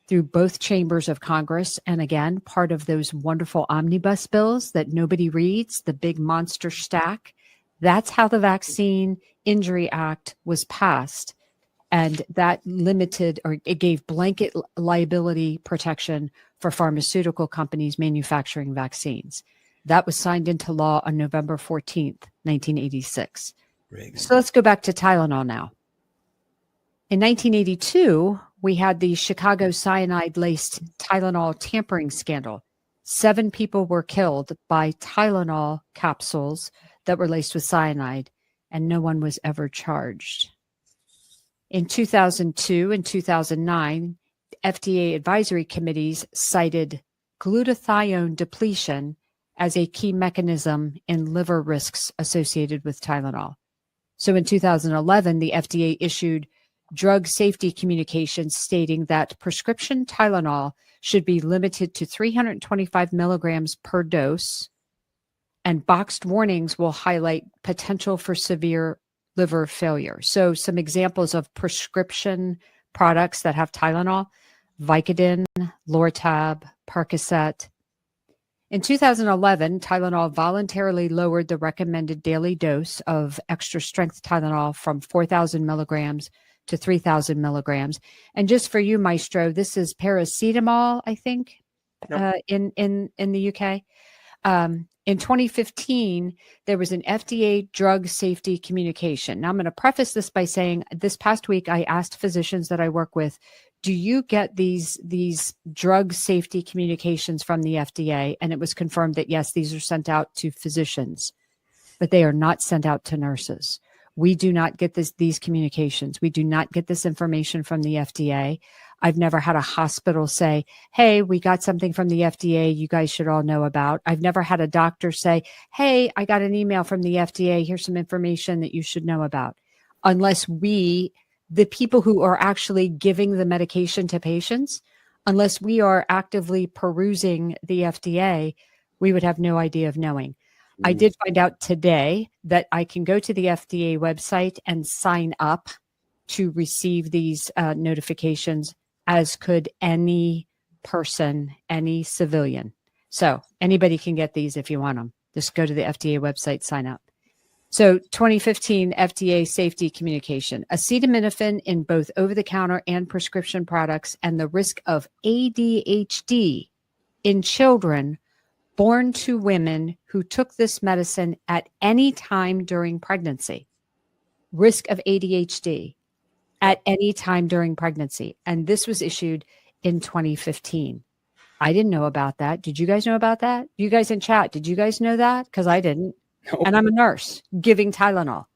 through both chambers of Congress. And again, part of those wonderful omnibus bills that nobody reads, the big monster stack. That's how the Vaccine Injury Act was passed And that limited, or it gave blanket liability protection for pharmaceutical companies manufacturing vaccines. That was signed into law on November 14th, 1986. So let's go back to Tylenol now. In 1982, we had the Chicago cyanide-laced Tylenol tampering scandal. 7 people were killed by Tylenol capsules that were laced with cyanide, and no one was ever charged. In 2002 and 2009, FDA advisory committees cited glutathione depletion as a key mechanism in liver risks associated with Tylenol. So in 2011, the FDA issued drug safety communications stating that prescription Tylenol should be limited to 325 milligrams per dose, and boxed warnings will highlight potential for severe liver failure. So some examples of prescription products that have Tylenol: Vicodin, Lortab, Percocet. In 2011, Tylenol voluntarily lowered the recommended daily dose of extra strength Tylenol from 4,000 milligrams to 3,000 milligrams. And just for you, Maestro, this is paracetamol, I think, in the UK. In 2015, there was an FDA drug safety communication. Now, I'm going to preface this by saying this past week, I asked physicians that I work with, do you get these drug safety communications from the FDA? And it was confirmed that, yes, these are sent out to physicians, but they are not sent out to nurses. We do not get these communications. We do not get this information from the FDA. I've never had a hospital say, hey, we got something from the FDA you guys should all know about. I've never had a doctor say, hey, I got an email from the FDA. Here's some information that you should know about. Unless we, the people who are actually giving the medication to patients, unless we are actively perusing the FDA, we would have no idea of knowing. I did find out today that I can go to the FDA website and sign up to receive these notifications, as could any person, any civilian. So anybody can get these if you want them. Just go to the FDA website, sign up. So 2015 FDA safety communication: acetaminophen in both over-the-counter and prescription products, and the risk of ADHD in children born to women who took this medicine at any time during pregnancy. Risk of ADHD at any time during pregnancy. And this was issued in 2015. I didn't know about that. Did you guys know about that? You guys in chat, did you guys know that? Because I didn't. No. And I'm a nurse giving Tylenol.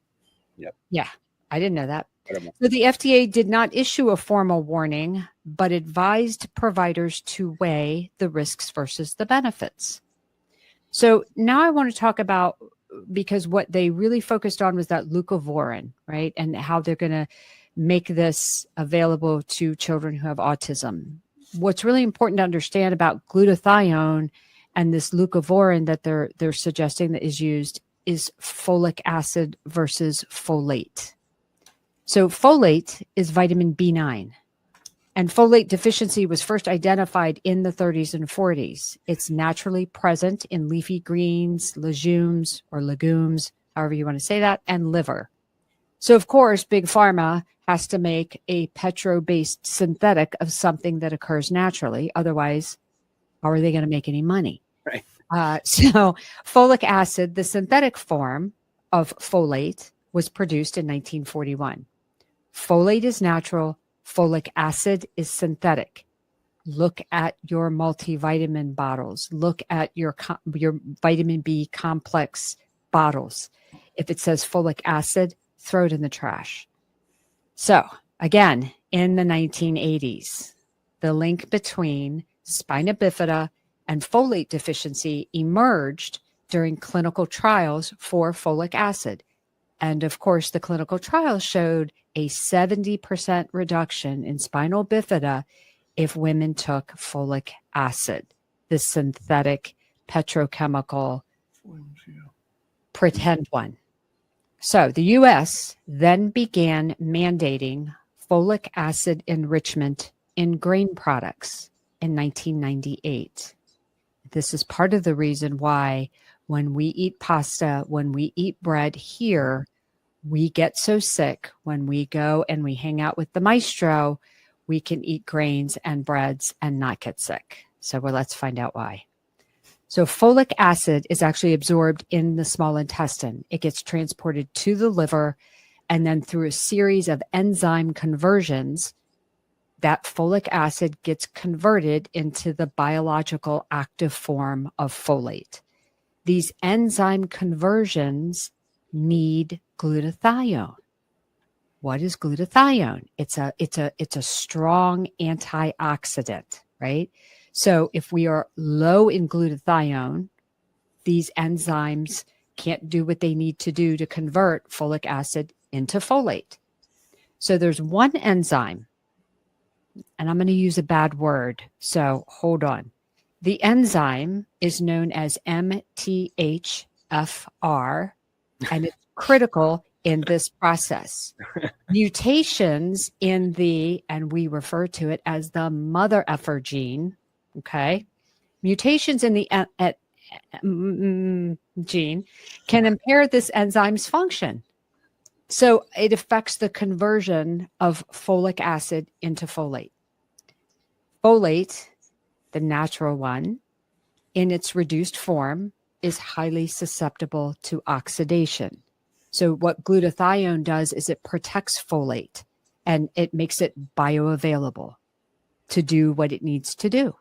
Yep. Yeah, I didn't know that. So the FDA did not issue a formal warning, but advised providers to weigh the risks versus the benefits. So now I want to talk about, because what they really focused on was that leucovorin, right? And how they're going to make this available to children who have autism. What's really important to understand about glutathione and this leucovorin that they're suggesting that is used is folic acid versus folate. So folate is vitamin B9. And folate deficiency was first identified in the 30s and 40s. It's naturally present in leafy greens, legumes, however you want to say that, and liver. So, of course, Big Pharma has to make a petro-based synthetic of something that occurs naturally. Otherwise, how are they going to make any money? Right. So folic acid, the synthetic form of folate, was produced in 1941. Folate is natural. Folic acid is synthetic. Look at your multivitamin bottles. Look at your vitamin B complex bottles. If it says folic acid, throw it in the trash. So again, in the 1980s, the link between spina bifida and folate deficiency emerged during clinical trials for folic acid. And of course, the clinical trials showed a 70% reduction in spinal bifida if women took folic acid, the synthetic petrochemical pretend one. So the U.S. then began mandating folic acid enrichment in grain products in 1998. This is part of the reason why when we eat pasta, when we eat bread here, we get so sick when we go and we hang out with the maestro, we can eat grains and breads and not get sick. So let's find out why. So folic acid is actually absorbed in the small intestine. It gets transported to the liver, and then through a series of enzyme conversions, that folic acid gets converted into the biological active form of folate. These enzyme conversions need glutathione. What is glutathione? It's a strong antioxidant, right? So if we are low in glutathione, these enzymes can't do what they need to do to convert folic acid into folate. So there's one enzyme, and I'm going to use a bad word, so hold on. The enzyme is known as MTHFR, and it's critical in this process. Mutations in the, and we refer to it as the mother effer gene, okay? Mutations in the gene can impair this enzyme's function. So it affects the conversion of folic acid into folate. Folate, the natural one, in its reduced form, is highly susceptible to oxidation. So what glutathione does is it protects folate and it makes it bioavailable to do what it needs to do.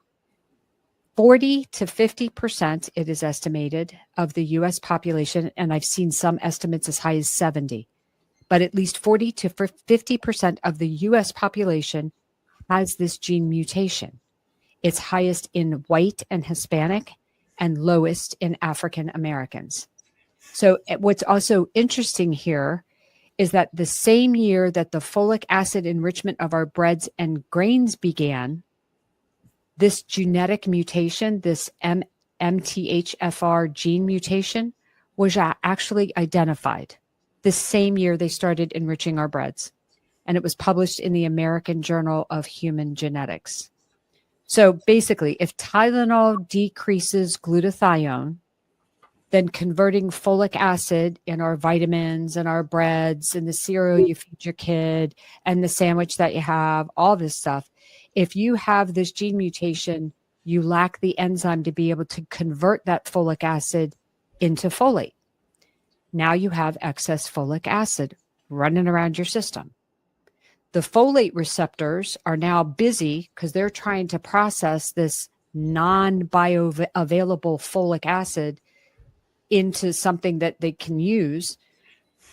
40 to 50%, it is estimated, of the U.S. population, and I've seen some estimates as high as 70, but at least 40 to 50% of the U.S. population has this gene mutation. It's highest in white and Hispanic and lowest in African Americans. So what's also interesting here is that the same year that the folic acid enrichment of our breads and grains began, this genetic mutation, this MTHFR gene mutation, was actually identified the same year they started enriching our breads. And it was published in the American Journal of Human Genetics. So basically, if Tylenol decreases glutathione, then converting folic acid in our vitamins and our breads and the cereal you feed your kid and the sandwich that you have, all this stuff, if you have this gene mutation, you lack the enzyme to be able to convert that folic acid into folate. Now you have excess folic acid running around your system. The folate receptors are now busy because they're trying to process this non-bioavailable folic acid into something that they can use.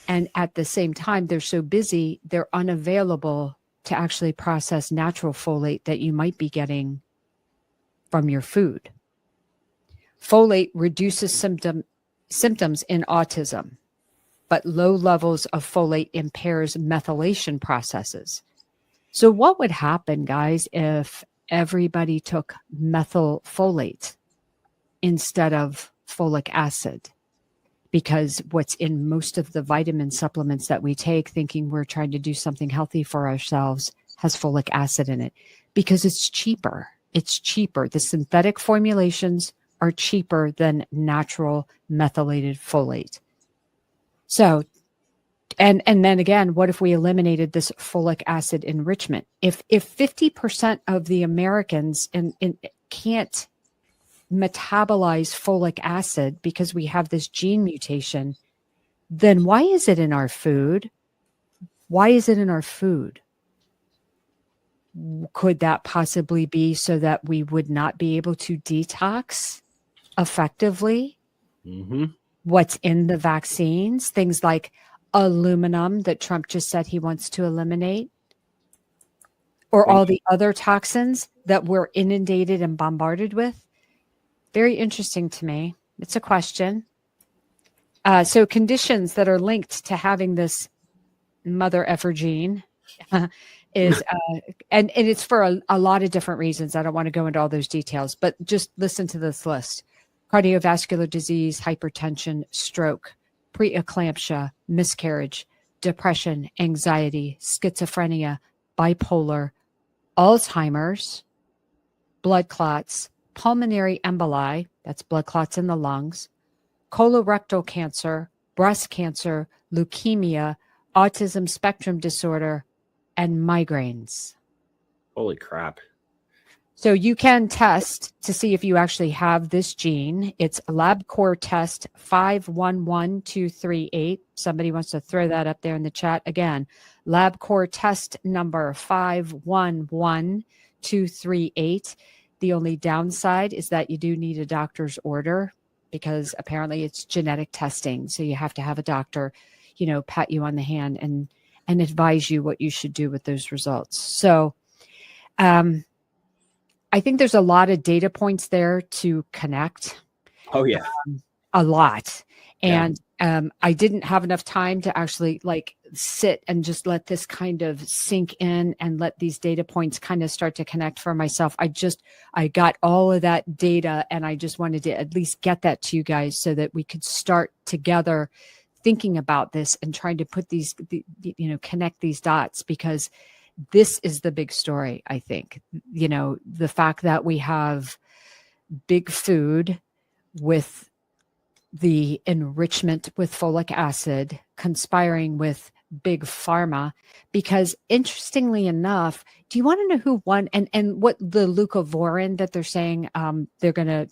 And at the same time, they're so busy, they're unavailable to actually process natural folate that you might be getting from your food. Folate reduces symptoms in autism, but low levels of folate impairs methylation processes. So what would happen, guys, if everybody took methylfolate instead of folic acid? Because what's in most of the vitamin supplements that we take, thinking we're trying to do something healthy for ourselves, has folic acid in it because it's cheaper. It's cheaper. The synthetic formulations are cheaper than natural methylated folate. So, and then again, what if we eliminated this folic acid enrichment? If 50% of the Americans can't metabolize folic acid because we have this gene mutation, then why is it in our food? Why is it in our food? Could that possibly be so that we would not be able to detox effectively? Mm-hmm. What's in the vaccines, things like aluminum that Trump just said he wants to eliminate, or all the other toxins that we're inundated and bombarded with. Very interesting to me. It's a question. So conditions that are linked to having this mother effer gene is, and it's for a lot of different reasons. I don't want to go into all those details, but just listen to this list: cardiovascular disease, hypertension, stroke, preeclampsia, miscarriage, depression, anxiety, schizophrenia, bipolar, Alzheimer's, blood clots, pulmonary emboli, that's blood clots in the lungs, colorectal cancer, breast cancer, leukemia, autism spectrum disorder, and migraines. Holy crap. So you can test to see if you actually have this gene. It's LabCorp test 511238. Somebody wants to throw that up there in the chat again. LabCorp test number 511238. The only downside is that you do need a doctor's order because apparently it's genetic testing. So you have to have a doctor, pat you on the hand and advise you what you should do with those results. So, I think there's a lot of data points there to connect. Oh yeah. A lot. And I didn't have enough time to actually sit and just let this kind of sink in and let these data points kind of start to connect for myself. I got all of that data and I just wanted to at least get that to you guys so that we could start together thinking about this and trying to put connect these dots, because this is the big story, I think. The fact that we have big food with the enrichment with folic acid conspiring with big pharma, because interestingly enough, do you want to know who won and what the leucovorin that they're saying they're going to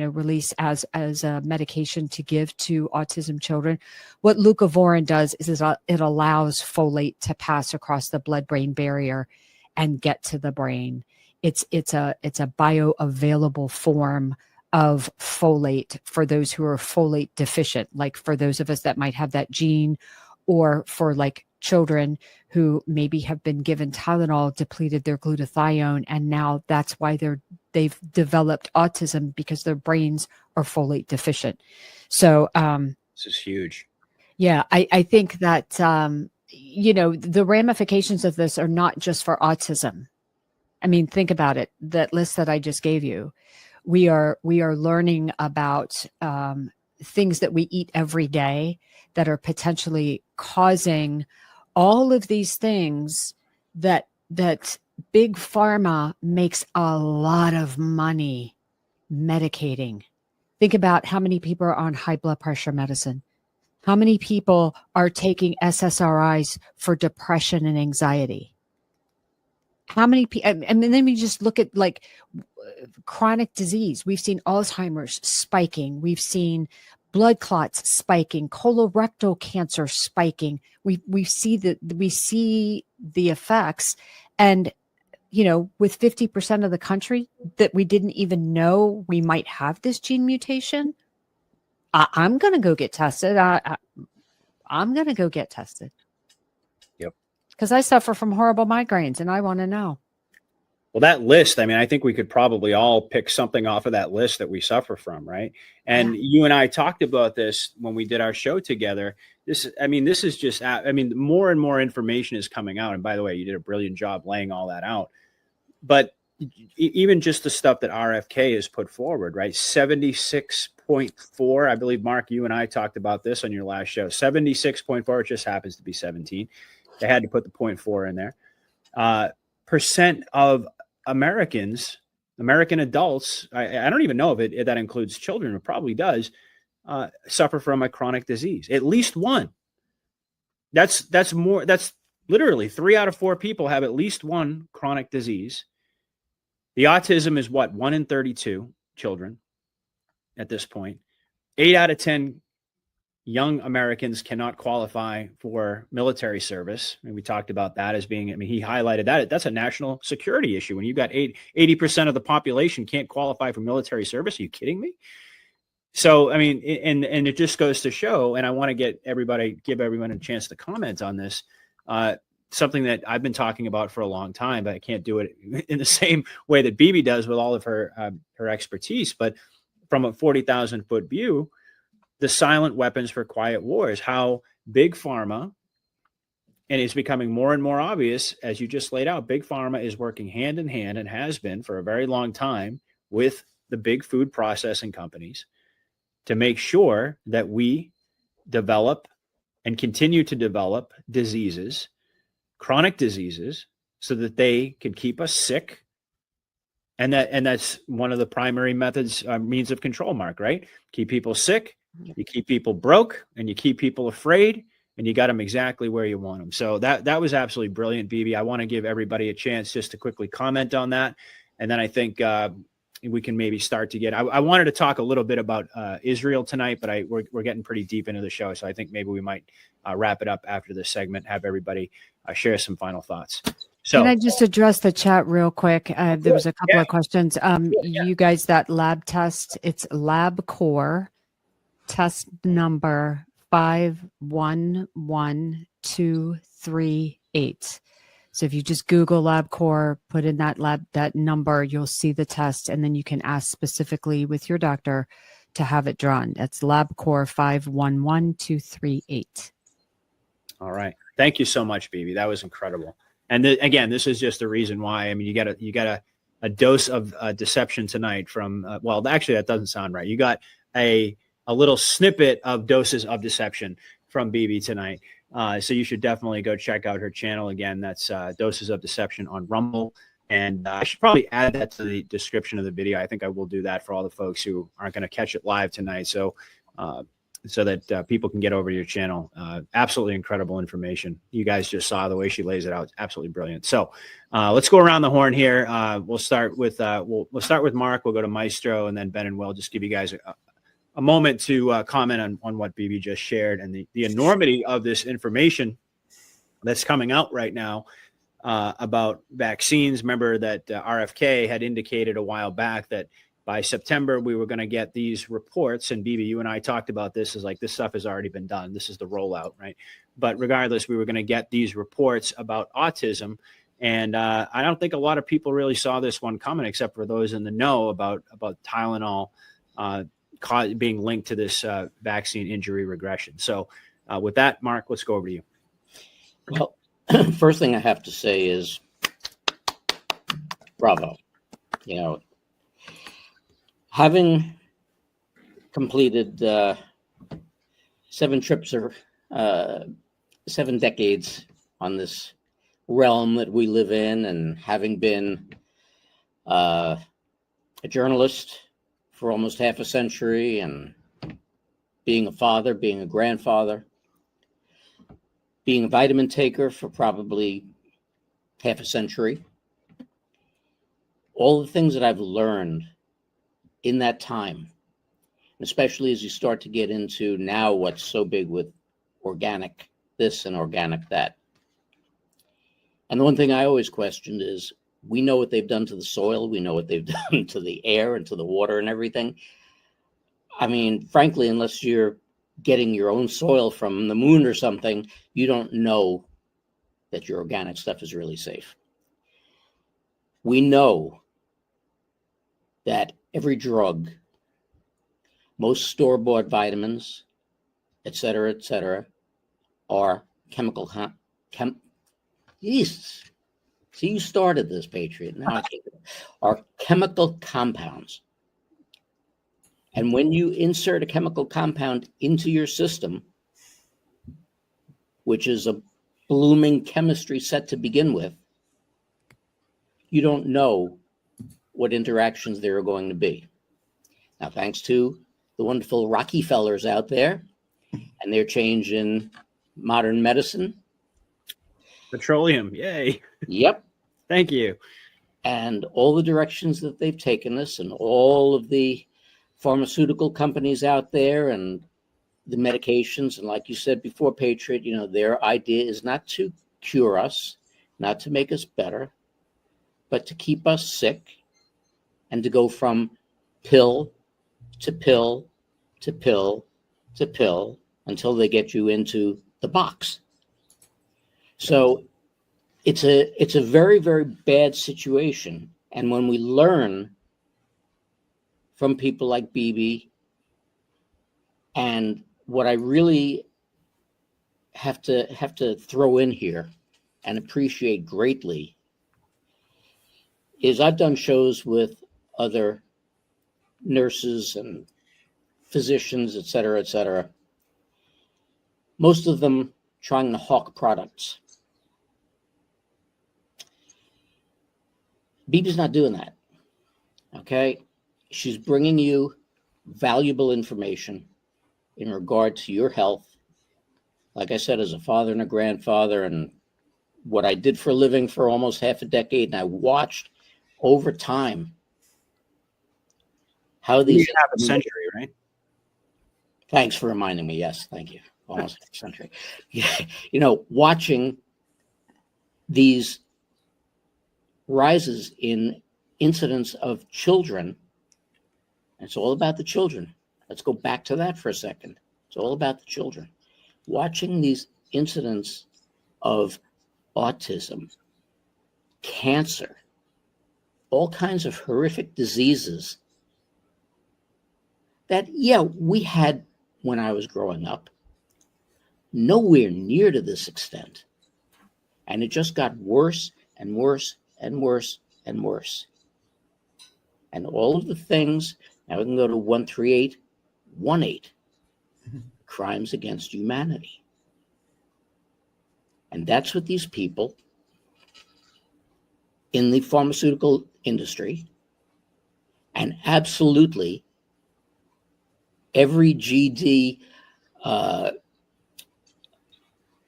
release as a medication to give to autism children? What leucovorin does is it allows folate to pass across the blood-brain barrier and get to the brain. It's a bioavailable form of folate for those who are folate deficient, like for those of us that might have that gene, or for children who maybe have been given Tylenol, depleted their glutathione, and now that's why they've developed autism, because their brains are folate deficient. So this is huge. Yeah, I think that the ramifications of this are not just for autism. I mean, think about it. That list that I just gave you, we are learning about things that we eat every day that are potentially causing all of these things that big pharma makes a lot of money medicating. Think about how many people are on high blood pressure medicine. How many people are taking SSRIs for depression and anxiety? How many people? And then we just look at chronic disease. We've seen Alzheimer's spiking. We've seen blood clots spiking, colorectal cancer spiking. We see the effects, and with 50% of the country that we didn't even know we might have this gene mutation. I'm going to go get tested. I'm going to go get tested. Yep. Because I suffer from horrible migraines and I want to know. Well, that list, I think we could probably all pick something off of that list that we suffer from, right? And you and I talked about this when we did our show together. This is just, more and more information is coming out. And by the way, you did a brilliant job laying all that out. But even just the stuff that RFK has put forward, right? 76.4, I believe, Mark, you and I talked about this on your last show. 76.4, it just happens to be 17. They had to put the 0.4 in there. Percent of American adults, I don't even know if that includes children, it probably does, suffer from a chronic disease. At least one. That's literally 3 out of 4 people have at least one chronic disease. The autism is 1 in 32 children at this point. 8 out of 10 young Americans cannot qualify for military service. And we talked about that as being, he highlighted that. That's a national security issue. When you've got 80% of the population can't qualify for military service. Are you kidding me? So, and it just goes to show, and I want to give everyone a chance to comment on this. Something that I've been talking about for a long time, but I can't do it in the same way that Bibi does with all of her expertise. But from a 40,000-foot view, the silent weapons for quiet wars, how big pharma, and it's becoming more and more obvious, as you just laid out, big pharma is working hand in hand and has been for a very long time with the big food processing companies to make sure that we develop and continue to develop diseases, chronic diseases, so that they can keep us sick. And that's one of the primary means of control, Mark, right? Keep people sick, you keep people broke, and you keep people afraid, and you got them exactly where you want them. So that was absolutely brilliant, BB. I want to give everybody a chance just to quickly comment on that. And then I think we can maybe start to get, I wanted to talk a little bit about Israel tonight, but we're getting pretty deep into the show. So I think maybe we might wrap it up after this segment, have everybody share some final thoughts. So can I just address the chat real quick? There was a couple of questions. You guys, that lab test, it's LabCorp test number 511238. So if you just Google LabCorp, put in that number, you'll see the test, and then you can ask specifically with your doctor to have it drawn. That's LabCorp 511238. All right. Thank you so much, BB. That was incredible. And again, this is just the reason why. I mean, you got a dose of deception tonight from. Well, actually, that doesn't sound right. You got a little snippet of doses of deception from BB tonight. So you should definitely go check out her channel again. That's Doses of Deception on Rumble. And I should probably add that to the description of the video. I think I will do that for all the folks who aren't going to catch it live tonight. So that people can get over to your channel. Absolutely incredible information. You guys just saw the way she lays it out. It's absolutely brilliant. So let's go around the horn here. We'll start with we'll start with Mark. We'll go to Maestro, and then Ben and Will. Just give you guys a moment to comment on what BB just shared and the enormity of this information that's coming out right now about vaccines. Remember that RFK had indicated a while back that by September we were going to get these reports, and BB, you and I talked about this, is like this stuff has already been done. This is the rollout, right? But regardless, we were going to get these reports about autism. And I don't think a lot of people really saw this one coming, except for those in the know about Tylenol being linked to this vaccine injury regression. So with that, Mark, let's go over to you. Well, first thing I have to say is bravo. You know, having completed 7 trips or 7 decades on this realm that we live in, and having been a journalist for almost half a century, and being a father, being a grandfather, being a vitamin taker for probably half a century, all the things that I've learned in that time, especially as you start to get into now what's so big with organic this and organic that. And the one thing I always questioned is, we know what they've done to the soil. We know what they've done to the air and to the water and everything. I mean, frankly, unless you're getting your own soil from the moon or something, you don't know that your organic stuff is really safe. We know that every drug, most store-bought vitamins, et cetera, are chemical. Jesus. See, you started this, Patriot. Now I take it. Are chemical compounds. And when you insert a chemical compound into your system, which is a blooming chemistry set to begin with, you don't know what interactions there are going to be. Now, thanks to the wonderful Rockefellers out there and their change in modern medicine. Petroleum, yay. Yep. Thank you. And all the directions that they've taken us, and all of the pharmaceutical companies out there, and the medications. And like you said before, Patriot, you know, their idea is not to cure us, not to make us better, but to keep us sick, and to go from pill to pill to pill to pill until they get you into the box. So it's a very, very bad situation. And when we learn from people like BB, and what I really have to throw in here and appreciate greatly is I've done shows with other nurses and physicians, et cetera, most of them trying to hawk products. BB's not doing that, okay? She's bringing you valuable information in regard to your health, like I said, as a father and a grandfather, and what I did for a living for almost half a decade, and I watched over time how these half a century, right? Thanks for reminding me. Yes, thank you. Almost half a century. Yeah, watching these rises in incidents of children. It's all about the children. Let's go back to that for a second. It's all about the children. Watching these incidents of autism, cancer, all kinds of horrific diseases that, we had when I was growing up, nowhere near to this extent. And it just got worse and worse and worse and worse. And all of the things, now we can go to 13818, crimes against humanity. And that's what these people in the pharmaceutical industry, and absolutely every GD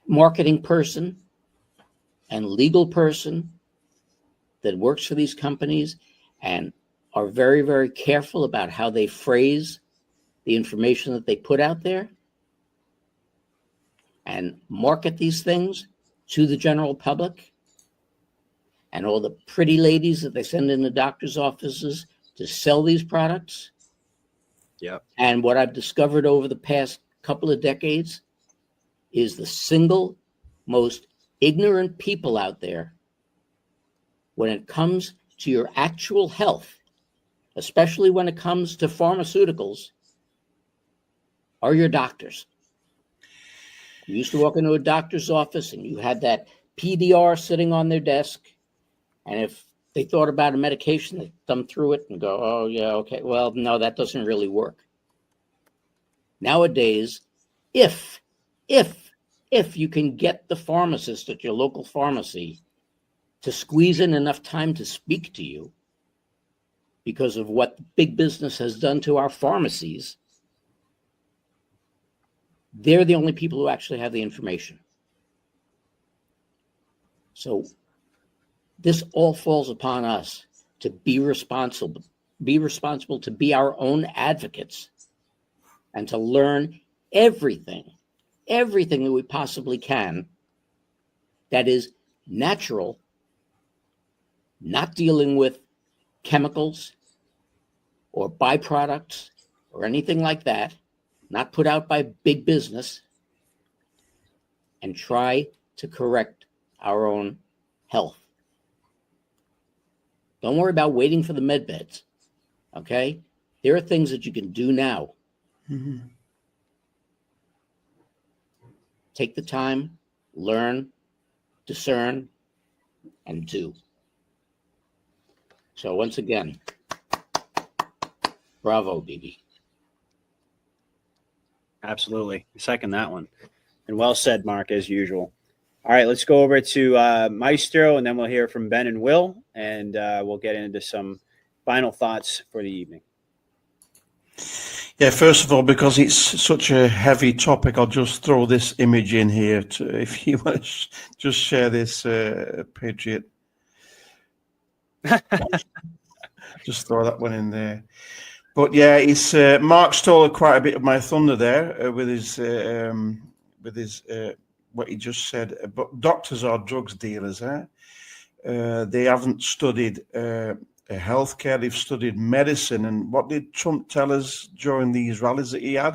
marketing person and legal person that works for these companies and are very, very careful about how they phrase the information that they put out there and market these things to the general public, and all the pretty ladies that they send in the doctor's offices to sell these products. Yep. And what I've discovered over the past couple of decades is the single most ignorant people out there when it comes to your actual health, especially when it comes to pharmaceuticals, are your doctors. You used to walk into a doctor's office and you had that PDR sitting on their desk. And if they thought about a medication, they thumb through it and go, oh, yeah, okay, well, no, that doesn't really work. Nowadays, if you can get the pharmacist at your local pharmacy to squeeze in enough time to speak to you because of what big business has done to our pharmacies, they're the only people who actually have the information. So this all falls upon us to be responsible to be our own advocates and to learn everything that we possibly can that is natural, not dealing with chemicals or byproducts or anything like that, not put out by big business, and try to correct our own health. Don't worry about waiting for the med beds, okay? There are things that you can do now. Mm-hmm. Take the time, learn, discern, and do. So once again, bravo, BB. Absolutely. Second that one. And well said, Mark, as usual. All right, let's go over to Maestro, and then we'll hear from Ben and Will, and we'll get into some final thoughts for the evening. Yeah, first of all, because it's such a heavy topic, I'll just throw this image in here if you want to just share this, Patriot. Just throw that one in there. But yeah, it's Mark stole quite a bit of my thunder there with his what he just said. But doctors are drugs dealers, eh? They haven't studied healthcare; they've studied medicine. And what did Trump tell us during these rallies that he had?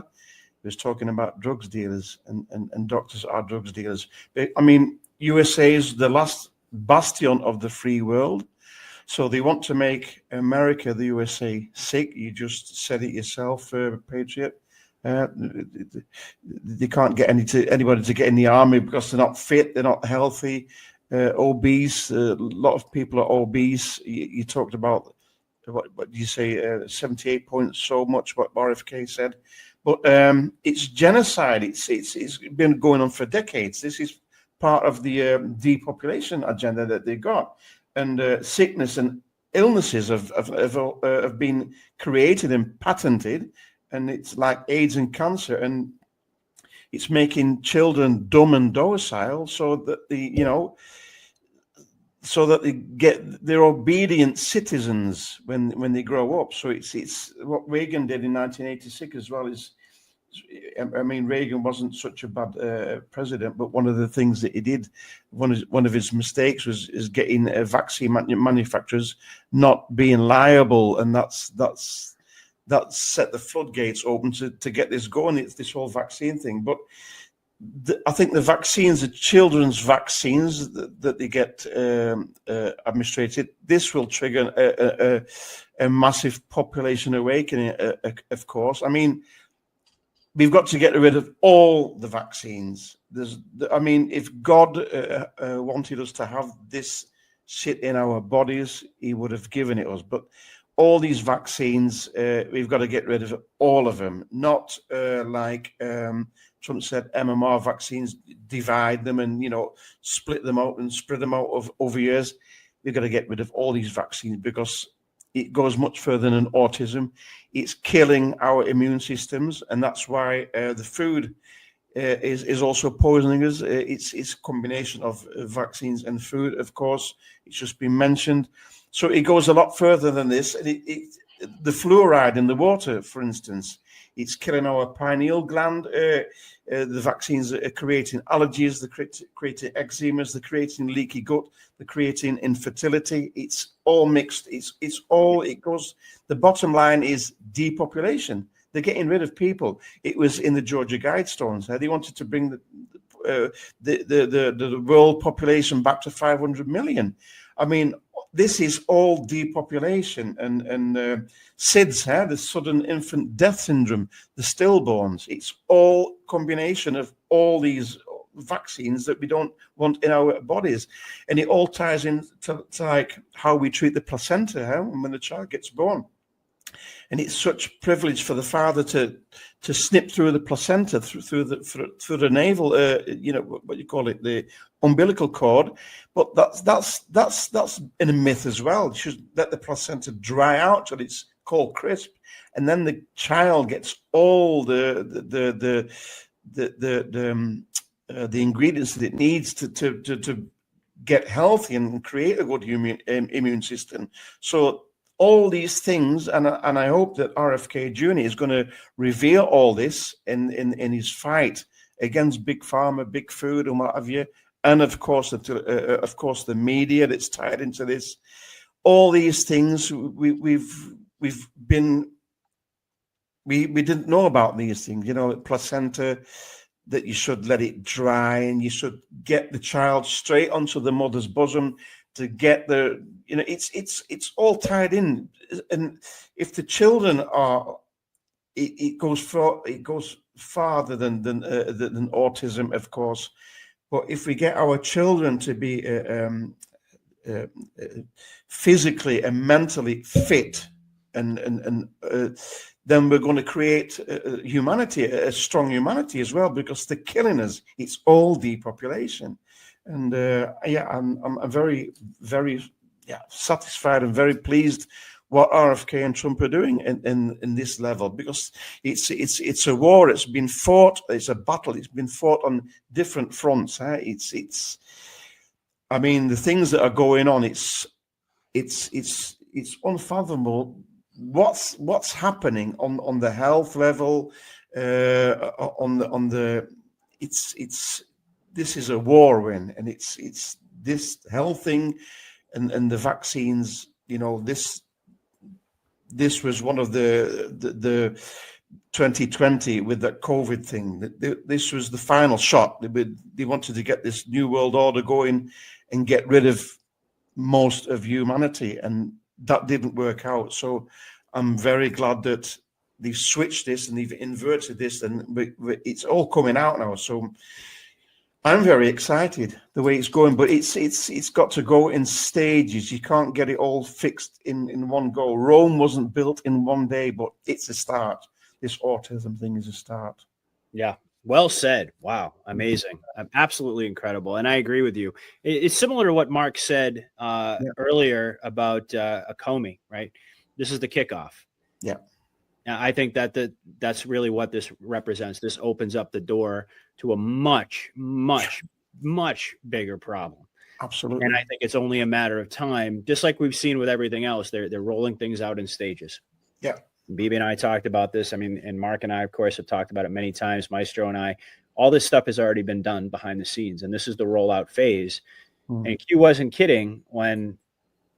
He was talking about drugs dealers, and doctors are drugs dealers. I mean, USA is the last bastion of the free world. So they want to make America, the USA, sick. You just said it yourself, Patriot. They can't get anybody to get in the army because they're not fit, they're not healthy, obese. A lot of people are obese. You talked about, what do you say, 78 points so much, what RFK said. But it's genocide. It's been going on for decades. This is part of the depopulation agenda that they got. And sickness and illnesses have been created and patented, and it's like AIDS and cancer. And it's making children dumb and docile, so that they're obedient citizens when they grow up. So it's what Reagan did in 1986 as well. I mean, Reagan wasn't such a bad president, but one of the things that he did, one of his mistakes was getting vaccine manufacturers not being liable, and that's set the floodgates open to get this going. It's this whole vaccine thing, but I think the vaccines, the children's vaccines that they get administrated, this will trigger a massive population awakening. Of course, I mean, we've got to get rid of all the vaccines. If God wanted us to have this shit in our bodies, He would have given it us. But all these vaccines, we've got to get rid of all of them. Not like Trump said, MMR vaccines, divide them and split them out and spread them out over years. We've got to get rid of all these vaccines because it goes much further than autism. It's killing our immune systems, and that's why the food is also poisoning us. It's a combination of vaccines and food, of course. It's just been mentioned. So it goes a lot further than this. The fluoride in the water, for instance, it's killing our pineal gland. The vaccines are creating allergies, they're creating eczemas, they're creating leaky gut, they're creating infertility. It's all mixed. It goes. The bottom line is depopulation. They're getting rid of people. It was in the Georgia Guidestones. They wanted to bring the world population back to 500 million. I mean, this is all depopulation and SIDS, the sudden infant death syndrome, the stillborns. It's all combination of all these vaccines that we don't want in our bodies, and it all ties in to like how we treat the placenta when the child gets born. And it's such privilege for the father to snip through the placenta through the navel, what you call it, the umbilical cord. But that's in a myth as well. You should let the placenta dry out till it's cold crisp, and then the child gets all the ingredients that it needs to get healthy and create a good immune system. So all these things, and I hope that RFK Jr. is going to reveal all this in his fight against big pharma, big food, and what have you, and of course the media that's tied into this. All these things we didn't know about these things. Placenta, that you should let it dry and you should get the child straight onto the mother's bosom to get it's all tied in. And if the children are, it goes farther than autism, of course. But if we get our children to be physically and mentally fit, and then we're going to create humanity, a strong humanity as well, because they're killing us. It's all depopulation. And I'm very, very satisfied and very pleased what RFK and Trump are doing in this level, because it's a war. It's been fought. It's a battle. It's been fought on different fronts. It's I mean, the things that are going on. It's unfathomable what's happening on the health level. This is a war win, and it's this health thing and the vaccines. This was one of the 2020 with that COVID thing. This was the final shot. They wanted to get this new world order going and get rid of most of humanity, and that didn't work out. So I'm very glad that they've switched this and they've inverted this, and it's all coming out now. So I'm very excited the way it's going, but it's got to go in stages. You can't get it all fixed in one go. Rome wasn't built in one day, but it's a start. This autism thing is a start. Yeah. Well said. Wow. Amazing. Absolutely incredible. And I agree with you. It's similar to what Mark said earlier about Comey, right? This is the kickoff. Yeah. I think that's really what this represents. This opens up the door to a much, much, much bigger problem. Absolutely. And I think it's only a matter of time, just like we've seen with everything else. They're rolling things out in stages. Yeah. BB and I talked about this. I mean, and Mark and I, of course, have talked about it many times. Maestro and I, all this stuff has already been done behind the scenes, and this is the rollout phase. And Q wasn't kidding when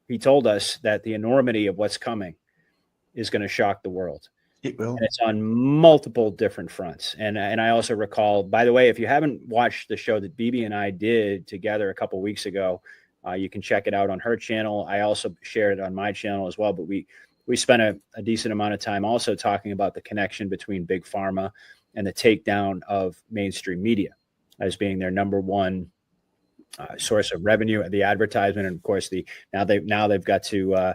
he told us that the enormity of what's coming is going to shock the world. It will. And it's on multiple different fronts. And I also recall, by the way, if you haven't watched the show that BB and I did together a couple weeks ago, you can check it out on her channel. I also shared it on my channel as well. But we spent a decent amount of time also talking about the connection between Big Pharma and the takedown of mainstream media as being their number one source of revenue, the advertisement. And of course, now they've got to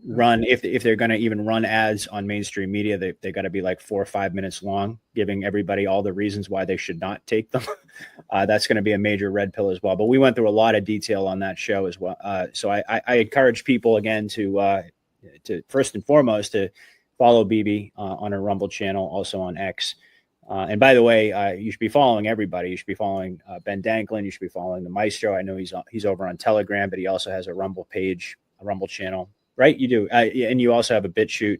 run, if they're going to even run ads on mainstream media, they got to be like 4 or 5 minutes long, giving everybody all the reasons why they should not take them. That's going to be a major red pill as well. But we went through a lot of detail on that show as well. So I encourage people again to first and foremost to follow BB on her Rumble channel, also on X. And by the way, you should be following everybody. You should be following Ben Danklin. You should be following the Maestro. I know he's over on Telegram, but he also has a Rumble page, a Rumble channel. Right, you do, and you also have a BitChute.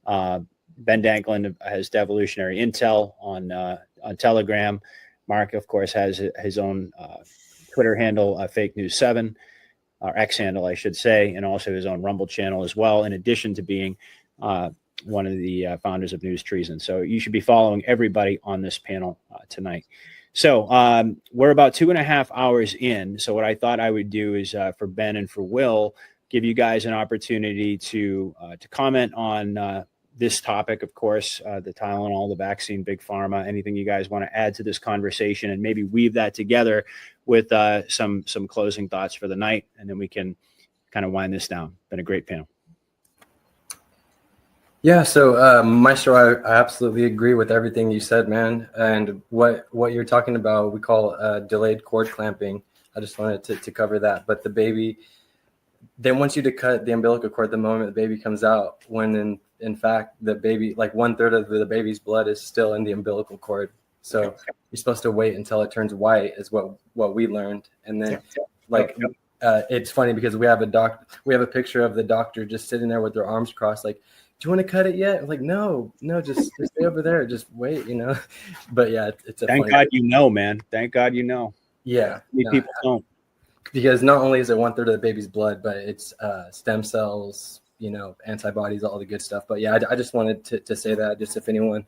Ben Danklin has Devolutionary Intel on Telegram. Mark, of course, has his own Twitter handle, Fake News 7, or X handle, I should say, and also his own Rumble channel as well. In addition to being one of the founders of News Treason, so you should be following everybody on this panel tonight. So we're about 2.5 hours in. So what I thought I would do is for Ben and for Will, give you guys an opportunity to comment on this topic, of course, the Tylenol, the vaccine, Big Pharma, anything you guys want to add to this conversation, and maybe weave that together with some closing thoughts for the night, and then we can kind of wind this down. Been a great panel. Yeah, so Maestro, I absolutely agree with everything you said, man. And what you're talking about, we call delayed cord clamping. I just wanted to cover that. But the baby, they want you to cut the umbilical cord the moment the baby comes out, when in fact the baby, like 1/3 of the baby's blood is still in the umbilical cord. So you're supposed to wait until it turns white, is what we learned. And then it's funny because we have a picture of the doctor just sitting there with their arms crossed, like, do you want to cut it yet? I'm like, no, just stay over there, just wait, But yeah, it's a thank God man. Thank God Yeah, people don't. Because not only is it 1/3 of the baby's blood, but it's stem cells, antibodies, all the good stuff. But yeah, I just wanted to say that, just if anyone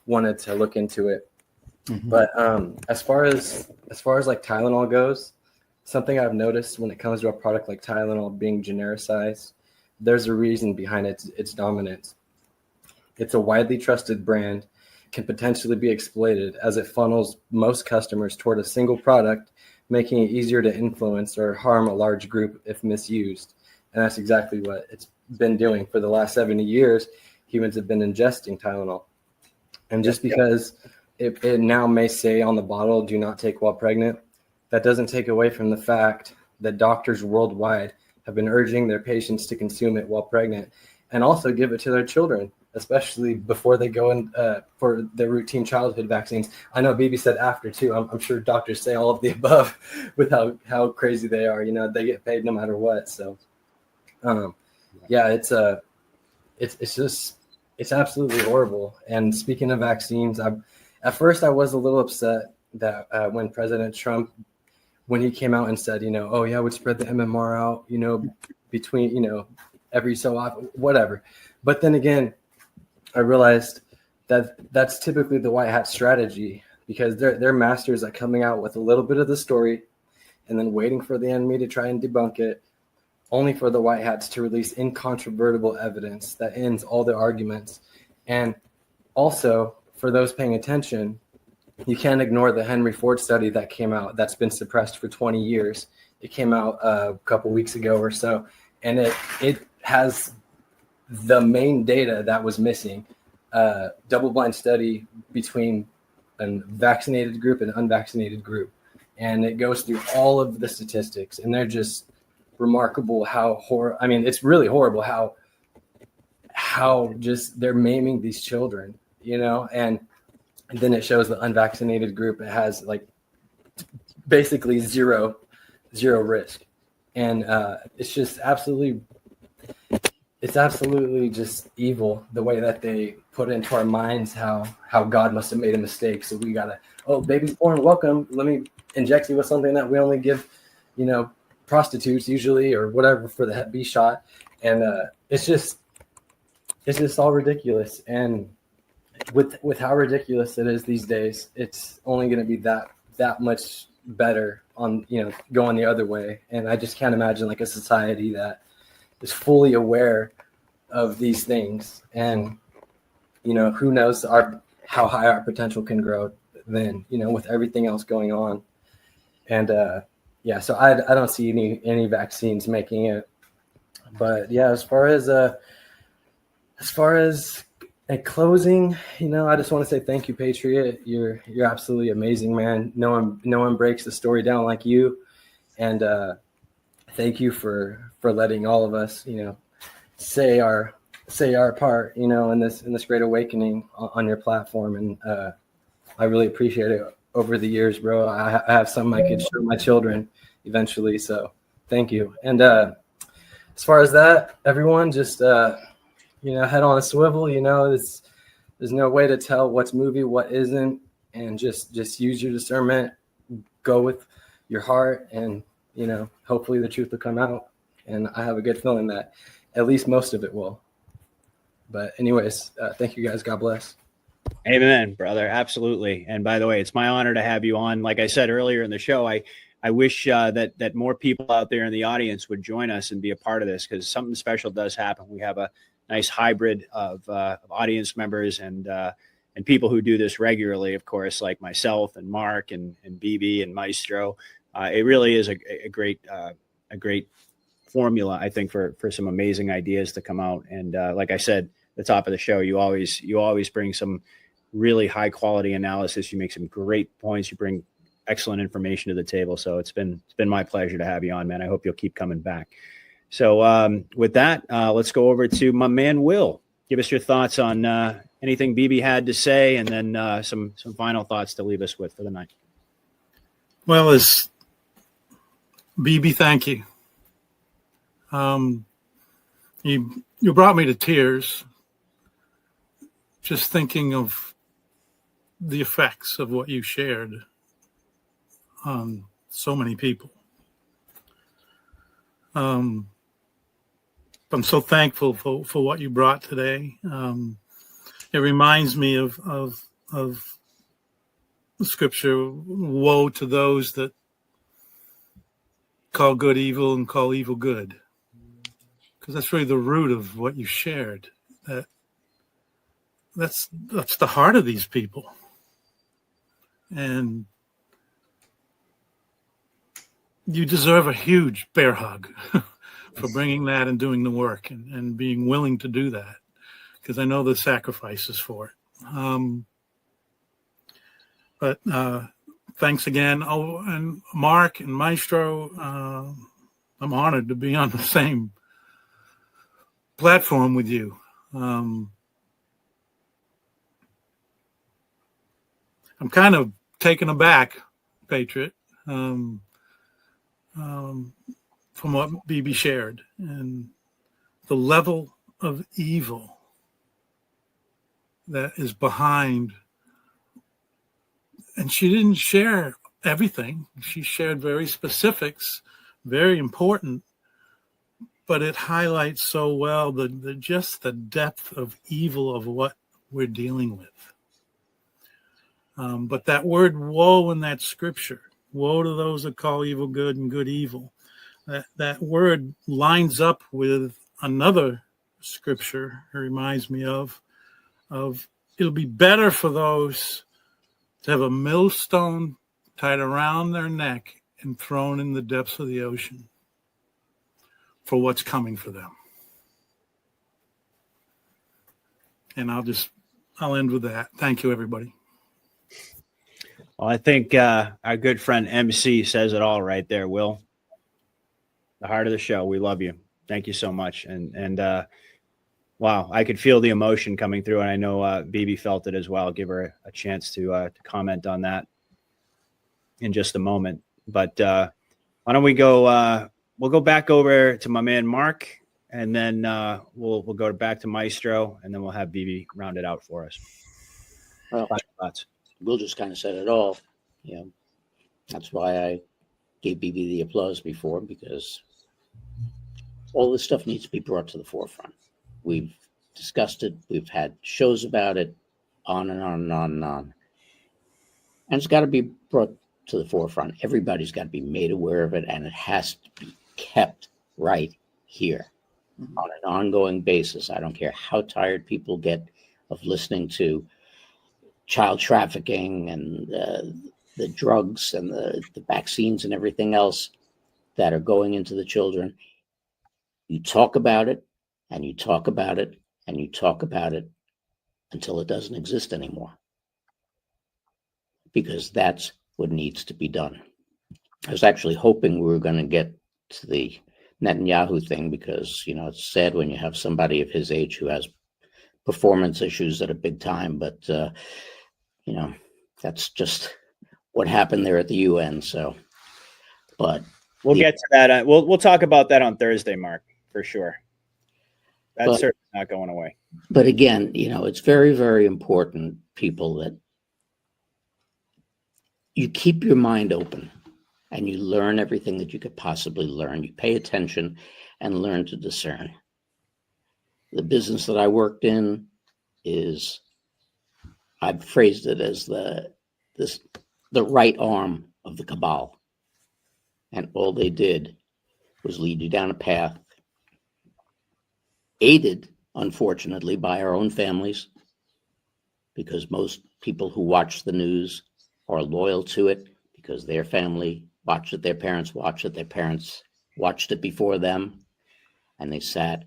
wanted to look into it. Mm-hmm. But as far as like Tylenol goes, something I've noticed when it comes to a product like Tylenol being genericized, there's a reason behind its dominance. It's a widely trusted brand, can potentially be exploited as it funnels most customers toward a single product, making it easier to influence or harm a large group if misused. And that's exactly what it's been doing for the last 70 years. Humans have been ingesting Tylenol. And just because it now may say on the bottle, do not take while pregnant, that doesn't take away from the fact that doctors worldwide have been urging their patients to consume it while pregnant, and also give it to their children, especially before they go in for their routine childhood vaccines. I know BB said after too. I'm sure doctors say all of the above with how crazy they are. They get paid no matter what. So, yeah, it's absolutely horrible. And speaking of vaccines, at first I was a little upset that when President Trump, when he came out and said, oh yeah, we'd spread the MMR out, between, every so often, whatever. But then again, I realized that that's typically the white hat strategy, because they're masters at coming out with a little bit of the story and then waiting for the enemy to try and debunk it, only for the white hats to release incontrovertible evidence that ends all their arguments. And also, for those paying attention, you can't ignore the Henry Ford study that came out that's been suppressed for 20 years. It came out a couple weeks ago or so, and it has the main data that was missing, double-blind study between a vaccinated group and unvaccinated group. And it goes through all of the statistics, and they're just remarkable it's really horrible how how just they're maiming these children, you know, and then it shows the unvaccinated group. It has like basically zero risk. And it's just absolutely just evil the way that they put into our minds how God must have made a mistake. So we gotta, oh, baby's born, welcome. Let me inject you with something that we only give, you know, prostitutes usually or whatever for the Hep B shot. And it's just all ridiculous. And with how ridiculous it is these days, it's only going to be that much better on, you know, going the other way. And I just can't imagine like a society that is fully aware of these things. And, you know, who knows how high our potential can grow then, you know, with everything else going on. And yeah, so I don't see any vaccines making it. But yeah, as far as a closing, you know, I just want to say thank you, Patriot. You're absolutely amazing, man. No one breaks the story down like you. And thank you for letting all of us, you know, say our part, you know, in this great awakening on your platform. And I really appreciate it over the years, bro. I have something I could show my children eventually. So thank you. And as far as that, everyone just you know, head on a swivel. You know, there's no way to tell what's movie, what isn't, and just use your discernment. Go with your heart, and you know, hopefully the truth will come out. And I have a good feeling that at least most of it will. But anyways, thank you guys. God bless. Amen, brother. Absolutely. And by the way, it's my honor to have you on. Like I said earlier in the show, I wish that more people out there in the audience would join us and be a part of this, because something special does happen. We have a nice hybrid of audience members and people who do this regularly, of course, like myself and Mark and BB and Maestro. It really is a great formula, I think, for some amazing ideas to come out. And like I said, at the top of the show, you always bring some really high quality analysis. You make some great points. You bring excellent information to the table. So it's been my pleasure to have you on, man. I hope you'll keep coming back. So with that, let's go over to my man, Will. Give us your thoughts on anything BB had to say, and then some final thoughts to leave us with for the night. Well, as BB, thank you. You brought me to tears just thinking of the effects of what you shared on so many people. I'm so thankful for what you brought today. It reminds me of the scripture, woe to those that call good evil and call evil good. Because that's really the root of what you shared. That's the heart of these people. And you deserve a huge bear hug for bringing that and doing the work and being willing to do that, because I know the sacrifices for it. But thanks again. Oh, and Mark and Maestro, I'm honored to be on the same platform with you. I'm kind of taken aback, Patriot, from what BB shared, and the level of evil that is behind. And she didn't share everything. She shared very specifics, very important, but it highlights so well just the depth of evil of what we're dealing with. But that word woe in that scripture, woe to those that call evil good and good evil, that word lines up with another scripture it reminds me of it'll be better for those to have a millstone tied around their neck and thrown in the depths of the ocean for what's coming for them. And I'll end with that. Thank you, everybody. Well, I think our good friend MC says it all right there, Will. The heart of the show. We love you. Thank you so much. And wow, I could feel the emotion coming through, and I know Bibi felt it as well. I'll give her a chance to comment on that in just a moment. But why don't we go? We'll go back over to my man Mark, and then we'll go back to Maestro, and then we'll have Bibi round it out for us. Well, thoughts. We'll just kind of said it all. You know, that's why I gave Bibi the applause before, because all this stuff needs to be brought to the forefront. We've discussed it. We've had shows about it, on and on and on and on. And it's got to be brought to the forefront. Everybody's got to be made aware of it, and it has to be kept right here on an ongoing basis. I don't care how tired people get of listening to child trafficking and the drugs and the vaccines and everything else that are going into the children. You talk about it, and you talk about it, and you talk about it until it doesn't exist anymore. Because that's what needs to be done. I was actually hoping we were going to get to the Netanyahu thing, because, you know, it's sad when you have somebody of his age who has performance issues that are big time, but, you know, that's just what happened there at the UN. So, but we'll get to that. We'll talk about that on Thursday, Mark, for sure. That's certainly not going away. But again, you know, it's very, very important, people, that you keep your mind open and you learn everything that you could possibly learn. You pay attention and learn to discern. The business that I worked in is, I've phrased it as the right arm of the cabal. And all they did was lead you down a path, aided, unfortunately, by our own families, because most people who watch the news are loyal to it because their family watched it, their parents watched it, their parents watched it before them, and they sat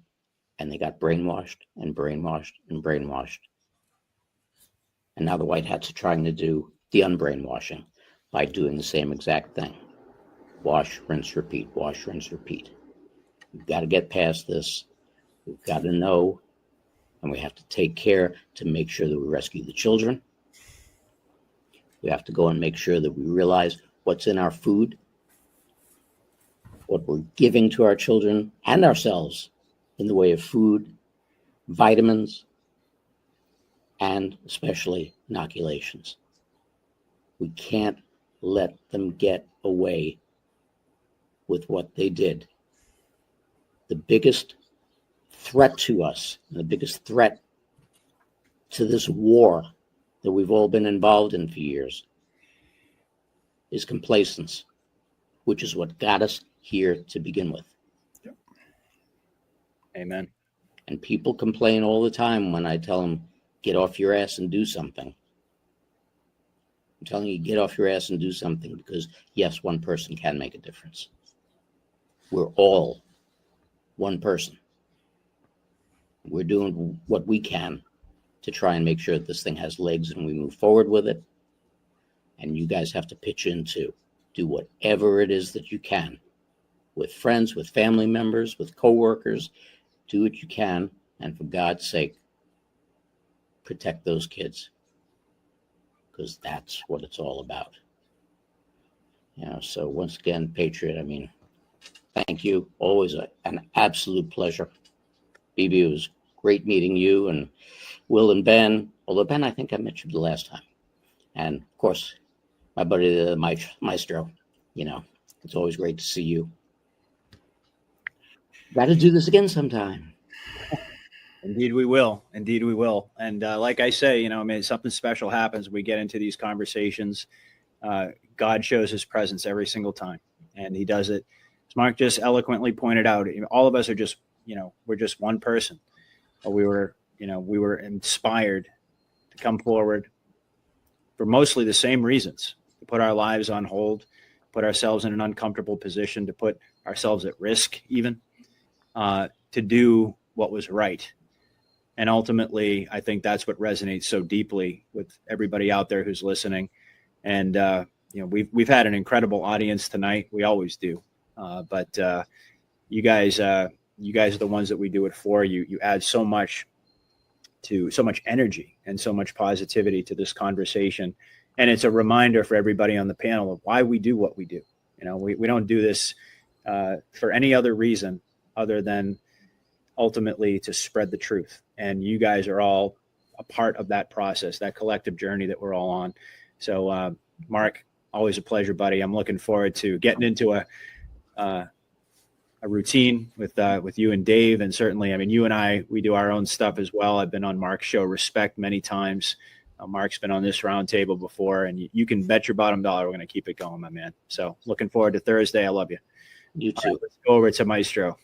and they got brainwashed and brainwashed and brainwashed. And now the white hats are trying to do the unbrainwashing by doing the same exact thing. Wash, rinse, repeat, wash, rinse, repeat. We've got to get past this. We've got to know, and we have to take care to make sure that we rescue the children. We have to go and make sure that we realize what's in our food, what we're giving to our children and ourselves in the way of food, vitamins, and especially inoculations. We can't let them get away with what they did. The biggest threat to us, the biggest threat to this war that we've all been involved in for years, is complacence, which is what got us here to begin with. Yep. Amen. And people complain all the time when I tell them, get off your ass and do something. I'm telling you, get off your ass and do something, because yes, one person can make a difference. We're all one person. We're doing what we can to try and make sure that this thing has legs and we move forward with it. And you guys have to pitch in too. Do whatever it is that you can, with friends, with family members, with coworkers. Do what you can, and for God's sake, protect those kids, because that's what it's all about. You know, so once again, Patriot, I mean, thank you. Always an absolute pleasure. Bibi, it was great meeting you, and Will and Ben, although Ben, I think I met you the last time. And of course, my buddy, the Maestro, you know, it's always great to see you. Got to do this again sometime. Indeed we will. Indeed we will. And like I say, you know, I mean, something special happens. We get into these conversations. God shows his presence every single time. And he does it, as Mark just eloquently pointed out, all of us are just, you know, we're just one person. We were inspired to come forward for mostly the same reasons, to put our lives on hold, put ourselves in an uncomfortable position, to put ourselves at risk even, to do what was right. And ultimately, I think that's what resonates so deeply with everybody out there who's listening. And, you know, we've had an incredible audience tonight. We always do. But you guys you guys are the ones that we do it for. You add so much energy and so much positivity to this conversation. And it's a reminder for everybody on the panel of why we do what we do. We don't do this for any other reason other than ultimately to spread the truth. And you guys are all a part of that process, that collective journey that we're all on. So, Mark, always a pleasure, buddy. I'm looking forward to getting into a routine with you and Dave. And certainly, I mean, you and I, we do our own stuff as well. I've been on Mark's show, Respect, many times. Mark's been on this round table before, and you can bet your bottom dollar we're going to keep it going, my man. So looking forward to Thursday. I love you. You too. Right, let's go over to Maestro.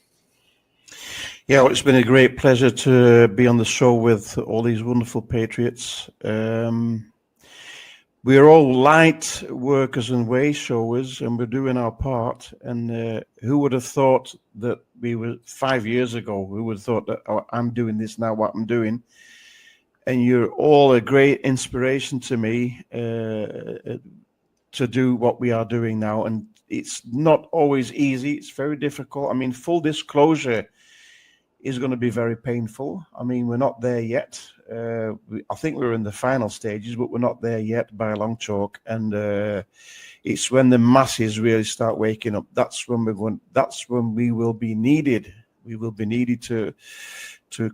Yeah, well, it's been a great pleasure to be on the show with all these wonderful patriots. We're all light workers and way showers, and we're doing our part. And who would have thought that we were 5 years ago? Who would have thought that I'm doing this now, what I'm doing? And you're all a great inspiration to me to do what we are doing now. And it's not always easy. It's very difficult. I mean, full disclosure is going to be very painful. I mean, we're not there yet. I think we're in the final stages, but we're not there yet by a long chalk. And it's when the masses really start waking up. That's when we will be needed. We will be needed to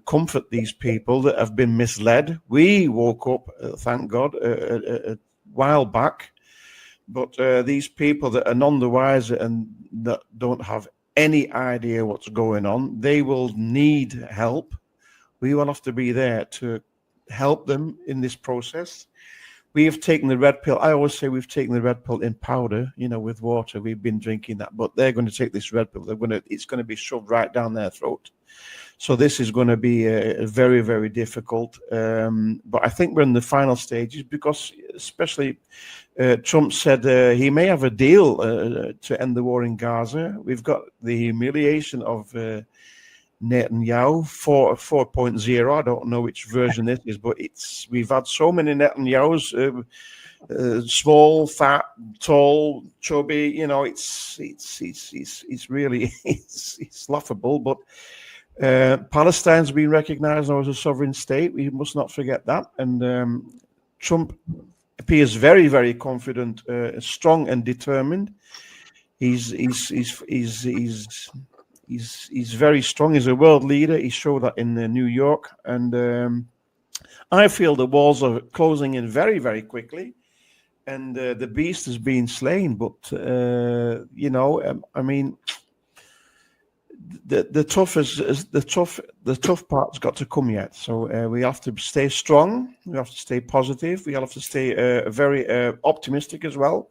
comfort these people that have been misled. We woke up, thank God, a while back. But these people that are none the wiser and that don't have any idea what's going on, they will need help. We will have to be there to help them in this process. We have taken the red pill. I always say we've taken the red pill in powder, with water. We've been drinking that, but they're going to take this red pill. It's going to be shoved right down their throat. So this is going to be very, very difficult. But I think we're in the final stages because especially Trump said he may have a deal to end the war in Gaza. We've got the humiliation of Netanyahu 4.0. I don't know which version this is, but we've had so many Netanyahus, small, fat, tall, chubby. It's really it's laughable. But Palestine's been recognized now as a sovereign state. We must not forget that. And Trump appears very, very confident, strong, and determined. He's very strong. He's a world leader. He showed that in New York, and I feel the walls are closing in very, very quickly, and the beast is being slain. But I mean, the tough part's got to come yet. So we have to stay strong. We have to stay positive. We have to stay very optimistic as well.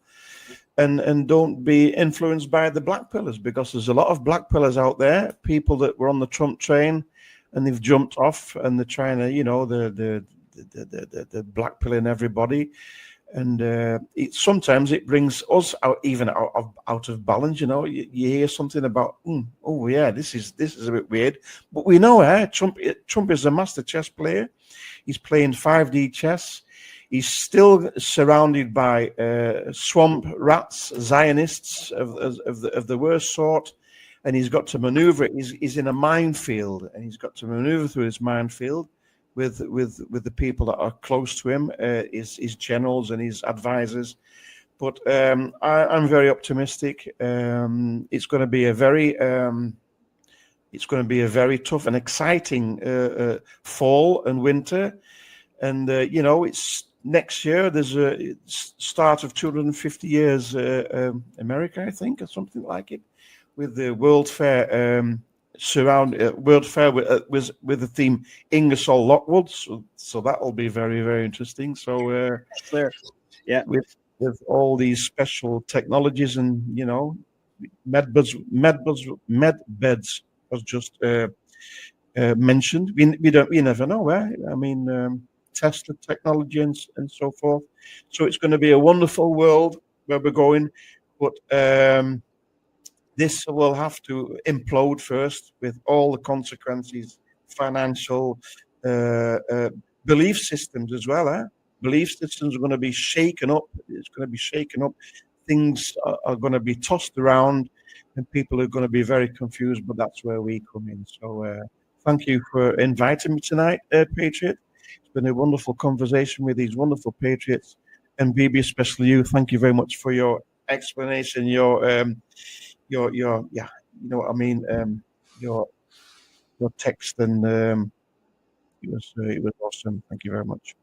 And don't be influenced by the black pillars, because there's a lot of black pillars out there, people that were on the Trump train and they've jumped off and they're trying to, the black pillar in everybody. And sometimes it brings us out of balance. You hear something about, oh yeah, this is a bit weird, but we know Trump is a master chess player. He's playing 5D chess. He's still surrounded by swamp rats, Zionists of the worst sort, and he's got to maneuver. He's in a minefield, and he's got to maneuver through this minefield with the people that are close to him, his generals and his advisors. But I'm very optimistic. It's going to be a very tough and exciting fall and winter, and it's. Next year, there's a start of 250 years America, I think, or something like it, with the World Fair World Fair with the theme Ingersoll Lockwood. So that will be very, very interesting. So clear, yeah, with all these special technologies and medbeds was just mentioned. We never know, I mean. Tested technology and so forth. So it's going to be a wonderful world where we're going, but this will have to implode first with all the consequences, financial, belief systems as well. Belief systems are going to be shaken up. It's going to be shaken up. Things are going to be tossed around. and people are going to be very confused, but that's where we come in. So thank you for inviting me tonight, Patriot. It's been a wonderful conversation with these wonderful patriots, and BB, especially you. Thank you very much for your explanation, your yeah, you know what I mean, your text, and it was awesome. Thank you very much.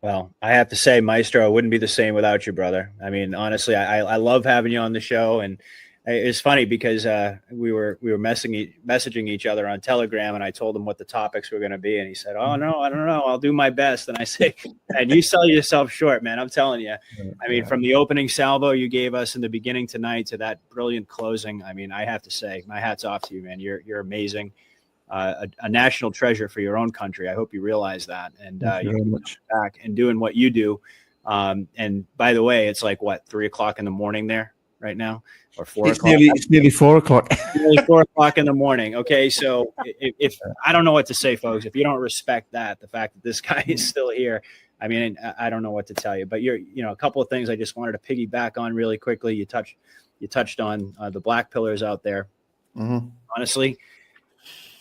Well, I have to say, Maestro, I wouldn't be the same without you, brother. I mean, honestly, I love having you on the show, and it's funny because we were messaging each other on Telegram, and I told him what the topics were going to be, and he said, "Oh no, I don't know, I'll do my best." And I say, "And you sell yourself short, man. I'm telling you. I mean, from the opening salvo you gave us in the beginning tonight to that brilliant closing, I mean, I have to say, my hat's off to you, man. You're amazing." A national treasure for your own country. I hope you realize that. And you're back and doing what you do. And by the way, it's like what, 3 o'clock in the morning there right now, or 4 o'clock? It's nearly 4 o'clock. Nearly 4 o'clock in the morning. Okay, so if I don't know what to say, folks. If you don't respect that, the fact that this guy is still here, I mean, I don't know what to tell you. But a couple of things I just wanted to piggyback on really quickly. You touched on the black pillars out there. Mm-hmm. Honestly,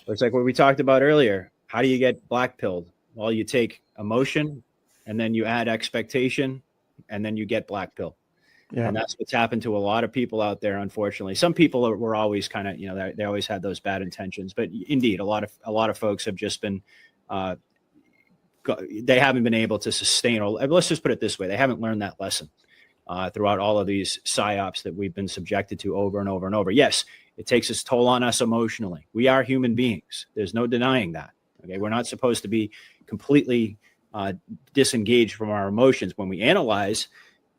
it's like what we talked about earlier. How do you get black pilled? Well, you take emotion and then you add expectation and then you get black pill. Yeah. And that's what's happened to a lot of people out there, unfortunately. Some people were always kind of, they always had those bad intentions. But indeed, a lot of folks have just been, they haven't been able to sustain, or let's just put it this way, they haven't learned that lesson throughout all of these psyops that we've been subjected to over and over and over. Yes, it takes its toll on us emotionally. We are human beings. There's no denying that. Okay, we're not supposed to be completely disengaged from our emotions when we analyze.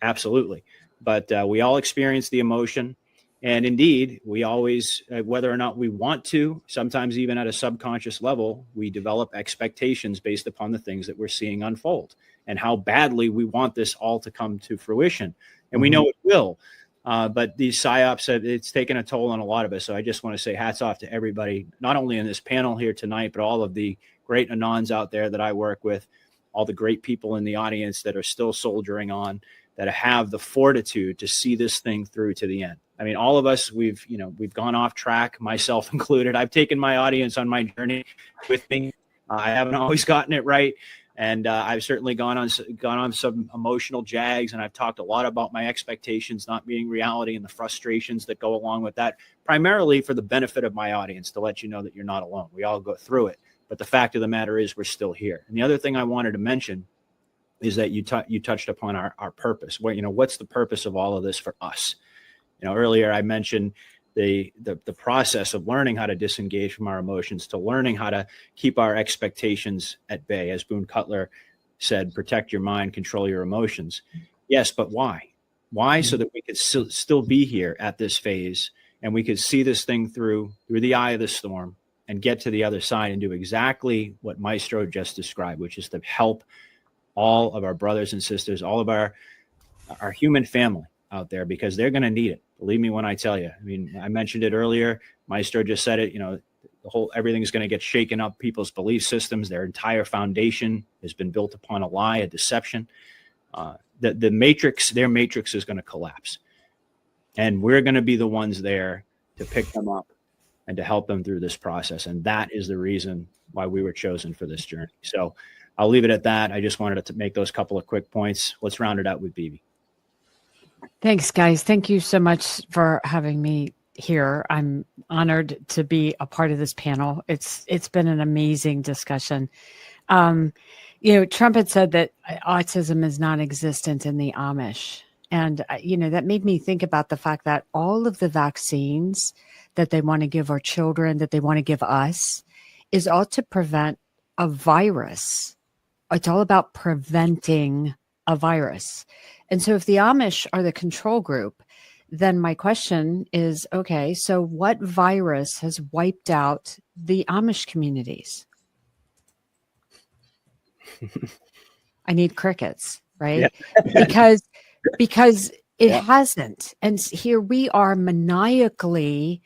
Absolutely, but we all experience the emotion, and indeed, we always, whether or not we want to, sometimes even at a subconscious level, we develop expectations based upon the things that we're seeing unfold and how badly we want this all to come to fruition, and we know it will. But these psyops, it's taken a toll on a lot of us. So I just want to say hats off to everybody, not only in this panel here tonight, but all of the great Anons out there that I work with, all the great people in the audience that are still soldiering on, that have the fortitude to see this thing through to the end. I mean, all of us, we've gone off track, myself included. I've taken my audience on my journey with me. I haven't always gotten it right. And I've certainly gone on some emotional jags, and I've talked a lot about my expectations not being reality and the frustrations that go along with that, primarily for the benefit of my audience, to let you know that you're not alone. We all go through it. But the fact of the matter is we're still here. And the other thing I wanted to mention is that you touched upon our purpose. What's the purpose of all of this for us? Earlier I mentioned the process of learning how to disengage from our emotions, to learning how to keep our expectations at bay. As Boone Cutler said, protect your mind, control your emotions. Yes, but why? Why? So that we could still be here at this phase, and we could see this thing through the eye of the storm and get to the other side and do exactly what Maestro just described, which is to help all of our brothers and sisters, all of our human family out there, because they're going to need it. Believe me when I tell you. I mean, I mentioned it earlier. Maestro just said it. Everything's going to get shaken up. People's belief systems, their entire foundation has been built upon a lie, a deception. The matrix, their matrix is going to collapse, and we're going to be the ones there to pick them up and to help them through this process. And that is the reason why we were chosen for this journey. So I'll leave it at that. I just wanted to make those couple of quick points. Let's round it out with BB. Thanks, guys. Thank you so much for having me here. I'm honored to be a part of this panel. It's been an amazing discussion. Trump had said that autism is non-existent in the Amish. And, that made me think about the fact that all of the vaccines that they want to give our children, that they want to give us, is all to prevent a virus. It's all about preventing a virus. And so if the Amish are the control group, then my question is, okay, so what virus has wiped out the Amish communities? I need crickets, right? Yeah. because it hasn't. And here we are maniacally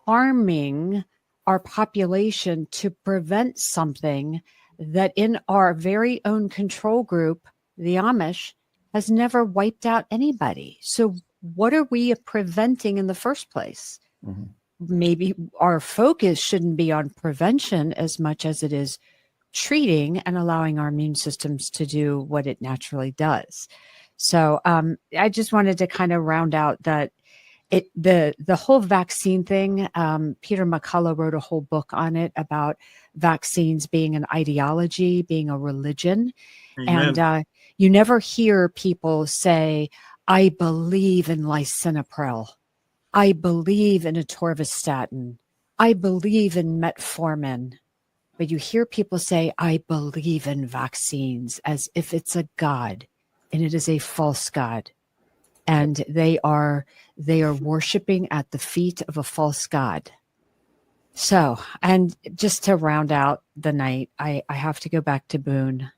harming our population to prevent something that in our very own control group, the Amish, has never wiped out anybody. So what are we preventing in the first place? Mhm. Maybe our focus shouldn't be on prevention as much as it is treating and allowing our immune systems to do what it naturally does. So I just wanted to kind of round out that the whole vaccine thing. Peter McCullough wrote a whole book on it about vaccines being an ideology, being a religion. Amen. And you never hear people say, I believe in lisinopril. I believe in atorvastatin. I believe in metformin. But you hear people say, I believe in vaccines, as if it's a god, and it is a false god. And they are worshiping at the feet of a false god. So, and just to round out the night, I have to go back to Boone.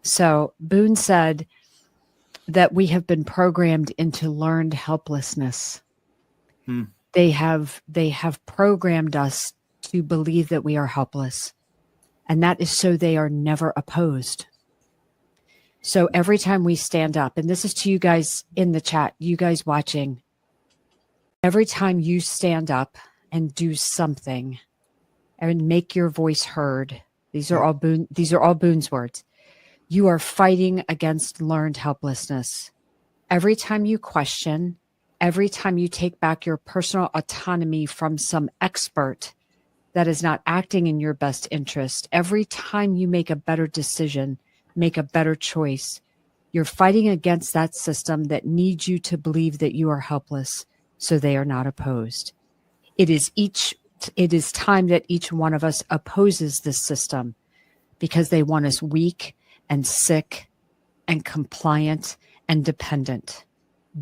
So Boone said that we have been programmed into learned helplessness. They have programmed us to believe that we are helpless. And that is so they are never opposed. So every time we stand up, and this is to you guys in the chat, you guys watching, every time you stand up and do something and make your voice heard, these are all Boone's words. You are fighting against learned helplessness. Every time you question, every time you take back your personal autonomy from some expert that is not acting in your best interest, every time you make a better decision, make a better choice, you're fighting against that system that needs you to believe that you are helpless, so they are not opposed. It is time that each one of us opposes this system, because they want us weak and sick and compliant and dependent.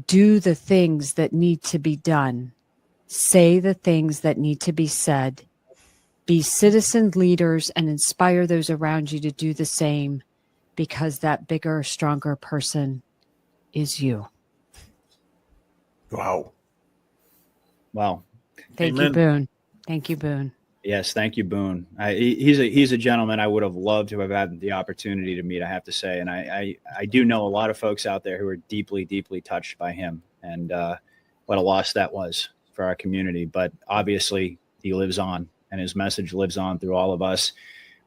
Do the things that need to be done. Say the things that need to be said. Be citizen leaders and inspire those around you to do the same, because that bigger, stronger person is you. Wow. Wow. Thank you, Boone. Thank you, Boone. Yes, thank you, Boone. He's a gentleman I would have loved to have had the opportunity to meet, I have to say. And I do know a lot of folks out there who are deeply, deeply touched by him, and what a loss that was for our community. But obviously he lives on, and his message lives on through all of us.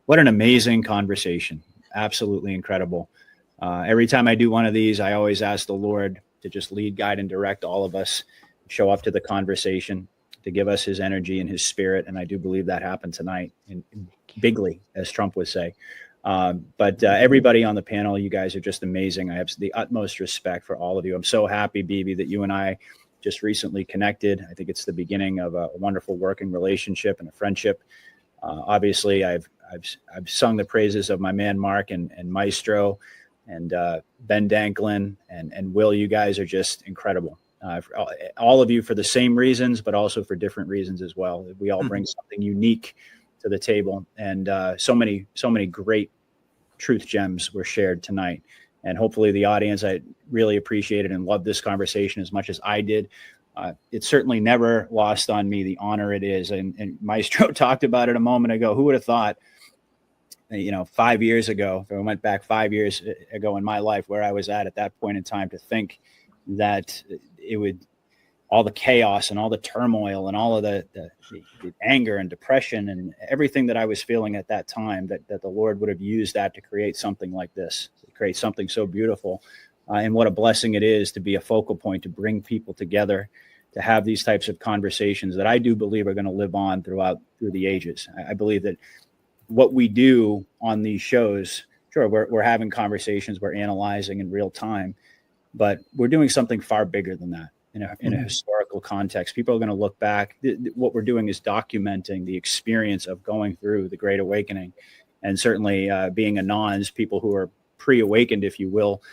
What an amazing conversation. Absolutely incredible. Every time I do one of these, I always ask the Lord to just lead, guide, and direct all of us, show up to the conversation, to give us his energy and his spirit. And I do believe that happened tonight, in bigly, as Trump would say. But everybody on the panel, you guys are just amazing. I have the utmost respect for all of you. I'm so happy, Bibi, that you and I just recently connected. I think it's the beginning of a wonderful working relationship and a friendship. Obviously, I've sung the praises of my man Mark and Maestro and Ben Danklin and Will. You guys are just incredible. All of you for the same reasons, but also for different reasons as well. We all bring something unique to the table, and so many great truth gems were shared tonight. And hopefully the audience, I really appreciated and loved this conversation as much as I did. It's certainly never lost on me the honor it is. And Maestro talked about it a moment ago. Who would have thought, 5 years ago, if I went back 5 years ago in my life, where I was at that point in time, to think that it would, all the chaos and all the turmoil and all of the anger and depression and everything that I was feeling at that time, that the Lord would have used that to create something like this, to create something so beautiful. And what a blessing it is to be a focal point, to bring people together, to have these types of conversations that I do believe are going to live on through the ages. I believe that what we do on these shows, sure, we're having conversations, we're analyzing in real time, but we're doing something far bigger than that in a historical context. People are going to look back. What we're doing is documenting the experience of going through the Great Awakening, and certainly being Anons, people who are pre-awakened, if you will,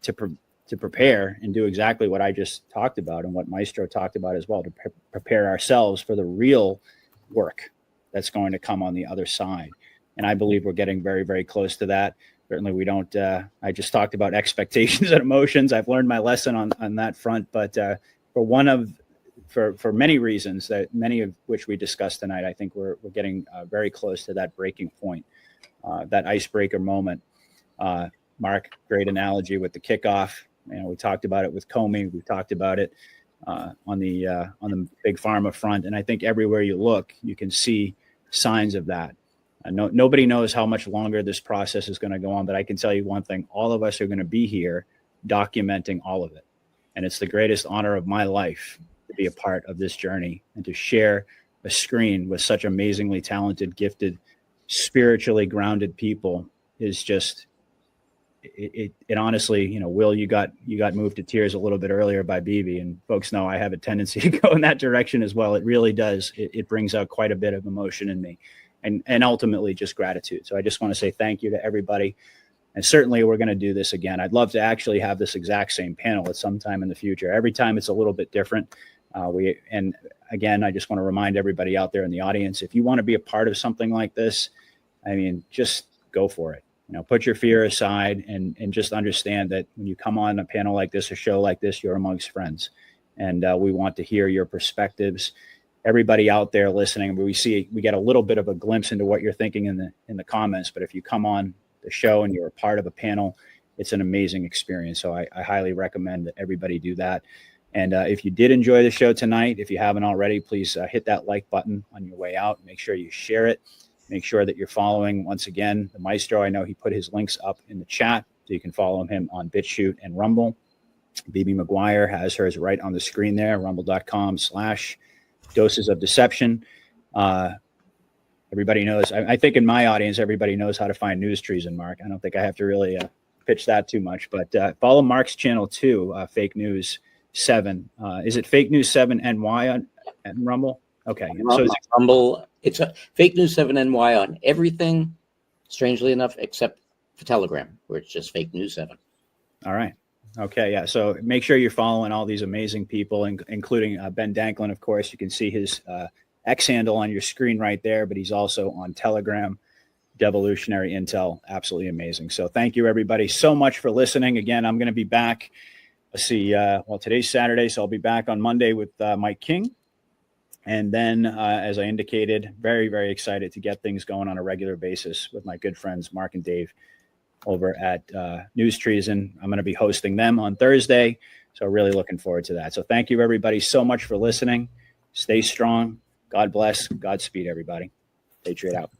to prepare and do exactly what I just talked about and what Maestro talked about as well, to prepare ourselves for the real work that's going to come on the other side. And I believe we're getting very, very close to that. Certainly we don't, I just talked about expectations and emotions. I've learned my lesson on that front, but for many reasons, that many of which we discussed tonight, I think we're getting very close to that breaking point, that icebreaker moment. Mark, great analogy with the kickoff. We talked about it with Comey. We talked about it on the big pharma front. And I think everywhere you look, you can see signs of that. Nobody knows how much longer this process is going to go on, but I can tell you one thing: all of us are going to be here documenting all of it. And it's the greatest honor of my life to be a part of this journey and to share a screen with such amazingly talented, gifted, spiritually grounded people. Is just, it honestly, Will, you got moved to tears a little bit earlier by BB, and folks know I have a tendency to go in that direction as well. It really does. It brings out quite a bit of emotion in me, and ultimately just gratitude. So I just want to say thank you to everybody. And certainly we're going to do this again. I'd love to actually have this exact same panel at some time in the future. Every time it's a little bit different. And again, I just want to remind everybody out there in the audience, if you want to be a part of something like this, I mean, just go for it. Put your fear aside and just understand that when you come on a panel like this, a show like this, you're amongst friends. And we want to hear your perspectives. Everybody out there listening, we get a little bit of a glimpse into what you're thinking in the comments. But if you come on the show and you're a part of a panel, it's an amazing experience. So I highly recommend that everybody do that. And if you did enjoy the show tonight, if you haven't already, please hit that like button on your way out. Make sure you share it. Make sure that you're following, once again, the Maestro. I know he put his links up in the chat, so you can follow him on BitChute and Rumble. BB McGuire has hers right on the screen there, rumble.com/doses of deception. Everybody knows, I think in my audience, everybody knows how to find news treason, Mark. I don't think I have to really pitch that too much, but follow Mark's channel too, Fake News 7. Is it Fake News 7 NY on Rumble? Okay. So Rumble, it's a Fake News 7 NY on everything, strangely enough, except for Telegram, where it's just Fake News 7. All right. Okay. Yeah. So make sure you're following all these amazing people, including Ben Danklin, of course. You can see his X handle on your screen right there, but he's also on Telegram. Devolutionary Intel, absolutely amazing. So thank you, everybody, so much for listening. Again, I'm going to be back. Let's see. Well, today's Saturday, so I'll be back on Monday with Mike King. And then, as I indicated, very, very excited to get things going on a regular basis with my good friends, Mark and Dave, over at News Treason. I'm going to be hosting them on Thursday. So really looking forward to that. So thank you, everybody, so much for listening. Stay strong. God bless. Godspeed, everybody. Patriot out.